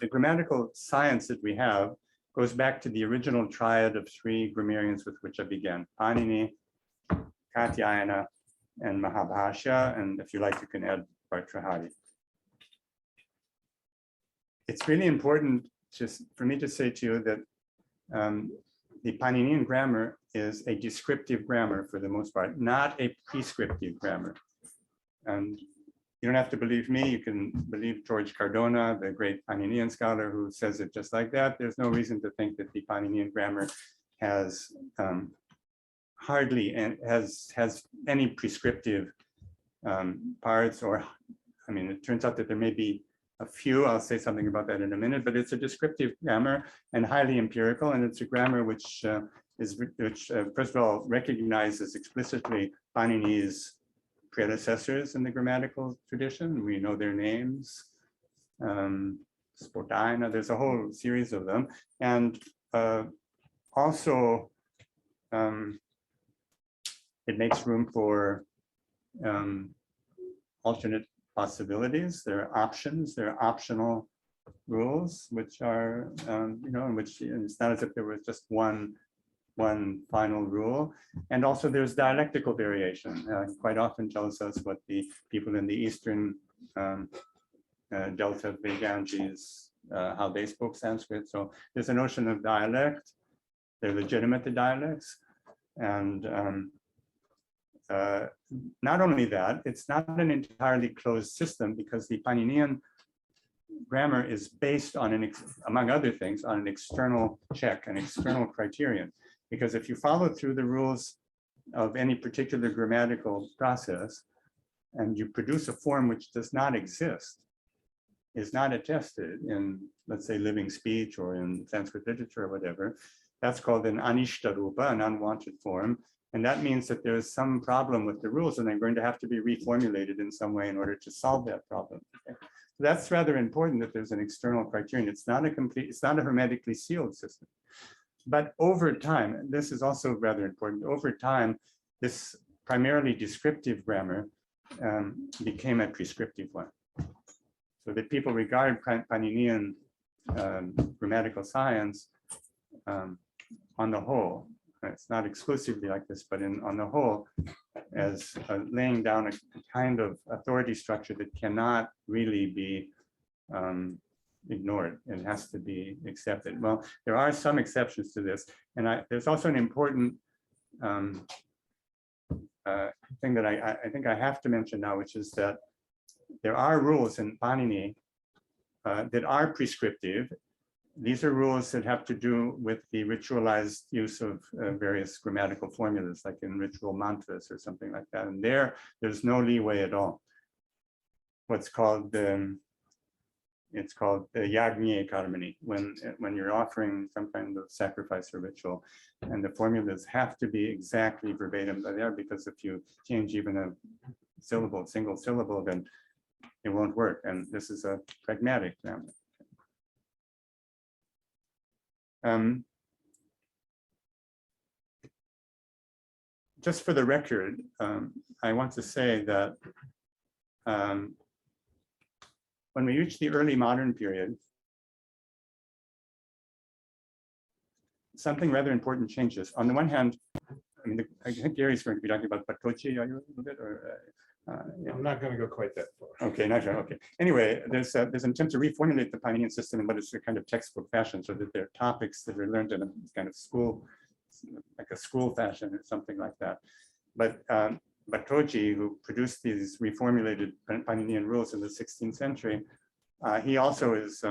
grammatical science that we have goes back to the original triad of three grammarians with which I began: Panini, Katyayana, and Mahabhashya, and if you like, you can add Bhartrhari. It's really important for me to say to you that the Paninian grammar is a descriptive grammar for the most part, not a prescriptive grammar. And you don't have to believe me, you can believe George Cardona, the great Paninian scholar, who says it just like that. There's no reason to think that the Paninian grammar has hardly and has any prescriptive parts, or, I mean, it turns out that there may be a few. I'll say something about that in a minute, but it's a descriptive grammar and highly empirical, and it's a grammar which first of all recognizes explicitly Panini's predecessors in the grammatical tradition. We know their names, Spotaina, there's a whole series of them. And also it makes room for alternate possibilities, there are options, there are optional rules, which are, you know, in which it's not as if there was just one final rule. And also there's dialectical variation. Quite often tells us what the people in the Eastern Delta of the Ganges, how they spoke Sanskrit. So there's a notion of dialect. They're legitimate dialects. And not only that, it's not an entirely closed system because the Paninian grammar is based on, among other things, on an external check, an external criterion. Because if you follow through the rules of any particular grammatical process and you produce a form which does not exist, is not attested in, let's say, living speech or in Sanskrit literature or whatever, that's called an anishta rupa, an unwanted form. And that means that there's some problem with the rules and they're going to have to be reformulated in some way in order to solve that problem. Okay? So that's rather important that there's an external criterion. It's not a hermetically sealed system. But over time, and this is also rather important, over time, this primarily descriptive grammar became a prescriptive one. So that people regard Paninian grammatical science on the whole, it's not exclusively like this, but on the whole, as laying down a kind of authority structure that cannot really be ignored. It has to be accepted. Well, there are some exceptions to this. And there's also an important thing that I think I have to mention now, which is that there are rules in Panini that are prescriptive. These are rules that have to do with the ritualized use of various grammatical formulas, like in ritual mantras or something like that. And there's no leeway at all. What's called it's called the yagniye karmani, when you're offering some kind of sacrifice or ritual, and the formulas have to be exactly verbatim there, because if you change even a syllable, single syllable, then it won't work. And this is a pragmatic grammar. Just for the record, I want to say that when we reach the early modern period, something rather important changes. On the one hand, I mean, I think Gary's going to be talking about Patochi, are you a little bit, or? Yeah. I'm not going to go quite that far. Okay, not sure. Okay. Anyway, there's an attempt to reformulate the Paninian system in what is a kind of textbook fashion, so that there are topics that are learned in a kind of school, like a school fashion or something like that. But Batoji, who produced these reformulated Paninian rules in the 16th century, he also is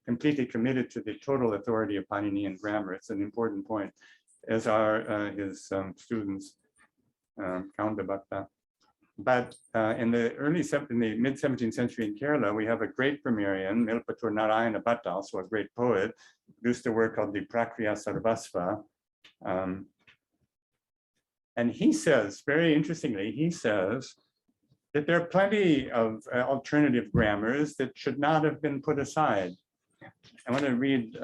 completely committed to the total authority of Paninian grammar. It's an important point, as are his students, Kaundabhakta. But in the mid 17th century in Kerala, we have a great grammarian, Milpatur Narayana Bhatta, also a great poet, produced a work called the Prakriya Sarvasva. And he says, very interestingly, he says that there are plenty of alternative grammars that should not have been put aside. I want to read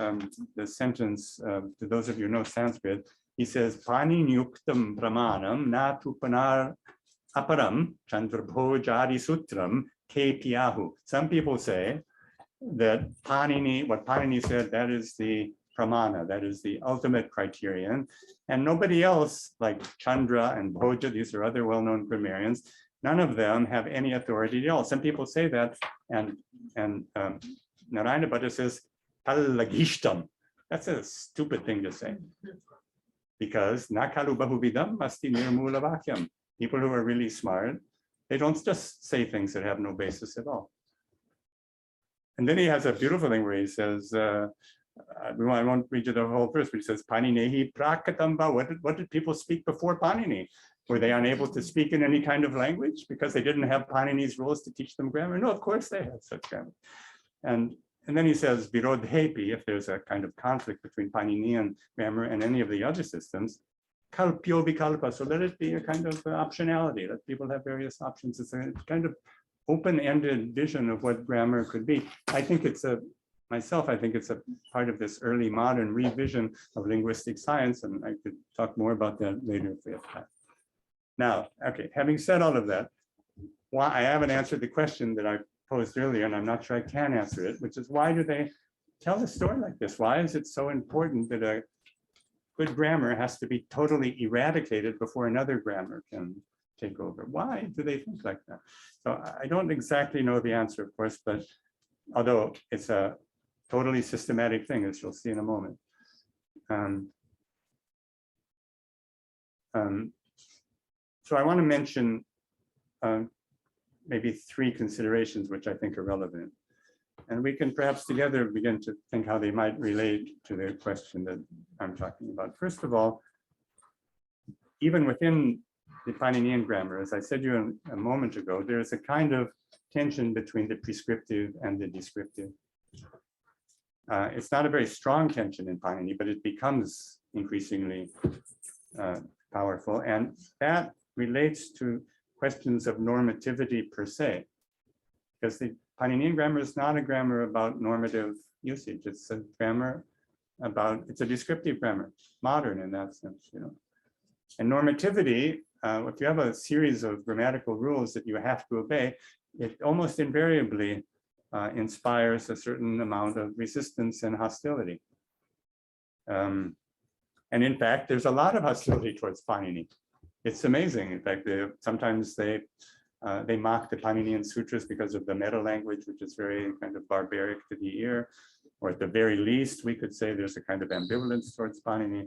the sentence to those of you who know Sanskrit. He says, Pani nyuktam pramanam natu panar aparam chandrabhojari sutram ke piyahu. Some people say that Panini, what Panini said, that is the pramana, that is the ultimate criterion. And nobody else, like Chandra and Bhoja, these are other well-known grammarians, none of them have any authority at all. Some people say that, and Narayana Bhatta says, Pallagishtam. That's a stupid thing to say. Because nakalu bahuvidam asti nirmula vakyam. People who are really smart, they don't just say things that have no basis at all. And then he has a beautiful thing where he says, I won't read you the whole verse, but he says, Paninehi prakatamba. What did people speak before Panini? Were they unable to speak in any kind of language because they didn't have Panini's rules to teach them grammar? No, of course they had such grammar. And then he says, Virodhepi, if there's a kind of conflict between Paninian grammar and any of the other systems, kalpyo vikalpa, so let it be a kind of optionality, let people have various options. It's a kind of open-ended vision of what grammar could be. I think it's a part of this early modern revision of linguistic science, and I could talk more about that later if we have time. Now, okay, having said all of that, why I haven't answered the question that I posed earlier, and I'm not sure I can answer it, which is why do they tell a story like this? Why is it so important that a good grammar has to be totally eradicated before another grammar can take over? Why do they think like that? So I don't exactly know the answer, of course, but although it's a totally systematic thing, as you'll see in a moment. So I want to mention maybe 3 considerations which I think are relevant. And we can perhaps together begin to think how they might relate to the question that I'm talking about. First of all, even within the Paninian grammar, as I said to you a moment ago, there is a kind of tension between the prescriptive and the descriptive. It's not a very strong tension in Panini, but it becomes increasingly powerful. And that relates to questions of normativity per se, because the Paninian grammar is not a grammar about normative usage. It's a grammar about, it's a descriptive grammar, modern in that sense, you know. And normativity, if you have a series of grammatical rules that you have to obey, it almost invariably inspires a certain amount of resistance and hostility. And in fact, there's a lot of hostility towards Panini. It's amazing. In fact, sometimes they mock the Paninian sutras because of the meta language, which is very kind of barbaric to the ear. Or at the very least, we could say there's a kind of ambivalence towards Panini.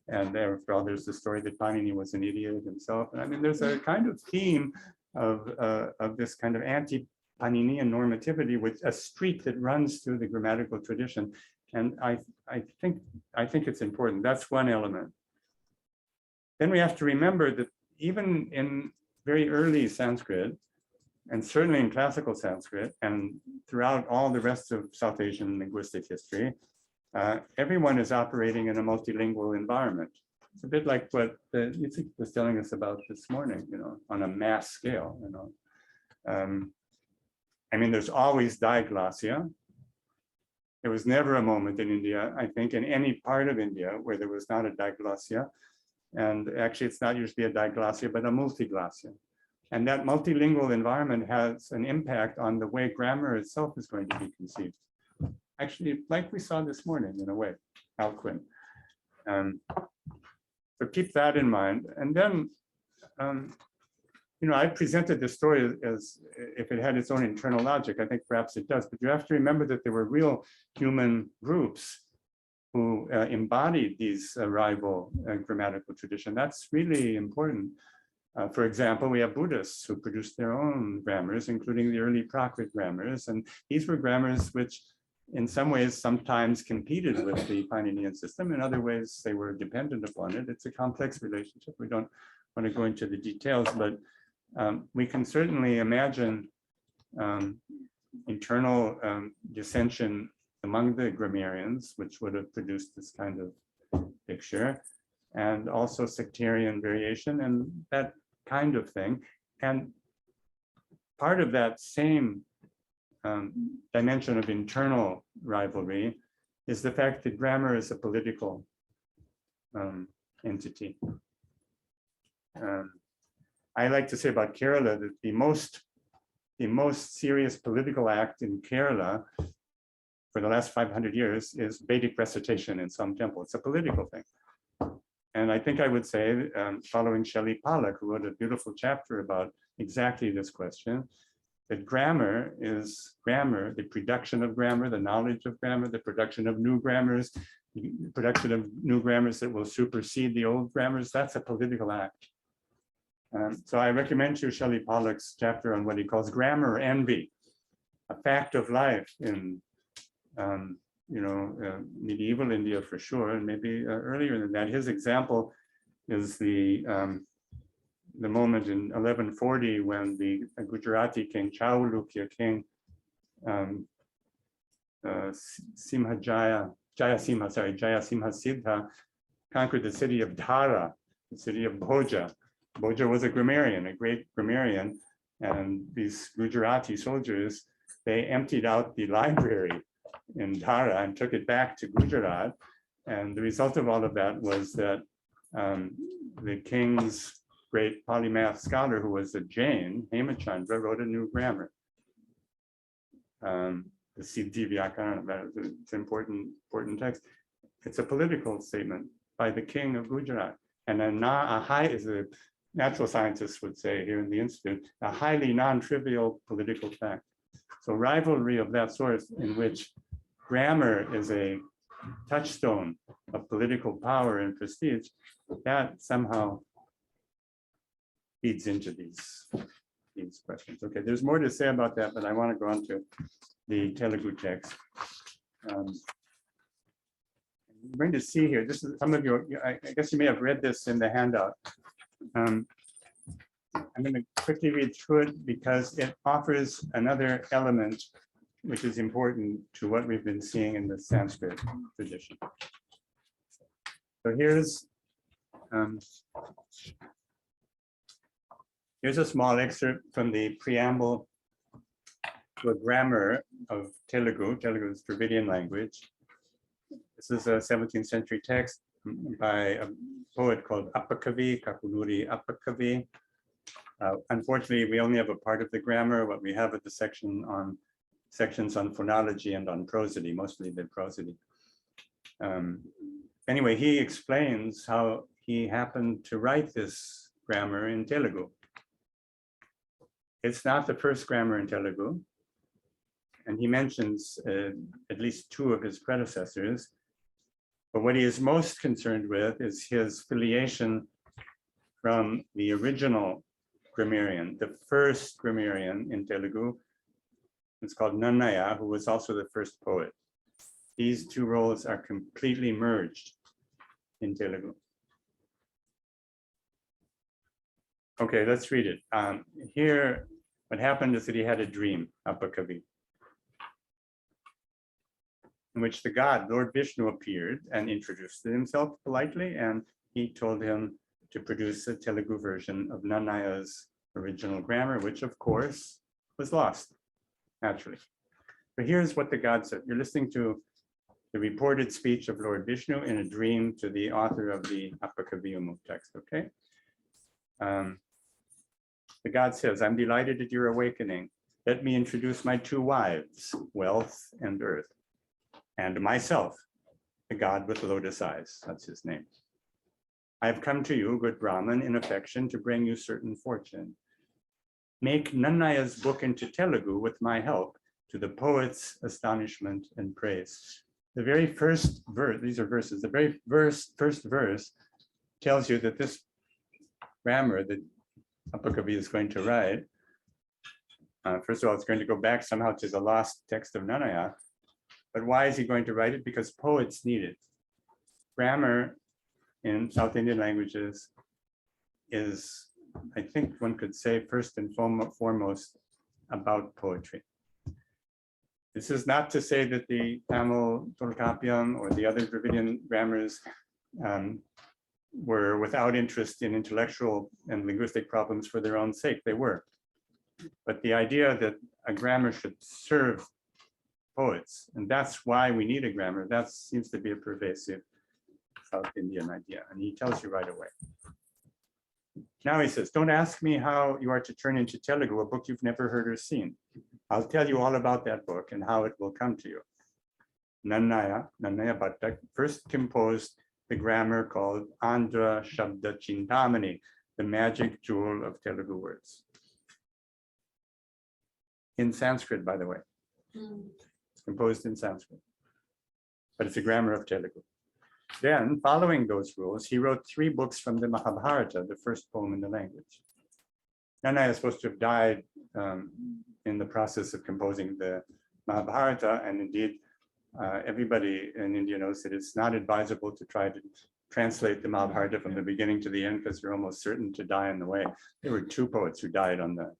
And after all, there's the story that Panini was an idiot himself. And I mean, there's a kind of theme of this kind of anti-Paninian normativity, with a streak that runs through the grammatical tradition. And I think it's important. That's one element. Then we have to remember that even in very early Sanskrit, and certainly in classical Sanskrit, and throughout all the rest of South Asian linguistic history, everyone is operating in a multilingual environment. It's a bit like what Yitzhak was telling us about this morning, you know, on a mass scale, you know. I mean, there's always diglossia. There was never a moment in India, I think, in any part of India where there was not a diglossia. And actually, it's not usually a diglossia, but a multiglossia. And that multilingual environment has an impact on the way grammar itself is going to be conceived. Actually, like we saw this morning, in a way, Alcuin. So keep that in mind. And then, you know, I presented this story as if it had its own internal logic. I think perhaps it does, but you have to remember that there were real human groups who embodied these rival grammatical tradition. That's really important. For example, we have Buddhists who produced their own grammars, including the early Prakrit grammars. And these were grammars which in some ways sometimes competed with the Paninian system. In other ways, they were dependent upon it. It's a complex relationship. We don't want to go into the details, but we can certainly imagine internal dissension among the grammarians, which would have produced this kind of picture, and also sectarian variation and that kind of thing. And part of that same dimension of internal rivalry is the fact that grammar is a political entity. I like to say about Kerala that the most serious political act in Kerala for the last 500 years is Vedic recitation in some temple. It's a political thing. And I think I would say, following Shelley Pollack, who wrote a beautiful chapter about exactly this question, that grammar is grammar, the production of grammar, the knowledge of grammar, the production of new grammars, the production of new grammars that will supersede the old grammars. That's a political act. So I recommend to you Shelley Pollack's chapter on what he calls grammar envy, a fact of life in medieval India for sure, and maybe earlier than that. His example is the moment in 1140 when the Gujarati king Chaulukya king Jayasimha Siddha conquered the city of Dhara, the city of Bhoja. Bhoja was a grammarian, a great grammarian, and these Gujarati soldiers, they emptied out the library in Dhara and took it back to Gujarat. And the result of all of that was that the king's great polymath scholar who was a Jain, Hemachandra, wrote a new grammar. The Siddhi Vyakarana, it's an important text. It's a political statement by the king of Gujarat. And a high, as a natural scientist would say here in the Institute, a highly non-trivial political fact. So rivalry of that sort in which grammar is a touchstone of political power and prestige, that somehow feeds into these questions. Okay, there's more to say about that, but I want to go on to the Telugu text. You're going to see here, this is some of your, I guess you may have read this in the handout. I'm going to quickly read through it because it offers another element which is important to what we've been seeing in the Sanskrit tradition. So here's a small excerpt from the preamble to a grammar of Telugu. Telugu is Dravidian language. This is a 17th century text by a poet called Appakavi, Kakuluri Appakavi. Unfortunately, we only have a part of the grammar. What we have is the sections on phonology and on prosody, mostly the prosody. Anyway, he explains how he happened to write this grammar in Telugu. It's not the first grammar in Telugu. And he mentions at least two of his predecessors. But what he is most concerned with is his filiation from the original grammarian, the first grammarian in Telugu. It's called Nannaya, who was also the first poet. These two roles are completely merged in Telugu. Okay, let's read it. Here, what happened is that he had a dream, Appakavi, in which the god, Lord Vishnu, appeared and introduced himself politely, and he told him to produce a Telugu version of Nannaya's original grammar, which of course was lost, naturally. But here's what the god said. You're listening to the reported speech of Lord Vishnu in a dream to the author of the Appakaviyumu text, okay? The god says, I'm delighted at your awakening. Let me introduce my two wives, Wealth and Earth, and myself, the god with lotus eyes, that's his name. I have come to you, good Brahmin, in affection to bring you certain fortune. Make Nannaya's book into Telugu with my help, to the poet's astonishment and praise. The very first verse, these are verses, the very first verse tells you that this grammar that Appakavi is going to write, first of all, it's going to go back somehow to the lost text of Nannaya. But why is he going to write it? Because poets need it. Grammar in South Indian languages is, I think one could say, first and foremost about poetry. This is not to say that the Tamil Tolkappiyam or the other Dravidian grammars were without interest in intellectual and linguistic problems for their own sake. They were. But the idea that a grammar should serve poets, and that's why we need a grammar, that seems to be a pervasive South Indian idea, and he tells you right away. Now he says, don't ask me how you are to turn into Telugu, a book you've never heard or seen. I'll tell you all about that book and how it will come to you. Nannaya Bhatta first composed the grammar called Andhra Shabda Chintamani, the magic jewel of Telugu words. In Sanskrit, by the way. It's composed in Sanskrit, but it's a grammar of Telugu. Then, following those rules, he wrote 3 books from the Mahabharata, the first poem in the language. Nannaya is supposed to have died in the process of composing the Mahabharata, and indeed, everybody in India knows that it's not advisable to try to translate the Mahabharata from the beginning to the end because you're almost certain to die on the way. There were 2 poets who died on the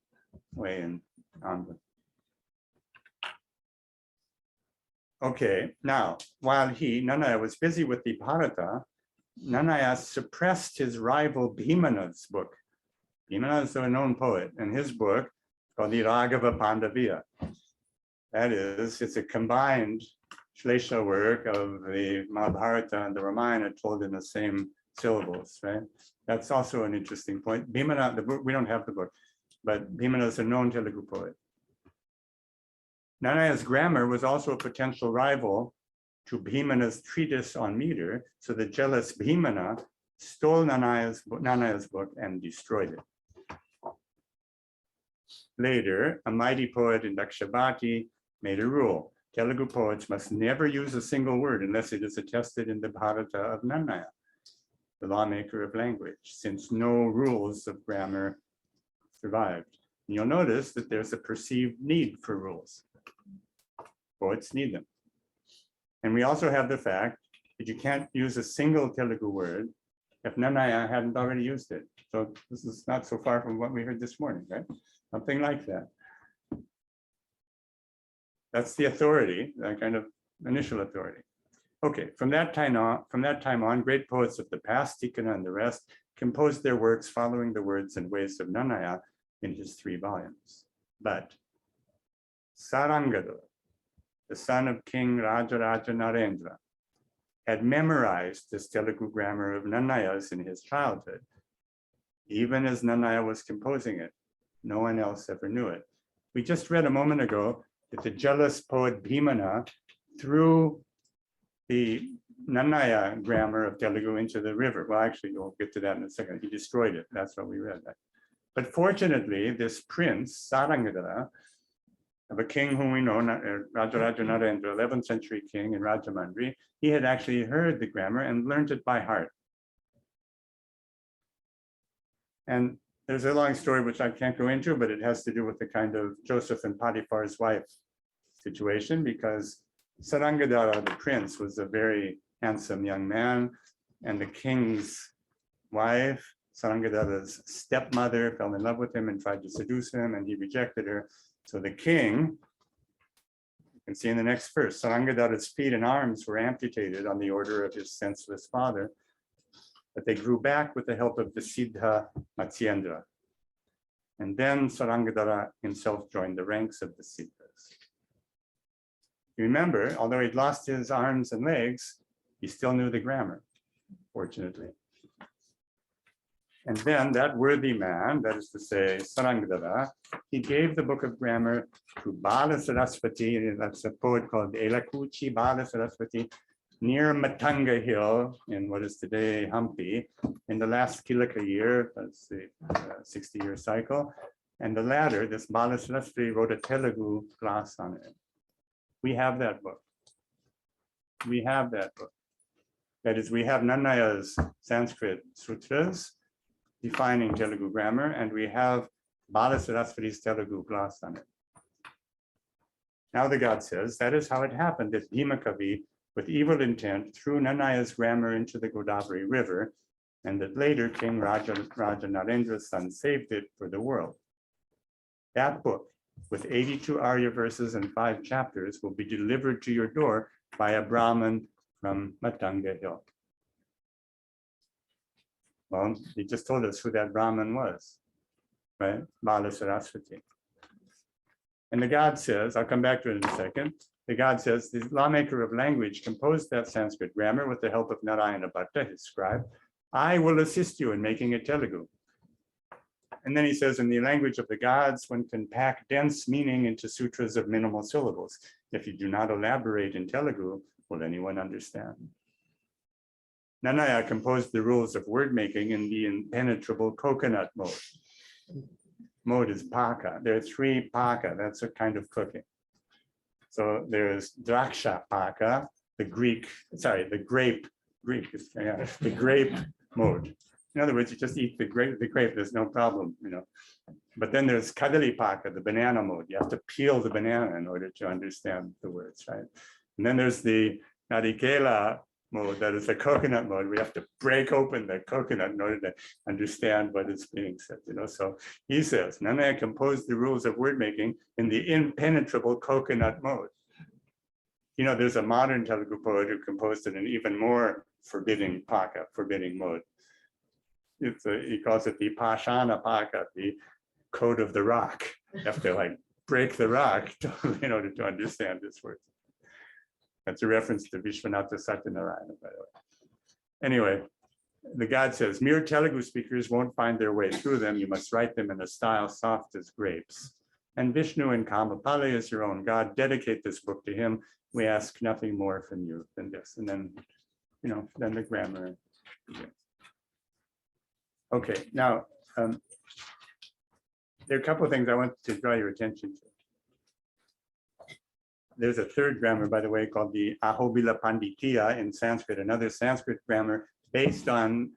way in Andhra. Okay, now, while Nannaya was busy with the Bharata, Nannaya suppressed his rival Bhimana's book. Bhimana is a known poet, and his book called the Raghava Pandaviya. That is, it's a combined Shlesha work of the Mahabharata and the Ramayana told in the same syllables, right? That's also an interesting point. Bhimana, the book, we don't have the book, but Bhimana is a known Telugu poet. Nanaya's grammar was also a potential rival to Bhimana's treatise on meter, so the jealous Bhimana stole Nanaya's book and destroyed it. Later, a mighty poet in Dakshabhati made a rule. Telugu poets must never use a single word unless it is attested in the Bharata of Nanaya, the lawmaker of language, since no rules of grammar survived. And you'll notice that there's a perceived need for rules. Poets need them. And we also have the fact that you can't use a single Telugu word if Nanaya hadn't already used it. So this is not so far from what we heard this morning, right? Something like that. That's the authority, that kind of initial authority. Okay, from that time on, great poets of the past, Tikana and the rest, composed their works following the words and ways of Nanaya in his 3 volumes. But Sarangadala, the son of King Rajaraja Narendra, had memorized this Telugu grammar of Nanaya's in his childhood. Even as Nanaya was composing it, no one else ever knew it. We just read a moment ago that the jealous poet Bhimana threw the Nanaya grammar of Telugu into the river. Well, actually, we'll get to that in a second. He destroyed it. That's what we read. But fortunately, this prince, Sarangadala, of a king whom we know, Rajaraja Narendra, 11th century king in Rajamandri, he had actually heard the grammar and learned it by heart. And there's a long story which I can't go into, but it has to do with the kind of Joseph and Potiphar's wife situation, because Sarangadala, the prince, was a very handsome young man, and the king's wife, Sarangadala's stepmother, fell in love with him and tried to seduce him, and he rejected her. So the king, you can see in the next verse, Sarangadala's feet and arms were amputated on the order of his senseless father, but they grew back with the help of the Siddha Matsyendra. And then Sarangadala himself joined the ranks of the Siddhas. Remember, although he'd lost his arms and legs, he still knew the grammar, fortunately. And then that worthy man, that is to say, Sarangadala, he gave the book of grammar to Bala Saraswati, that's a poet called Elakuchi Bala Saraswati, near Matanga Hill in what is today Hampi, in the last Kilaka year, that's the 60-year cycle. And the latter, this Bala Saraswati, wrote a Telugu class on it. We have that book. We have that book. That is, we have Nanaya's Sanskrit sutras defining Telugu grammar, and we have Bala Saraswati's Telugu gloss on it. Now the god says, that is how it happened that Bhimakavi, with evil intent, threw Nanaya's grammar into the Godavari River, and that later King Raja Narendra's son saved it for the world. That book, with 82 Arya verses and 5 chapters, will be delivered to your door by a Brahmin from Matanga Hill. Well, he just told us who that Brahmin was, right? Bala Saraswati. And the god says, I'll come back to it in a second. The god says, the lawmaker of language composed that Sanskrit grammar with the help of Narayana Bhatta, his scribe. I will assist you in making it Telugu. And then he says, in the language of the gods, one can pack dense meaning into sutras of minimal syllables. If you do not elaborate in Telugu, will anyone understand? Nanaya composed the rules of word making in the impenetrable coconut mode. Mode is paka. There are 3 paka. That's a kind of cooking. So there's draksha paka, the grape mode. In other words, you just eat the grape, there's no problem, you know. But then there's kadali paka, the banana mode. You have to peel the banana in order to understand the words, right? And then there's the narikela mode, that is the coconut mode. We have to break open the coconut in order to understand what is being said, you know. So he says, Nanaya composed the rules of word making in the impenetrable coconut mode. You know, there's a modern Telugu poet who composed it in even more forbidding paka, forbidding mode. He calls it the Pashana Paka, the code of the rock. You have to like break the rock in order to understand this word. That's a reference to Vishwanatha Satyanarayana, by the way. Anyway, the god says, mere Telugu speakers won't find their way through them. You must write them in a style soft as grapes. And Vishnu and Kamapali is your own god. Dedicate this book to him. We ask nothing more from you than this. And then, then the grammar begins. Okay, now, there are a couple of things I want to draw your attention to. There's a third grammar, by the way, called the Ahobila Panditya in Sanskrit, another Sanskrit grammar based on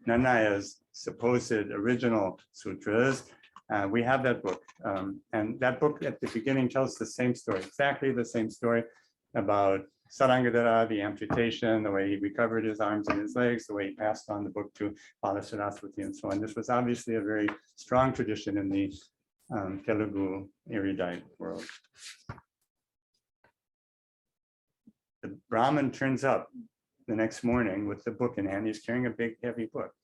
Nanaya's supposed original sutras. We have that book. And that book at the beginning tells the same story, exactly the same story about Sarangadhara, the amputation, the way he recovered his arms and his legs, the way he passed on the book to Balasaraswati and so on. This was obviously a very strong tradition in the Telugu erudite world. The Brahmin turns up the next morning with the book in hand. He's carrying a big, heavy book.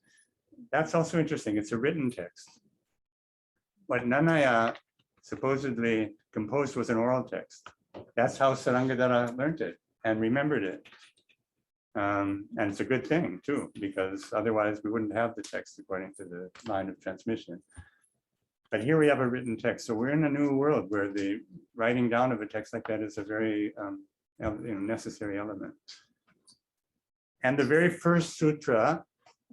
That's also interesting. It's a written text. What Nanaya supposedly composed was an oral text. That's how Sarangadhara learned it and remembered it. And it's a good thing too, because otherwise we wouldn't have the text according to the line of transmission. But here we have a written text. So we're in a new world where the writing down of a text like that is a very necessary element. And the very first sutra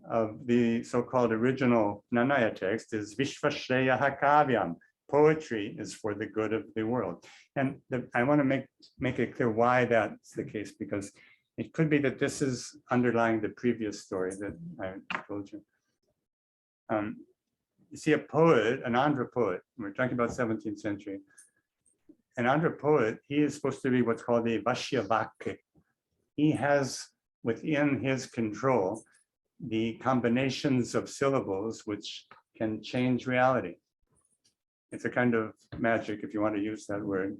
of the so-called original Nanaya text is Vishvashreya Kavyam. Poetry is for the good of the world. And I want to make it clear why that's the case, because it could be that this is underlying the previous story that I told you. You see, a poet, an Andhra poet, we're talking about 17th century, an Andhra poet, he is supposed to be what's called a Vashyavakya. He has within his control the combinations of syllables which can change reality. It's a kind of magic, if you want to use that word.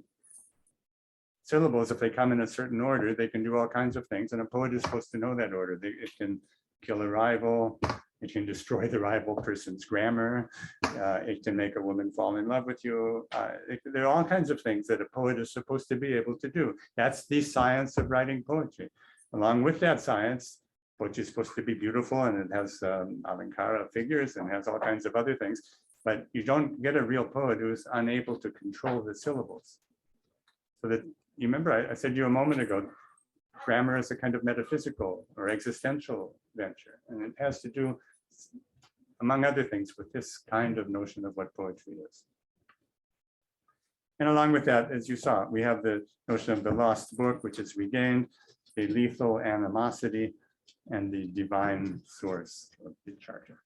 Syllables, if they come in a certain order, they can do all kinds of things, and a poet is supposed to know that order. It can kill a rival, it can destroy the rival person's grammar, it can make a woman fall in love with you. There are all kinds of things that a poet is supposed to be able to do. That's the science of writing poetry. Along with that science, poetry is supposed to be beautiful, and it has alankara figures and has all kinds of other things. But you don't get a real poet who is unable to control the syllables. So that, you remember I said to you a moment ago, grammar is a kind of metaphysical or existential venture. And it has to do, among other things, with this kind of notion of what poetry is. And along with that, as you saw, we have the notion of the lost book, which is regained, the lethal animosity, and the divine source of the charter.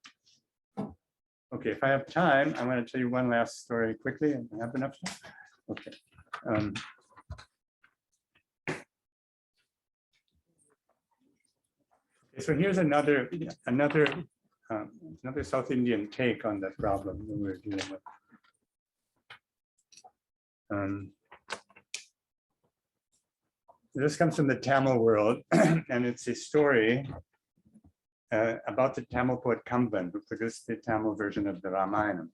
Okay, if I have time, I want to tell you one last story quickly. I have enough time? Okay. So here's another South Indian take on that problem that we're dealing with. This comes from the Tamil world, and it's a story about the Tamil poet Kamban, who produced the Tamil version of the Ramayana.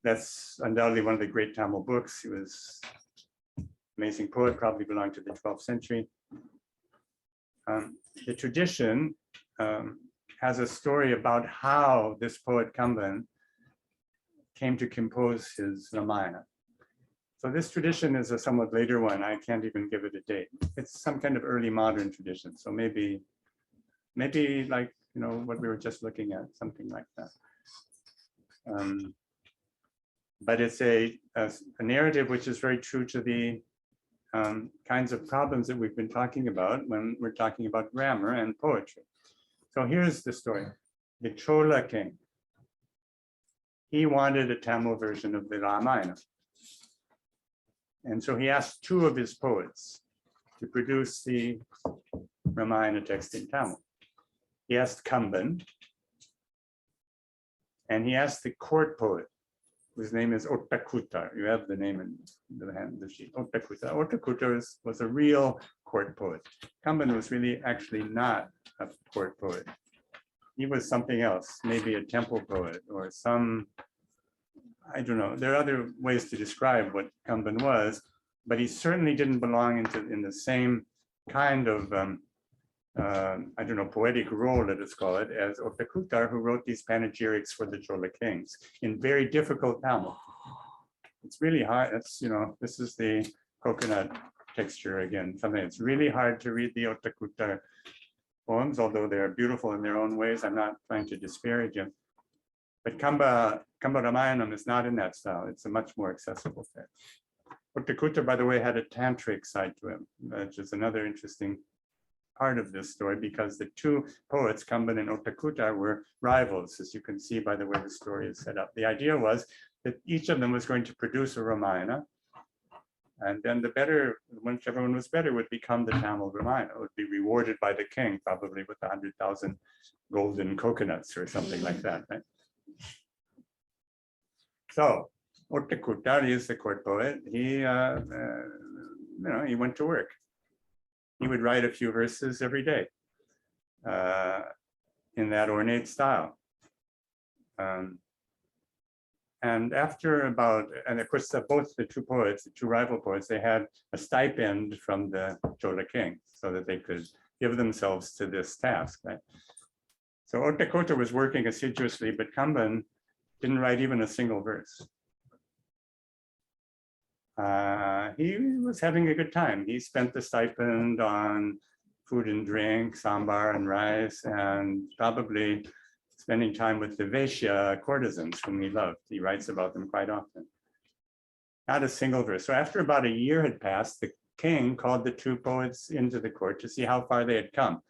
That's undoubtedly one of the great Tamil books. He was an amazing poet, probably belonged to the 12th century. The tradition has a story about how this poet Kamban came to compose his Ramayana. So this tradition is a somewhat later one. I can't even give it a date. It's some kind of early modern tradition. So maybe like, what we were just looking at, something like that. But it's a narrative which is very true to the kinds of problems that we've been talking about when we're talking about grammar and poetry. So here's the story. The Chola king, he wanted a Tamil version of the Ramayana. And so he asked two of his poets to produce the Ramayana text in Tamil. He asked Kamban, and he asked the court poet, whose name is Ottakuta. You have the name in the hand of the sheet. Ottakuta. Ottakuta was a real court poet. Kamban was really actually not a court poet. He was something else, maybe a temple poet or some I don't know, there are other ways to describe what Kamban was, but he certainly didn't belong in the same kind of, I don't know, poetic role, let us call it, as Otakutar, who wrote these panegyrics for the Chola kings in very difficult Tamil. It's really hard. It's, you know, this is the coconut texture again, something that's really hard to read the Otakutar poems, although they're beautiful in their own ways. I'm not trying to disparage them. But Kamba Ramayanam is not in that style. It's a much more accessible text. Otakutar, by the way, had a tantric side to him, which is another interesting part of this story, because the two poets, Kamban and Otakutar, were rivals, as you can see by the way the story is set up. The idea was that each of them was going to produce a Ramayana, and then the better, whichever one was better, would become the Tamil Ramayana. It would be rewarded by the king, probably with 100,000 golden coconuts or something like that, right? So Otakutar is the court poet. He, he went to work. He would write a few verses every day in that ornate style. And after about, and of course, both the two poets, the two rival poets, they had a stipend from the Chola king so that they could give themselves to this task, right? So Otakutar was working assiduously, but Kamban didn't write even a single verse. He was having a good time. He spent the stipend on food and drink, sambar and rice, and probably spending time with the Vaishya courtesans whom he loved. He writes about them quite often. Not a single verse. So after about a year had passed, the king called the two poets into the court to see how far they had come.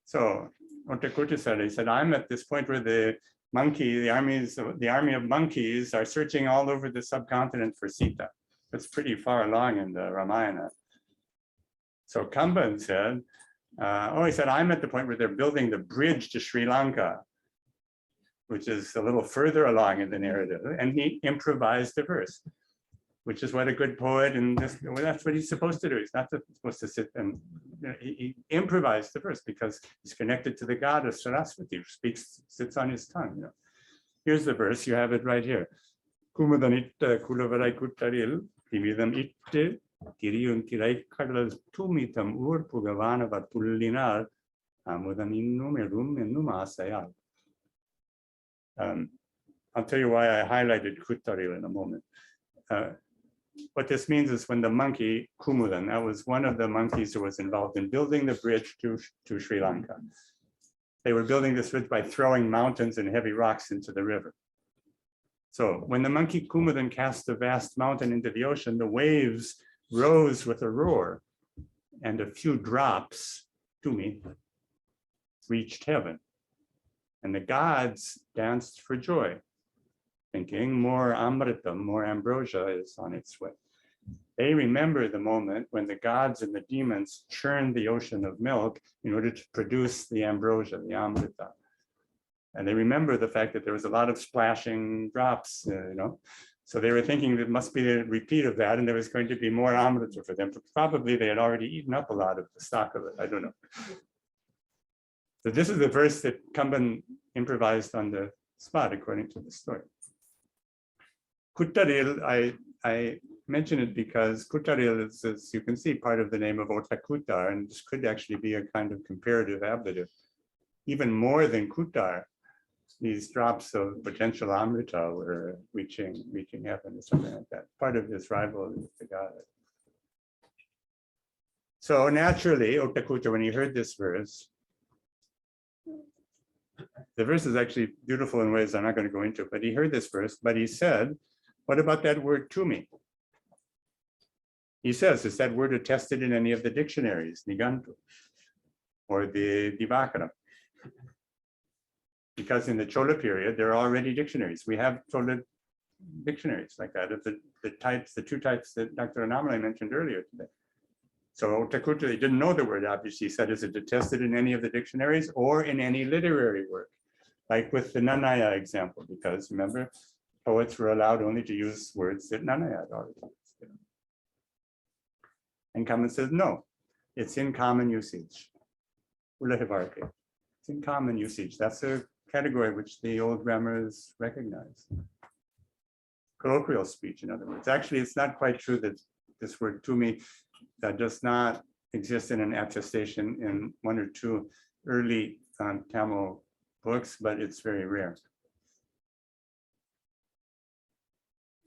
So Otakutar said, he said, I'm at this point where the army of monkeys are searching all over the subcontinent for Sita. It's pretty far along in the Ramayana. So Kamban said, he said, I'm at the point where they're building the bridge to Sri Lanka, which is a little further along in the narrative. And he improvised a verse, which is what a good poet, and that's what he's supposed to do. He's not supposed to sit and, he improvised the verse because he's connected to the goddess Saraswati, who sits on his tongue. You know. Here's the verse, you have it right here. Kumadanitta kulavarai kuttaril, tividam itte, kiriyun tirai kadal tumitam urpugavana vatullinar, amudan innum erum ennum asayal. I'll tell you why I highlighted Kuttaril in a moment. What this means is when the monkey, Kumudan, that was one of the monkeys who was involved in building the bridge to Sri Lanka. They were building this bridge by throwing mountains and heavy rocks into the river. So when the monkey Kumudan cast a vast mountain into the ocean, the waves rose with a roar, and a few drops, Tumi, reached heaven. And the gods danced for joy, thinking more amritam, more ambrosia is on its way. They remember the moment when the gods and the demons churned the ocean of milk in order to produce the ambrosia, the amrita. And they remember the fact that there was a lot of splashing drops, So they were thinking that must be a repeat of that, and there was going to be more amrita for them. But probably they had already eaten up a lot of the stock of it. I don't know. So this is the verse that Kamban improvised on the spot, according to the story. Kuttaril, I mention it because Kuttaril is, as you can see, part of the name of Otakutar, and this could actually be a kind of comparative ablative. Even more than Kutar, these drops of potential amrita were reaching heaven or something like that. Part of this rivalry with the god. So naturally, Otakutar, when he heard this verse, the verse is actually beautiful in ways I'm not going to go into, but he heard this verse, but he said, what about that word tumi? He says, is that word attested in any of the dictionaries, Nigantu, or the Divakara? Because in the Chola period, there are already dictionaries. We have Chola dictionaries like that, of the two types that Dr. Annamalai mentioned earlier today. So Otakutar, they didn't know the word, obviously. He said, is it attested in any of the dictionaries or in any literary work? Like with the Nanaya example, because remember, poets were allowed only to use words that Nanaya had already used. And Kamban says, no, it's in common usage. It's in common usage. That's a category which the old grammars recognize. colloquial speech, in other words. Actually, it's not quite true that this word tumi does not exist in an attestation in one or two early Tamil books, but it's very rare.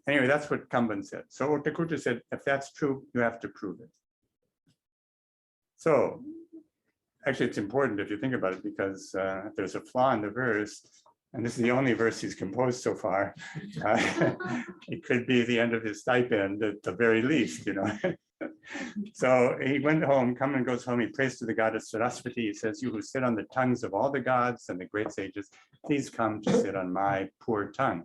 Anyway, that's what Kamban said. So Otakutta said, if that's true, you have to prove it. So actually, it's important if you think about it, because there's a flaw in the verse, and this is the only verse he's composed so far. It could be the end of his stipend at the very least, you know. So he went home, Kamban goes home, he prays to the goddess Saraswati. He says, you who sit on the tongues of all the gods and the great sages, please come to sit on my poor tongue.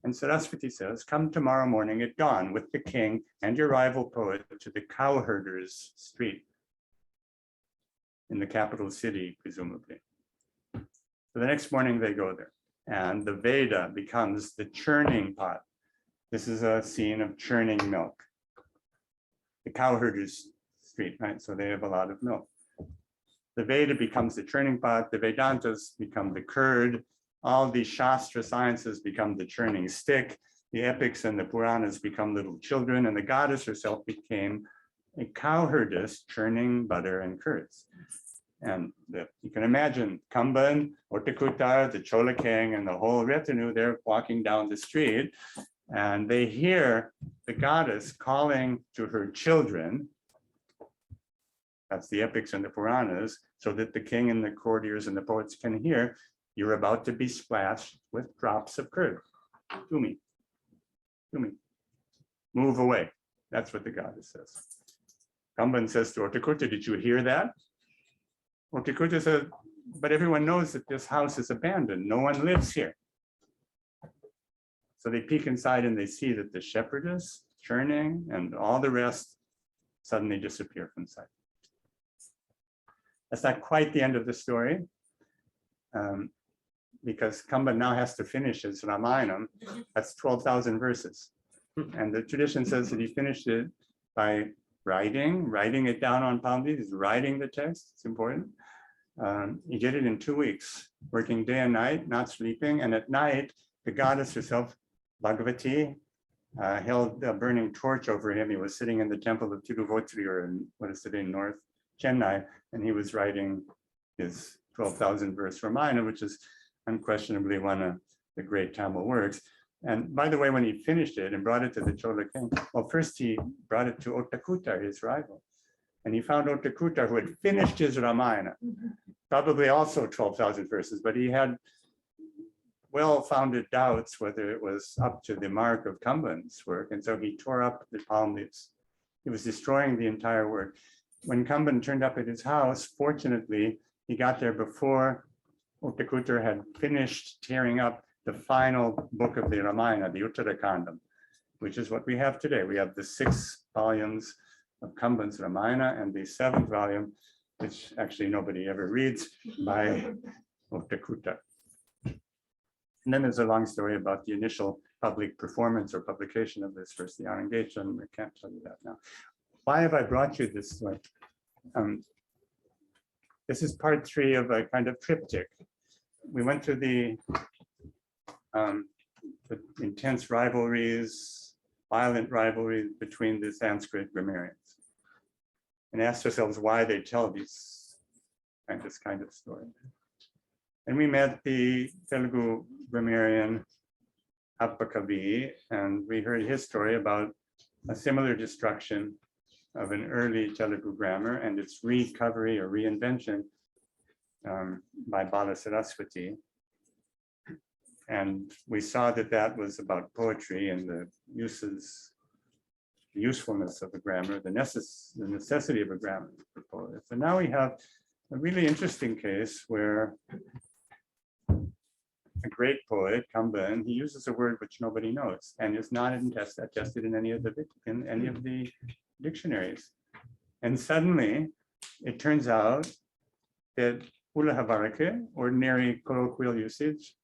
And Saraswati says, come tomorrow morning at dawn with the king and your rival poet to the cowherders' street in the capital city, presumably. So the next morning they go there, and the Veda becomes the churning pot. This is a scene of churning milk. The cowherders' street, right? So they have a lot of milk. The Veda becomes the churning pot, the Vedantas become the curd, all the Shastra sciences become the churning stick, the epics and the Puranas become little children, and the goddess herself became a cowherdess churning butter and curds. And you can imagine Kamban, Otakutta, the Chola king, and the whole retinue, they're walking down the street, and they hear the goddess calling to her children. That's the epics and the Puranas, so that the king and the courtiers and the poets can hear, you're about to be splashed with drops of curd. Tumi. Tumi. Move away. That's what the goddess says. Kamban says to Otakutta, did you hear that? Otakutta said, but everyone knows that this house is abandoned. No one lives here. So they peek inside and they see that the shepherdess, churning, and all the rest suddenly disappear from sight. That's not quite the end of the story, because Kamban now has to finish his Ramayana. That's 12,000 verses. And the tradition says that he finished it by writing it down on palm leaves, writing the text. It's important. He did it in 2 weeks, working day and night, not sleeping. And at night, the goddess herself, Bhagavati, held a burning torch over him. He was sitting in the temple of Tiruvotri, or in what is today North Chennai, and he was writing his 12,000 verse Ramayana, which is unquestionably one of the great Tamil works. And by the way, when he finished it and brought it to the Chola king, well, first he brought it to Otakutta, his rival. And he found Otakutta, who had finished his Ramayana, probably also 12,000 verses, but he had well-founded doubts whether it was up to the mark of Kamban's work. And so he tore up the palm leaves. He was destroying the entire work. When Kamban turned up at his house, fortunately, he got there before Otakutta had finished tearing up the final book of the Ramayana, the Uttarakandam, which is what we have today. We have the 6 volumes of Kamban's Ramayana and the 7th volume, which actually nobody ever reads, by Otakutta. And then there's a long story about the initial public performance or publication of this verse, the Arangation. I can't tell you that now. Why have I brought you this story? This is part 3 of a kind of triptych. We went through the intense rivalries, violent rivalries between the Sanskrit grammarians, and asked ourselves why they tell this kind of story. And we met the Telugu grammarian Appakavi, and we heard his story about a similar destruction of an early Telugu grammar and its recovery or reinvention by Bala Saraswati. And we saw that that was about poetry and the usefulness of a grammar, the necessity of a grammar for poets. And now we have a really interesting case where a great poet, Kamban, he uses a word which nobody knows and is not attested in any of the dictionaries. And suddenly it turns out that Ulahavarake, ordinary colloquial usage,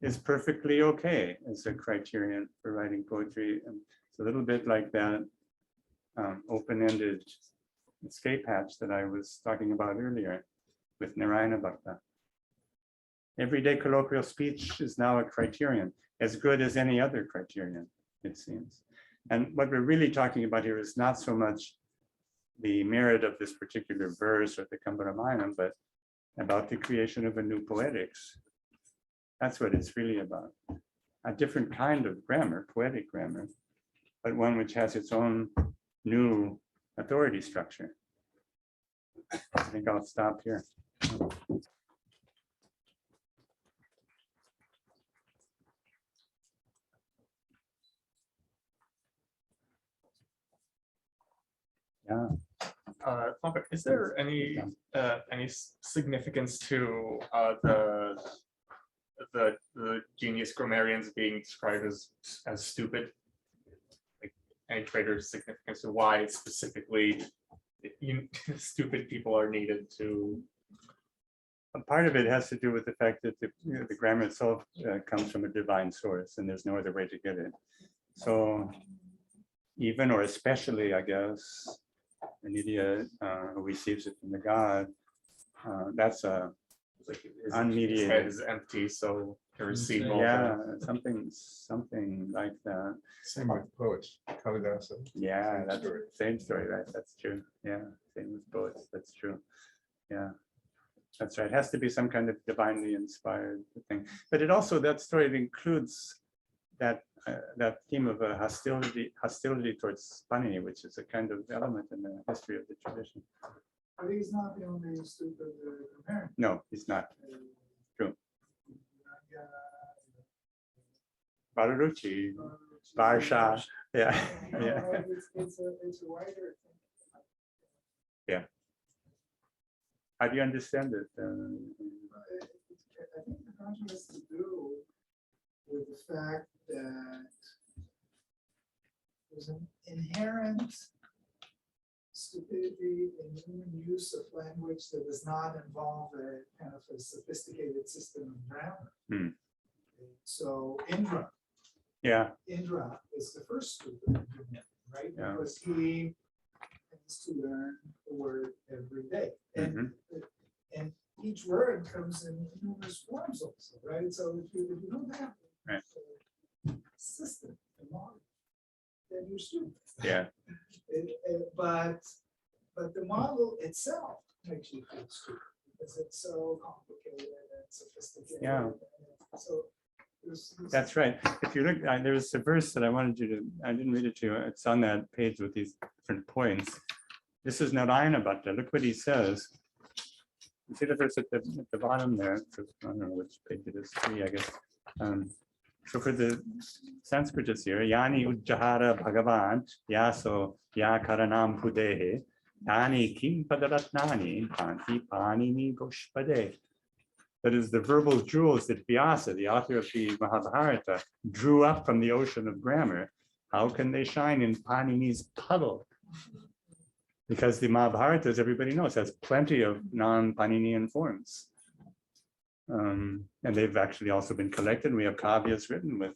is perfectly okay as a criterion for writing poetry. And it's a little bit like that open-ended escape hatch that I was talking about earlier with Narayana Bhakta. Everyday colloquial speech is now a criterion, as good as any other criterion. it seems. And what we're really talking about here is not so much the merit of this particular verse or the Kambaramayana, but about the creation of a new poetics. That's what it's really about. A different kind of grammar, poetic grammar, but one which has its own new authority structure. I think I'll stop here. Yeah. Robert, is there any significance to the genius grammarians being described as stupid? Like any greater significance to why specifically stupid people are needed to? A part of it has to do with the fact that the grammar itself comes from a divine source, and there's no other way to get it. So even or especially, I guess, an idiot who receives it from the God, that's a Like his head unmediated. is empty, so to receive all Yeah, something like that. Same with poets, Kalidasa. Yeah, Same that's story. same story, right? That's true. Yeah, same with poets. That's true. Yeah, that's right. It has to be some kind of divinely inspired thing. But it also, that story, it includes that theme of a hostility towards Panini, which is a kind of element in the history of the tradition. But he's not the only stupid grammarian. No, it's not. True. Yeah. Bararucci, Barsha. Yeah, yeah. It's a wider thing. How do you understand it? I think the controversy has to do with the fact that there's an inherent stupidity in human use of language that does not involve a kind of a sophisticated system of grammar. Hmm. So Indra is the first stupid, right? Yeah. Because he has to learn the word every day. And each word comes in numerous forms also, right? So if you don't have Right. a system, a model, then you're stupid. Yeah. But the model itself makes you feel stupid because it's so complicated and sophisticated. Yeah. So That's right. If you look, there's a verse that I wanted you to, I didn't read it to you. It's on that page with these different points. This is Narayana Bhatta. Look what he says. You see the verse at the bottom there? I don't know which page it is, 3, I guess. So for the Sanskrit here, Yani Ujjahara Bhagavan, Yaso Yakaranam Pudehe, Yani Kim Padaratnani, Panti Panini Goshpade. That is the verbal jewels that Vyasa, the author of the Mahabharata, drew up from the ocean of grammar. How can they shine in Panini's puddle? Because the Mahabharata, as everybody knows, has plenty of non-Paninian forms. And they've actually also been collected. We have kavyas written with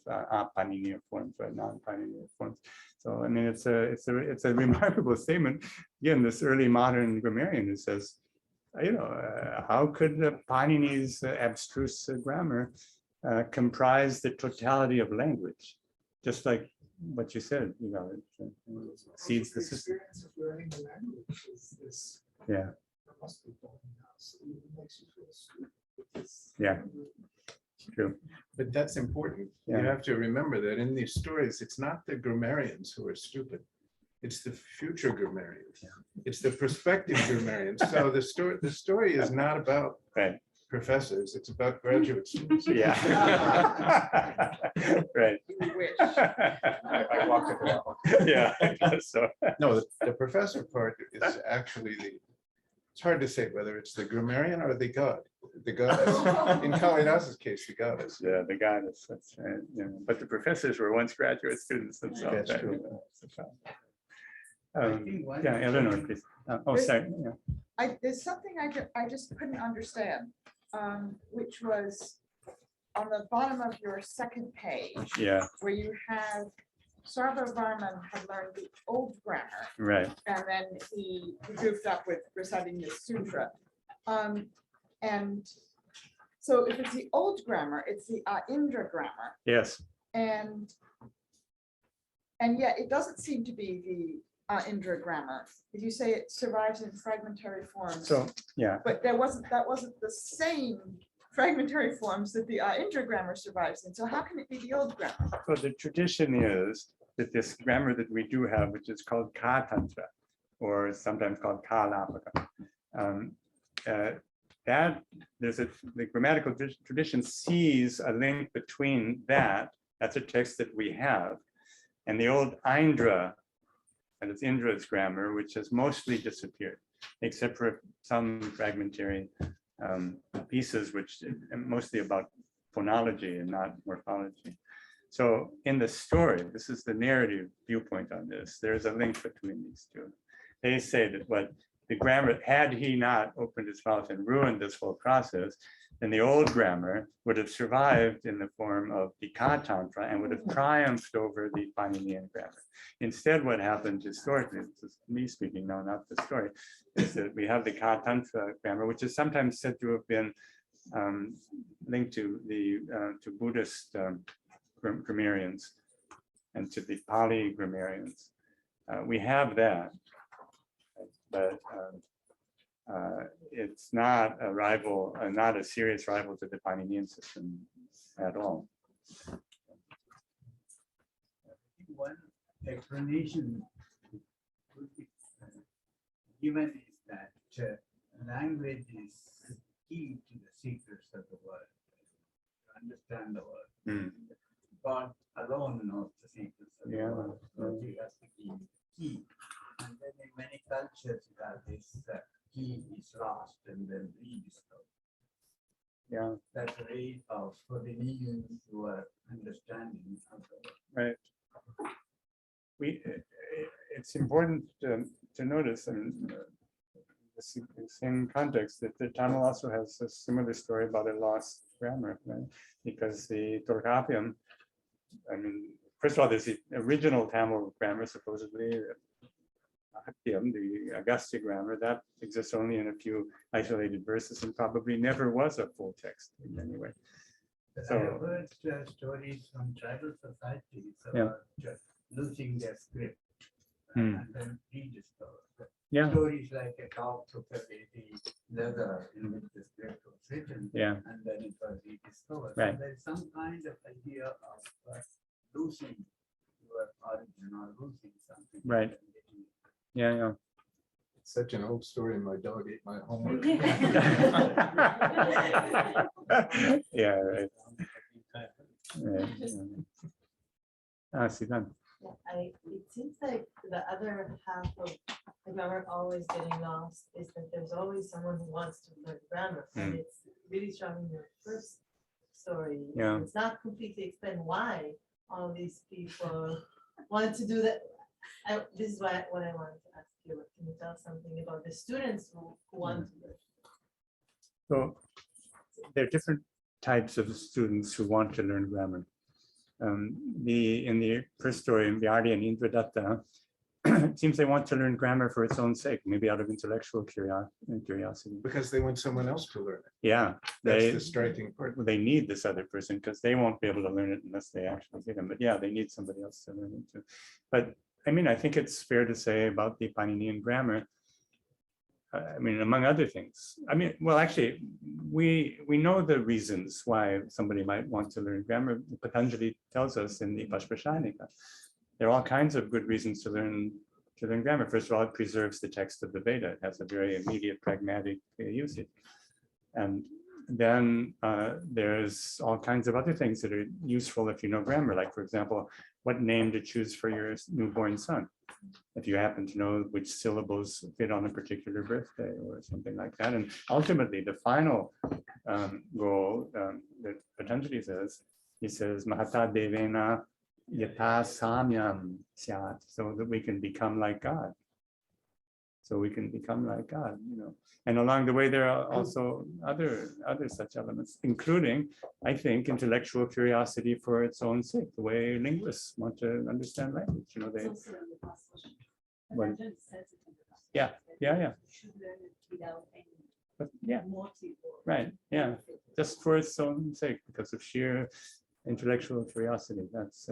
Paninian forms, right? Non-Paninian forms. So I mean, it's a remarkable statement. Again, this early modern grammarian who says, how could Panini's abstruse grammar comprise the totality of language? Just like what you said, it seeds the system. experience of learning the language is this. Yeah. There must be something else. It makes you feel stupid. Yeah. True. But that's important. Yeah. You have to remember that in these stories, it's not the grammarians who are stupid. It's the future grammarians. It's the prospective grammarians. So the story is not about Right. professors. It's about graduate students. Yeah. Right. I walked it out. Yeah. So. No, the professor part is actually it's hard to say whether it's the grammarian or the god. The goddess. In Kalidasa's case, the goddess. Yeah, the goddess. That's right. Yeah. But the professors were once graduate students themselves. That's right? true. Yeah, Eleanor, please. Sorry. Yeah. There's something I just couldn't understand, which was on the bottom of your second page, Yeah. where you have Sarva-Varman had learned the old grammar, Right. and then he goofed up with reciting the sutra. And so if it's the old grammar, it's the Indra grammar. Yes. And And yet it doesn't seem to be the Indra grammar. If you say it survives in fragmentary forms. So, yeah, But that wasn't the same fragmentary forms that the Indra grammar survives in. So how can it be the old grammar? so the tradition is that this grammar that we do have, which is called Ka Tantra, or sometimes called Ka Lapaka, that the grammatical tradition sees a link between that's a text that we have, and the old Indra, and it's Indra's grammar, which has mostly disappeared, except for some fragmentary pieces, which are mostly about phonology and not morphology. So in the story, this is the narrative viewpoint on this, there's a link between these two. They say that what the grammar, had he not opened his mouth and ruined this whole process, then the old grammar would have survived in the form of the Ka Tantra and would have triumphed over the Paninian grammar. Instead, what happened historically, this is me speaking now, not the story, is that we have the Ka Tantra grammar, which is sometimes said to have been linked to the to Buddhist grammarians and to the Pali grammarians. We have that, but it's not a rival, not a serious rival to the Paninian system at all. One explanation could be given is that language is key to the secrets of the world, to understand the world. God alone knows the secrets of the world, so he has to be key. And then in many cultures, this key is lost and then rediscovered. Yeah. That's a way of for the Indians who are understanding of the Right. world. It's important to notice in the same context that the Tamil also has a similar story about a lost grammar, right? Because the Tolkappiyam, I mean, first of all, there's the original Tamil grammar, supposedly, the Agastya grammar, that exists only in a few isolated verses and probably never was a full text in any way. I have heard stories from tribal societies about losing their script and then rediscovered. Yeah. Stories like a dog took away the leather in which the script was written, and then it was rediscovered. Right. So there's some kind of idea of losing your origin or losing something. Right. Yeah, yeah. It's such an old story, and my dog ate my homework. Yeah, right. Sivan. It seems like the other half of the grammar always getting lost is that there's always someone who wants to learn grammar. And it's really strong in your first story. Yeah. It's not completely explained why all these people wanted to do that. This is what I wanted to ask you. Can you tell something about the students who want to learn? So there are different types of students who want to learn grammar. In the first story, in Vyardi and Indradatta, it seems they want to learn grammar for its own sake, maybe out of intellectual curiosity. Because they want someone else to learn it. Yeah, That's the striking part. they need this other person because they won't be able to learn it unless they actually get them. But yeah, they need somebody else to learn it too. But I mean, I think it's fair to say about the Paninian grammar, I mean, among other things. I mean, well, actually, we know the reasons why somebody might want to learn grammar. Patanjali tells us in the Pashpashanika. There are all kinds of good reasons to learn grammar. First of all, it preserves the text of the Veda. It has a very immediate pragmatic usage. And then there's all kinds of other things that are useful if you know grammar. Like, for example, what name to choose for your newborn son, if you happen to know which syllables fit on a particular birthday or something like that. And ultimately, the final goal that Patanjali says, he says, Mahata Devena Yata Samyam Syat, so that we can become like God. So we can become like God, you know. And along the way, there are also other such elements, including, I think, intellectual curiosity for its own sake, the way linguists want to understand language. You know, they. When, yeah. But yeah. Right. Yeah. Just for its own sake, because of sheer intellectual curiosity. That's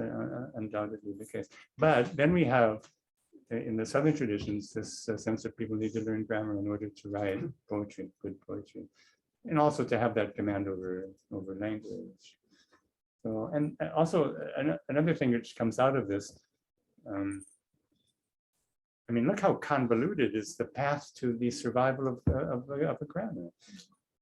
undoubtedly the case. But then we have, in the Southern traditions, this sense that people need to learn grammar in order to write poetry, good poetry, and also to have that command over language. So, and also another thing which comes out of this, I mean, look how convoluted is the path to the survival of a grammar.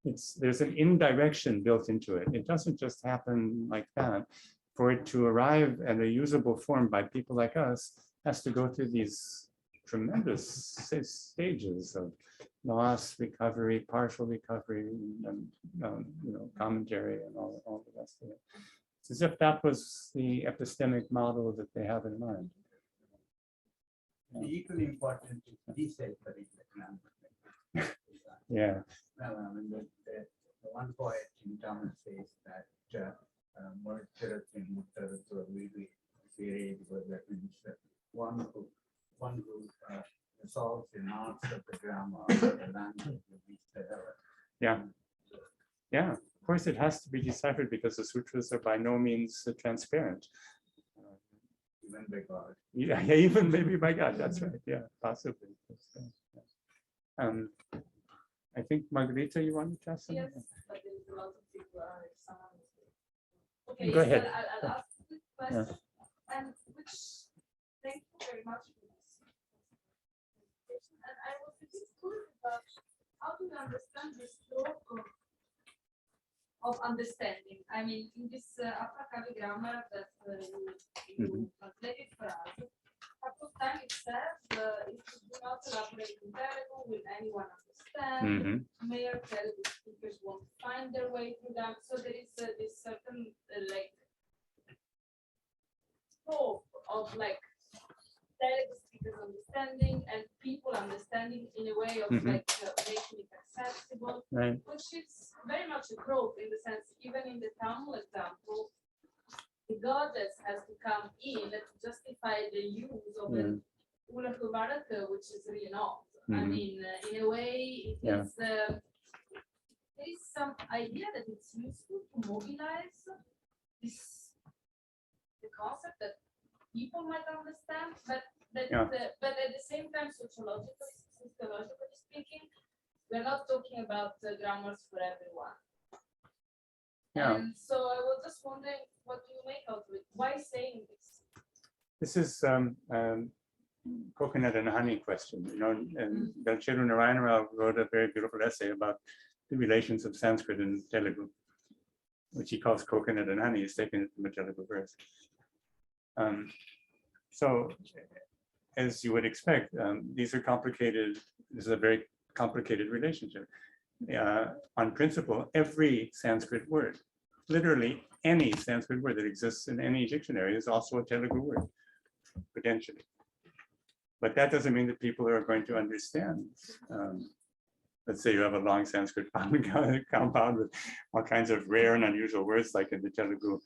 There's an indirection built into it. It doesn't just happen like that. For it to arrive at a usable form by people like us, has to go through these tremendous stages of loss, recovery, partial recovery, and commentary, and all the rest of it. It's as if that was the epistemic model that they have in mind. Equally important is deciphering the grammar. Yeah. Well, I mean, the one poet in Tamil says that more really because that means that one who solves the knots of the grammar of the language will be better. Yeah. Yeah. Of course, it has to be deciphered because the sutras are by no means transparent. Even by God. Yeah, even maybe by God. That's right. Yeah, possibly. I think Margarita, you wanted to ask something? Yes, but there's a lot of people are okay. Go ahead. I'll ask the question, and which thank you very much for this. And I was a bit curious about how to understand this stroke of understanding. I mean, in this Aprakali grammar that you translated for us, a couple of times it says if you do not elaborate in Telugu, will anyone understand? Mere Telugu speakers won't find their way through them. So there is this certain like hope of like Telugu speakers understanding and people understanding in a way of like making it accessible, right. Which is very much a growth in the sense, even in the Tamil example, the goddess has to come in to justify the use of the Ulaku Varaka, which is really not. I mean, in a way, it is, there is some idea that it's useful to mobilize the concept that people might understand, but but at the same time, sociologically speaking, we're not talking about grammars for everyone. Yeah. And so I was just wondering, what do you make of it? Why saying this? This is coconut and honey question, and Dalcheru Narayana Rao wrote a very beautiful essay about the relations of Sanskrit and Telugu, which he calls coconut and honey. He's taken it from a Telugu verse. So, as you would expect, these are complicated. This is a very complicated relationship. On principle, every Sanskrit word, literally any Sanskrit word that exists in any dictionary is also a Telugu word, potentially. But that doesn't mean that people are going to understand. Let's say you have a long Sanskrit compound with all kinds of rare and unusual words, like in the Telugu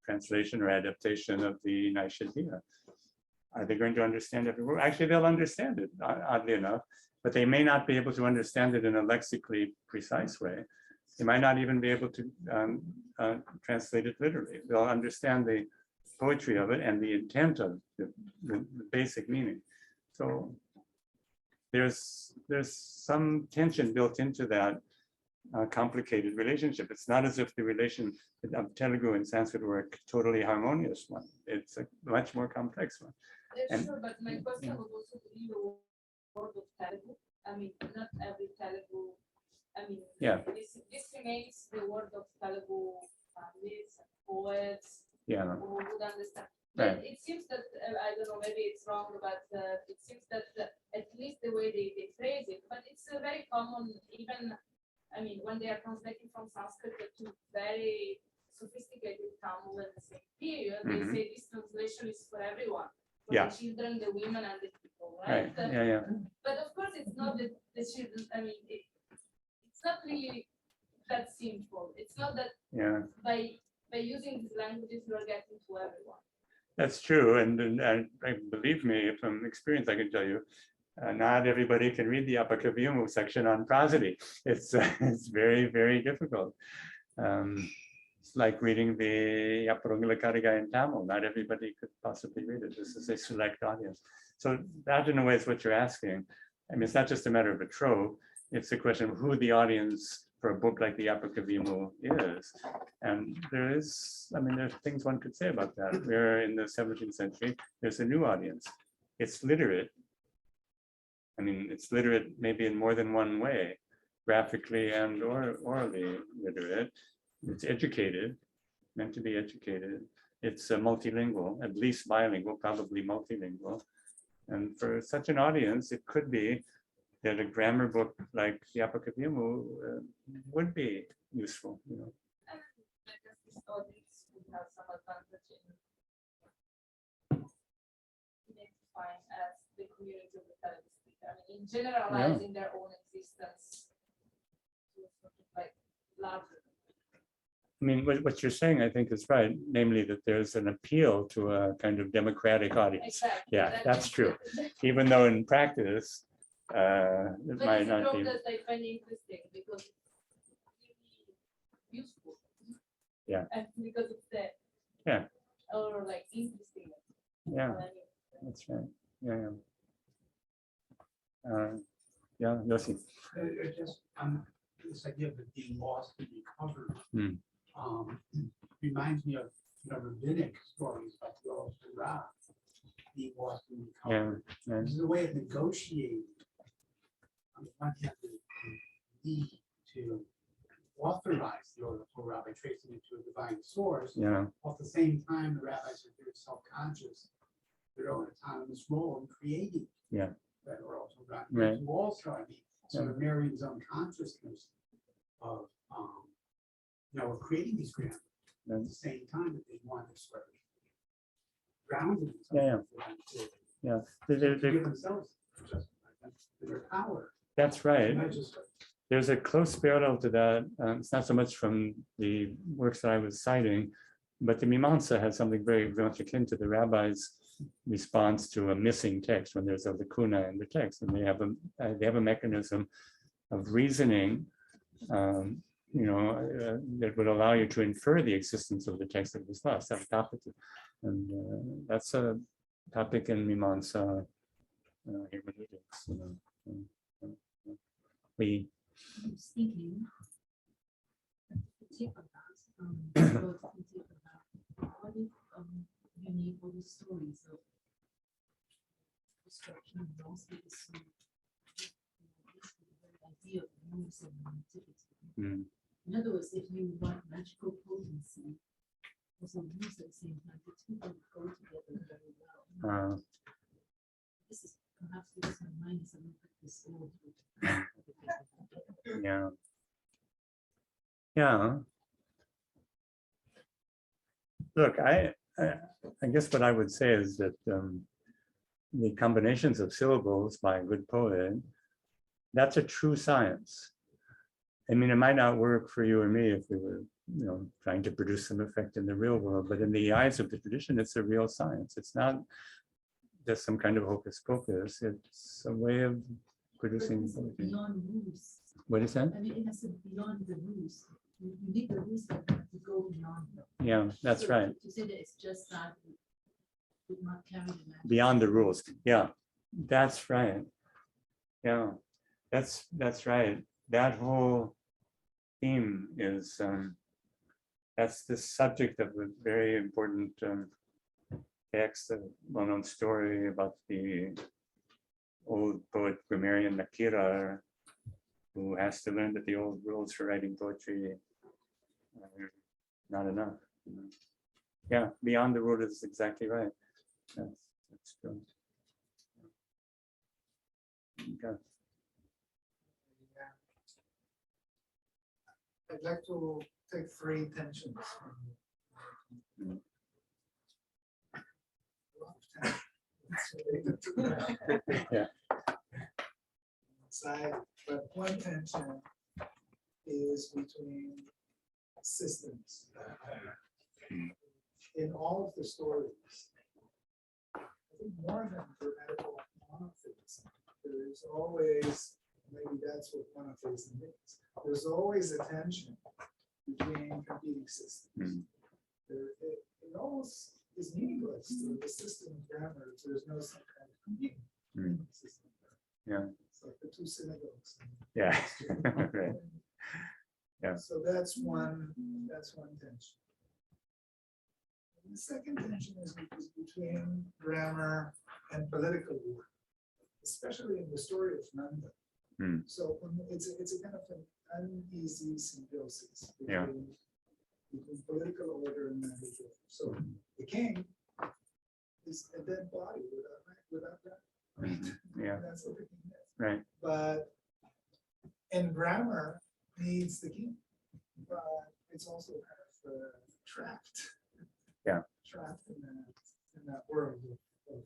translation or adaptation of the Naishadhiya. Are they going to understand every word? Actually, they'll understand it, oddly enough, but they may not be able to understand it in a lexically precise way. They might not even be able to translate it literally. They'll understand the poetry of it and the intent of the basic meaning. So there's some tension built into that complicated relationship. It's not as if the relation of Telugu and Sanskrit were a totally harmonious one. It's a much more complex one. Sure, but my question was also to the word of Telugu. I mean, not every Telugu. I mean, this remains the word of Telugu families and poets who would understand. But it seems that, I don't know, maybe it's wrong, but it seems that at least the way they phrase it, but it's a very common, even, I mean, when they are translating from Sanskrit to very sophisticated Tamil in the same period, they say this translation is for everyone, for the children, the women, and the people, right? But of course, it's not the children, I mean, it's not really that simple. It's not that by using these languages, you're getting to everyone. That's true, and believe me, from experience, I can tell you, not everybody can read the Apakavyumu section on prosody. It's very, very difficult. It's like reading the Yaparungalakariga in Tamil. Not everybody could possibly read it. This is a select audience. So that in a way is what you're asking. I mean, it's not just a matter of a trope. It's a question of who the audience for a book like the Yapakavimu is. And there is, I mean, there's things one could say about that. Where in the 17th century, there's a new audience. It's literate. I mean, it's literate maybe in more than one way, graphically and or orally literate. It's educated, meant to be educated. It's multilingual, at least bilingual, probably multilingual. And for such an audience, it could be that a grammar book like the Yapakavimu would be useful, you know. And I guess this audience would have some advantage in identifying as the community of the Telugu speaker. I mean, in generalizing their own existence to sort of like larger. I mean, what you're saying, I think, is right, namely that there's an appeal to a kind of democratic audience. Exactly. Yeah, that's true. Even though in practice, it But might it's a not job be. that I find interesting because it's really useful. Yeah. And because it's there. Yeah. Or like interesting. Yeah, that's right. Yeah, yeah. Yeah, Yossi. Just this idea of it being lost and recovered Hmm. reminds me of rabbinic stories like the old Torah being lost and Yeah, recovered. yeah. This is a way of negotiating. On the one hand, the need to authorize the oral Torah by tracing it to a divine source. Yeah. While at the same time, the rabbis are very self-conscious, their own autonomous role in creating Yeah. that oral Torah. Right. To also, I mean, sort of Marian's own consciousness of, of creating these grammars at the same time that they want to sort of ground in Yeah, yeah. to give themselves just their power. That's right. Not just There's a close parallel to that. It's not so much from the works that I was citing, but the Mimamsa has something very much akin to the rabbi's response to a missing text when there's a lacuna in the text, and they have a mechanism of reasoning, that would allow you to infer the existence of the text that was lost. And that's a topic in Mimamsa hermeneutics. We. I was thinking, critique of that, about what if you need all the stories of destruction and loss because so the idea of moves and activity. In other words, if you want magical potency, also use at the same time, the two don't go together very well. This is perhaps because my mind is a little bit disordered. Yeah. Yeah. Look, I guess what I would say is that the combinations of syllables by a good poet, that's a true science. I mean, it might not work for you or me if we were, trying to produce some effect in the real world, but in the eyes of the tradition, it's a real science. It's not just some kind of hocus pocus. It's a way of producing something. Beyond rules. What is that? I mean, it has to be beyond the rules. You need the rules that have to go beyond them. Yeah, that's So right. To say that it's just that would not carry the message. Beyond the rules. Yeah, that's right. Yeah, that's right. That whole theme is that's the subject of a very important text, a well-known story about the old poet grammarian Yakir, who has to learn that the old rules for writing poetry are not enough. Yeah, beyond the rule is exactly right. That's true. Okay. I'd like to take three tensions. Yeah. Side, but one tension is between systems. In all of the stories, I think more than grammatical monotheism, there is always, maybe that's what monotheism means, there's always a tension between competing systems. It almost is meaningless to the system of grammar if there's no some kind of competing system. Yeah. It's like the two synagogues. Yeah. Right. Yeah. So that's one tension. And the second tension is between grammar and political work, especially in the story of Nanda. So it's a kind of an uneasy symbiosis between political order and language order. So the king is a dead body without that. Yeah. That's what the king is. Right. But and grammar needs the king, but it's also kind of trapped. Yeah. Trapped in that world of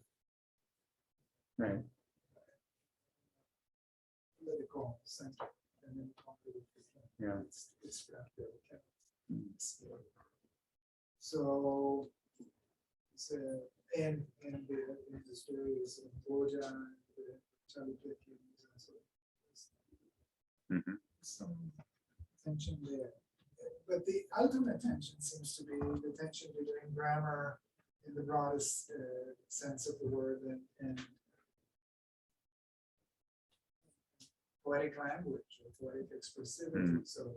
right. Political center and then yeah. It's trapped there. So and the stories of Boja and the Charlie Dickens and so some tension there. But the ultimate tension seems to be the tension between grammar in the broadest sense of the word and poetic language or poetic expressivity. So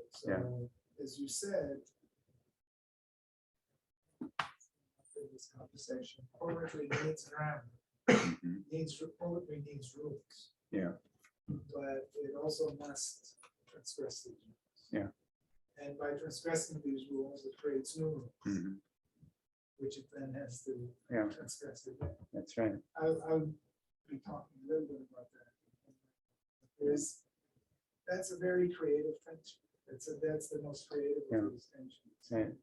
as you said, in this conversation, poetry needs grammar, poetry needs rules. Yeah. But it also must transgress these rules. Yeah. And by transgressing these rules, it creates new rules, which it then has to transgress again. That's right. I'll be talking a little bit about that. That's a very creative tension. That's the most creative of those tensions. Right.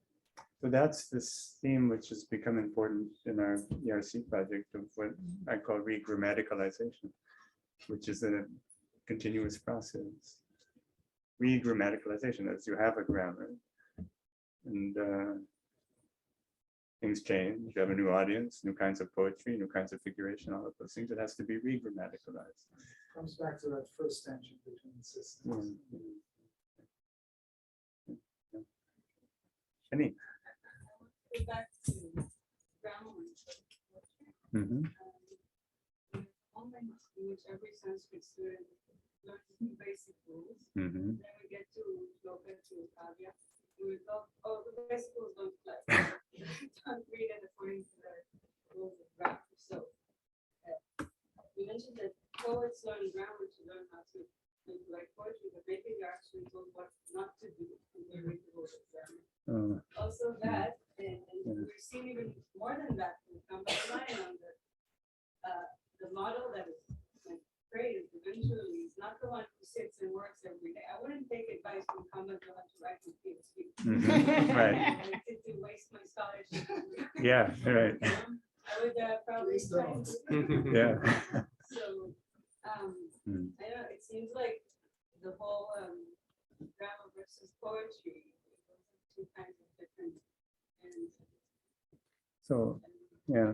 So that's this theme which has become important in our ERC project of what I call re-grammaticalization, which is a continuous process. Re-grammaticalization, as you have a grammar and things change, you have a new audience, new kinds of poetry, new kinds of figuration, all of those things, it has to be re-grammaticalized. Comes back to that first tension between systems. Any? Go back to grammar. Online in which every Sanskrit student learns new basic rules. Then we get to look into Kavya. We thought, oh, the basic rules don't apply. Don't read it according to the rules of grammar. So you mentioned that poets learn grammar to learn how to write poetry, but maybe they're actually told what not to do when they read the rules of grammar. Also that, and we've seen even more than that. We come back line on the model that is created eventually is not the one who sits and works every day. I wouldn't take advice from Kanban to how to write with PhD. Right. To waste my scholarship. Yeah, right. I would probably try to. Yeah. So I don't know, it seems like the whole grammar versus poetry, two kinds of different. So, yeah.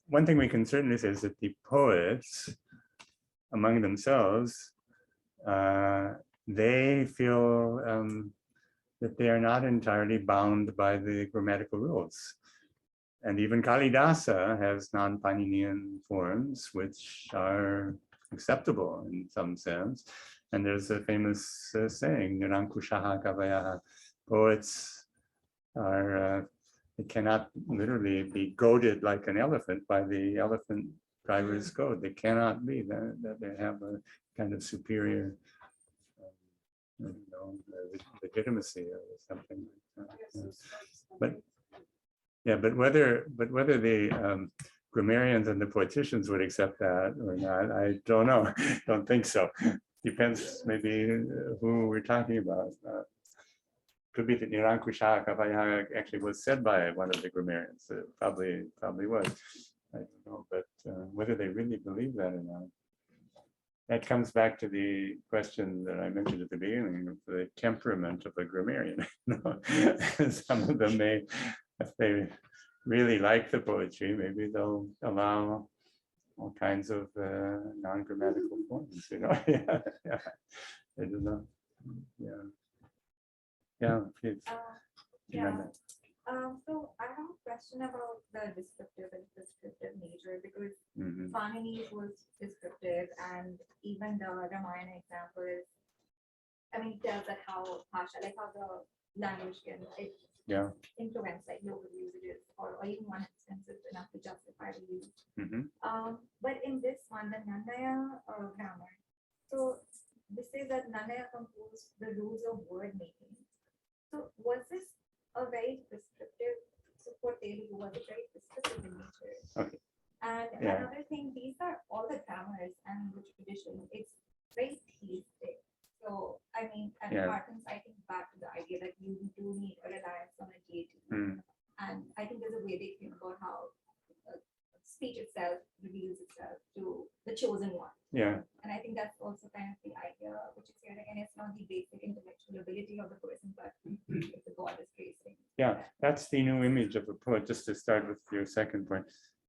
One thing we can certainly say is that the poets, among themselves, they feel that they are not entirely bound by the grammatical rules. And even Kalidasa has non-Paninian forms, which are acceptable in some sense. And there's a famous saying, Nirankushaha Kavayaha, poets are, it cannot literally be goaded like an elephant by the elephant driver's goad. They cannot be, that they have a kind of superior legitimacy or something like that. But whether the grammarians and the poeticians would accept that or not, I don't know. Don't think so. Depends maybe who we're talking about. Could be that Nirankusha Kavaya actually was said by one of the grammarians. It probably was. I don't know, but whether they really believe that or not. That comes back to the question that I mentioned at the beginning of the temperament of a grammarian. Some of them may, if they really like the poetry, maybe they'll allow all kinds of non-grammatical forms, you know. I don't know. Yeah. Yeah, please. Yeah. So I have a question about the descriptive and prescriptive nature, because Humanities was descriptive, and even the Ramayana example is, I mean, it tells that how Pasha, like how the language can influence like local usages, or even one instance is enough to justify the use. But in this one, the Nandaya grammar, so this says that Nandaya composed the rules of word making. So was this a very prescriptive, so for Telugu, was it very prescriptive in nature? Okay. And another thing, these are all the grammars and the tradition, it's very theistic. So, I mean, and harkens, I think, back to the idea that you do need a reliance on a deity. And I think there's a Vedic thing about how speech itself reveals itself to the chosen one. Yeah. And I think that's also kind of the idea which is here, and it's not the basic intellectual ability of the person, but if the god is praising. Yeah, that's the new image of a poet. Just to start with your second point,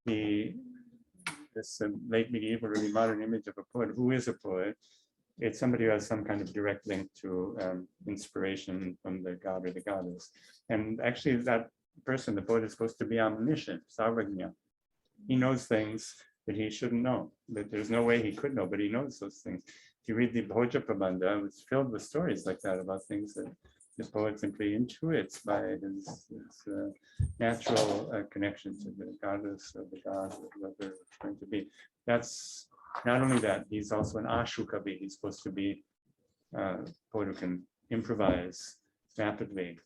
this late medieval, early modern image of a poet. Who is a poet? It's somebody who has some kind of direct link to inspiration from the god or the goddess. And actually, that person, the poet, is supposed to be omniscient, sarvagnya. He knows things that he shouldn't know, that there's no way he could know, but he knows those things. If you read the Bhoja Prabandha, it's filled with stories like that about things that the poet simply intuits by his natural connection to the goddess or the god or whoever it's going to be. That's not only that, he's also an Ashu Kavi. He's supposed to be a poet who can improvise rapidly.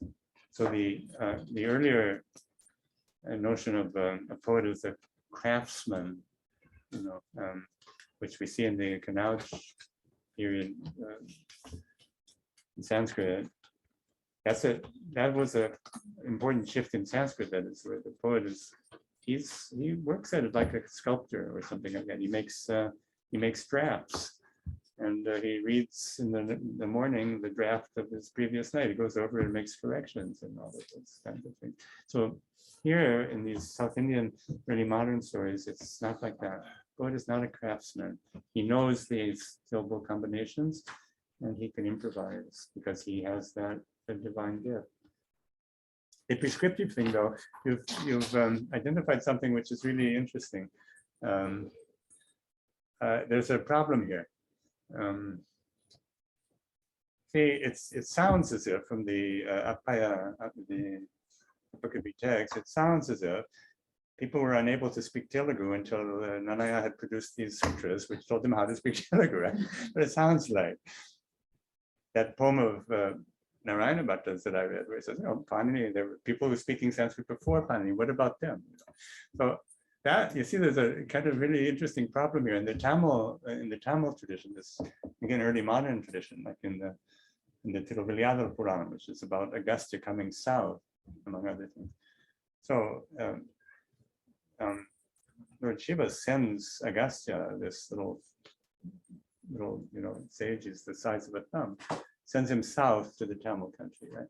So the earlier notion of a poet is a craftsman, which we see in the Kanauj period in Sanskrit. That was an important shift in Sanskrit. That is where the poet is. He works at it like a sculptor or something like that. He makes drafts, and he reads in the morning the draft of his previous night. He goes over and makes corrections and all of those kinds of things. So here in these South Indian early modern stories, it's not like that. Poet is not a craftsman. He knows these syllable combinations, and he can improvise because he has that divine gift. The prescriptive thing, though, you've identified something which is really interesting. There's a problem here. See, it sounds as if from the Appaya, the Apakavi text, it sounds as if people were unable to speak Telugu until Nanaya had produced these sutras, which told them how to speak Telugu, right? But it sounds like that poem of Narayana Bhatta's that I read, where it says, Panini, there were people who were speaking Sanskrit before Panini. What about them? So that, you see, there's a kind of really interesting problem here in the Tamil tradition, this again early modern tradition, like in the Tiruvillayadar Purana, which is about Agastya coming south, among other things. So Lord Shiva sends Agastya, this little sage is the size of a thumb, sends him south to the Tamil country, right?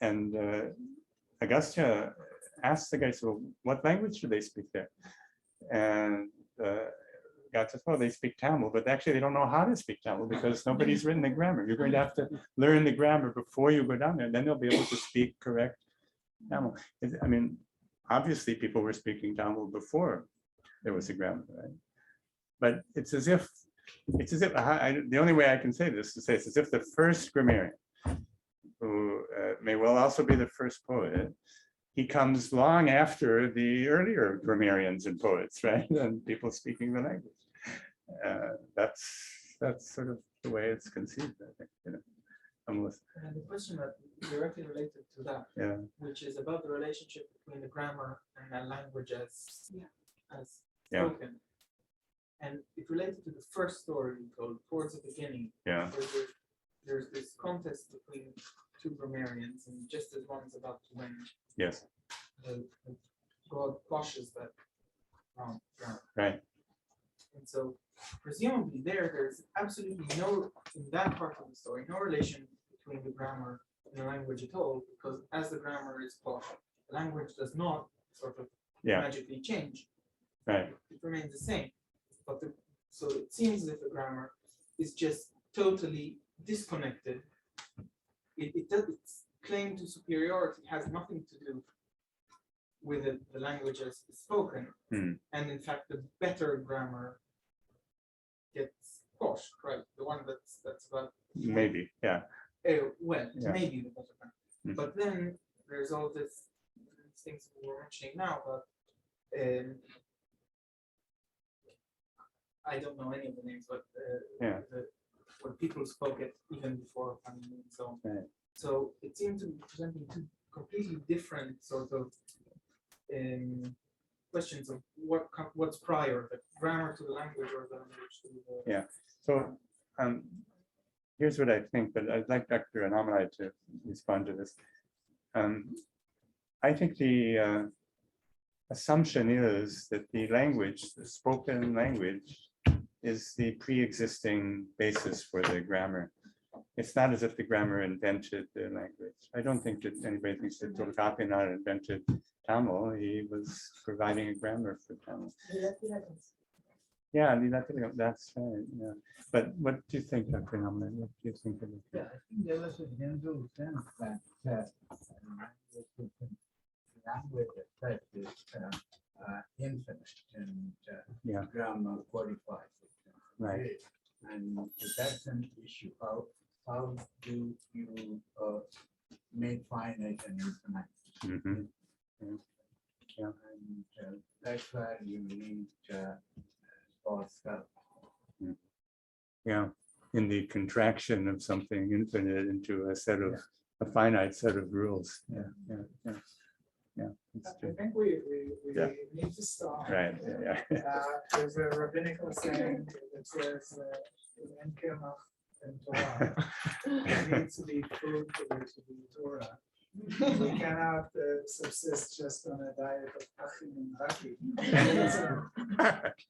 And Agastya asks the guy, so what language do they speak there? And God says, well, they speak Tamil, but actually they don't know how to speak Tamil because nobody's written the grammar. You're going to have to learn the grammar before you go down there, and then they'll be able to speak correct Tamil. I mean, obviously people were speaking Tamil before there was a grammar, right? But it's as if the only way I can say this is to say it's as if the first grammarian, who may well also be the first poet, he comes long after the earlier grammarians and poets, right? And people speaking the language. That's sort of the way it's conceived, I think. Almost. And the question that directly related to that, which is about the relationship between the grammar and the language as spoken. And it related to the first story we told towards the beginning. Yeah. There's this contest between two grammarians, and just as one is about to win, yes, the god quashes that grammar. Right. And so presumably there's absolutely no, in that part of the story, no relation between the grammar and the language at all, because as the grammar is quashed, the language does not sort of magically change. Right. It remains the same. But so it seems as if the grammar is just totally disconnected. Its claim to superiority has nothing to do with the language as spoken. And in fact, the better grammar gets quashed, right? The one that's about Maybe, yeah. well, Yeah. maybe the better grammar. But then there's all these things we were mentioning now about I don't know any of the names, but when people spoke it even before Panini and so on. Right. So it seemed to be presenting two completely different sort of questions of what's prior, the grammar to the language or the language to the. Yeah. So here's what I think, but I'd like Dr. Anomalai to respond to this. I think the assumption is that the language, the spoken language, is the pre-existing basis for the grammar. It's not as if the grammar invented the language. I don't think that anybody thinks that Tolkappina invented Tamil. He was providing a grammar for Tamil. Yeah, that's right. Yeah. But what do you think, Dr. Anomalai? What do you think of it? Yeah, I think there was a general sense that language itself is infinite and grammar qualifies it. Right. And that's an issue. How do you make finite and infinite? Yeah. And that's where you need Pascal. Yeah, in the contraction of something infinite into a set of a finite set of rules. Yeah. I think we need to stop. Right. Yeah. There's a rabbinical saying that says, "In Kemach and Torah, there needs to be food for there to be Torah." We cannot subsist just on a diet of Achim and Baki.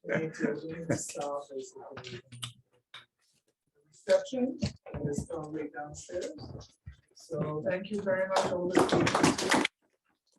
We need to stop basically. The reception is only downstairs. So thank you very much, all the speakers.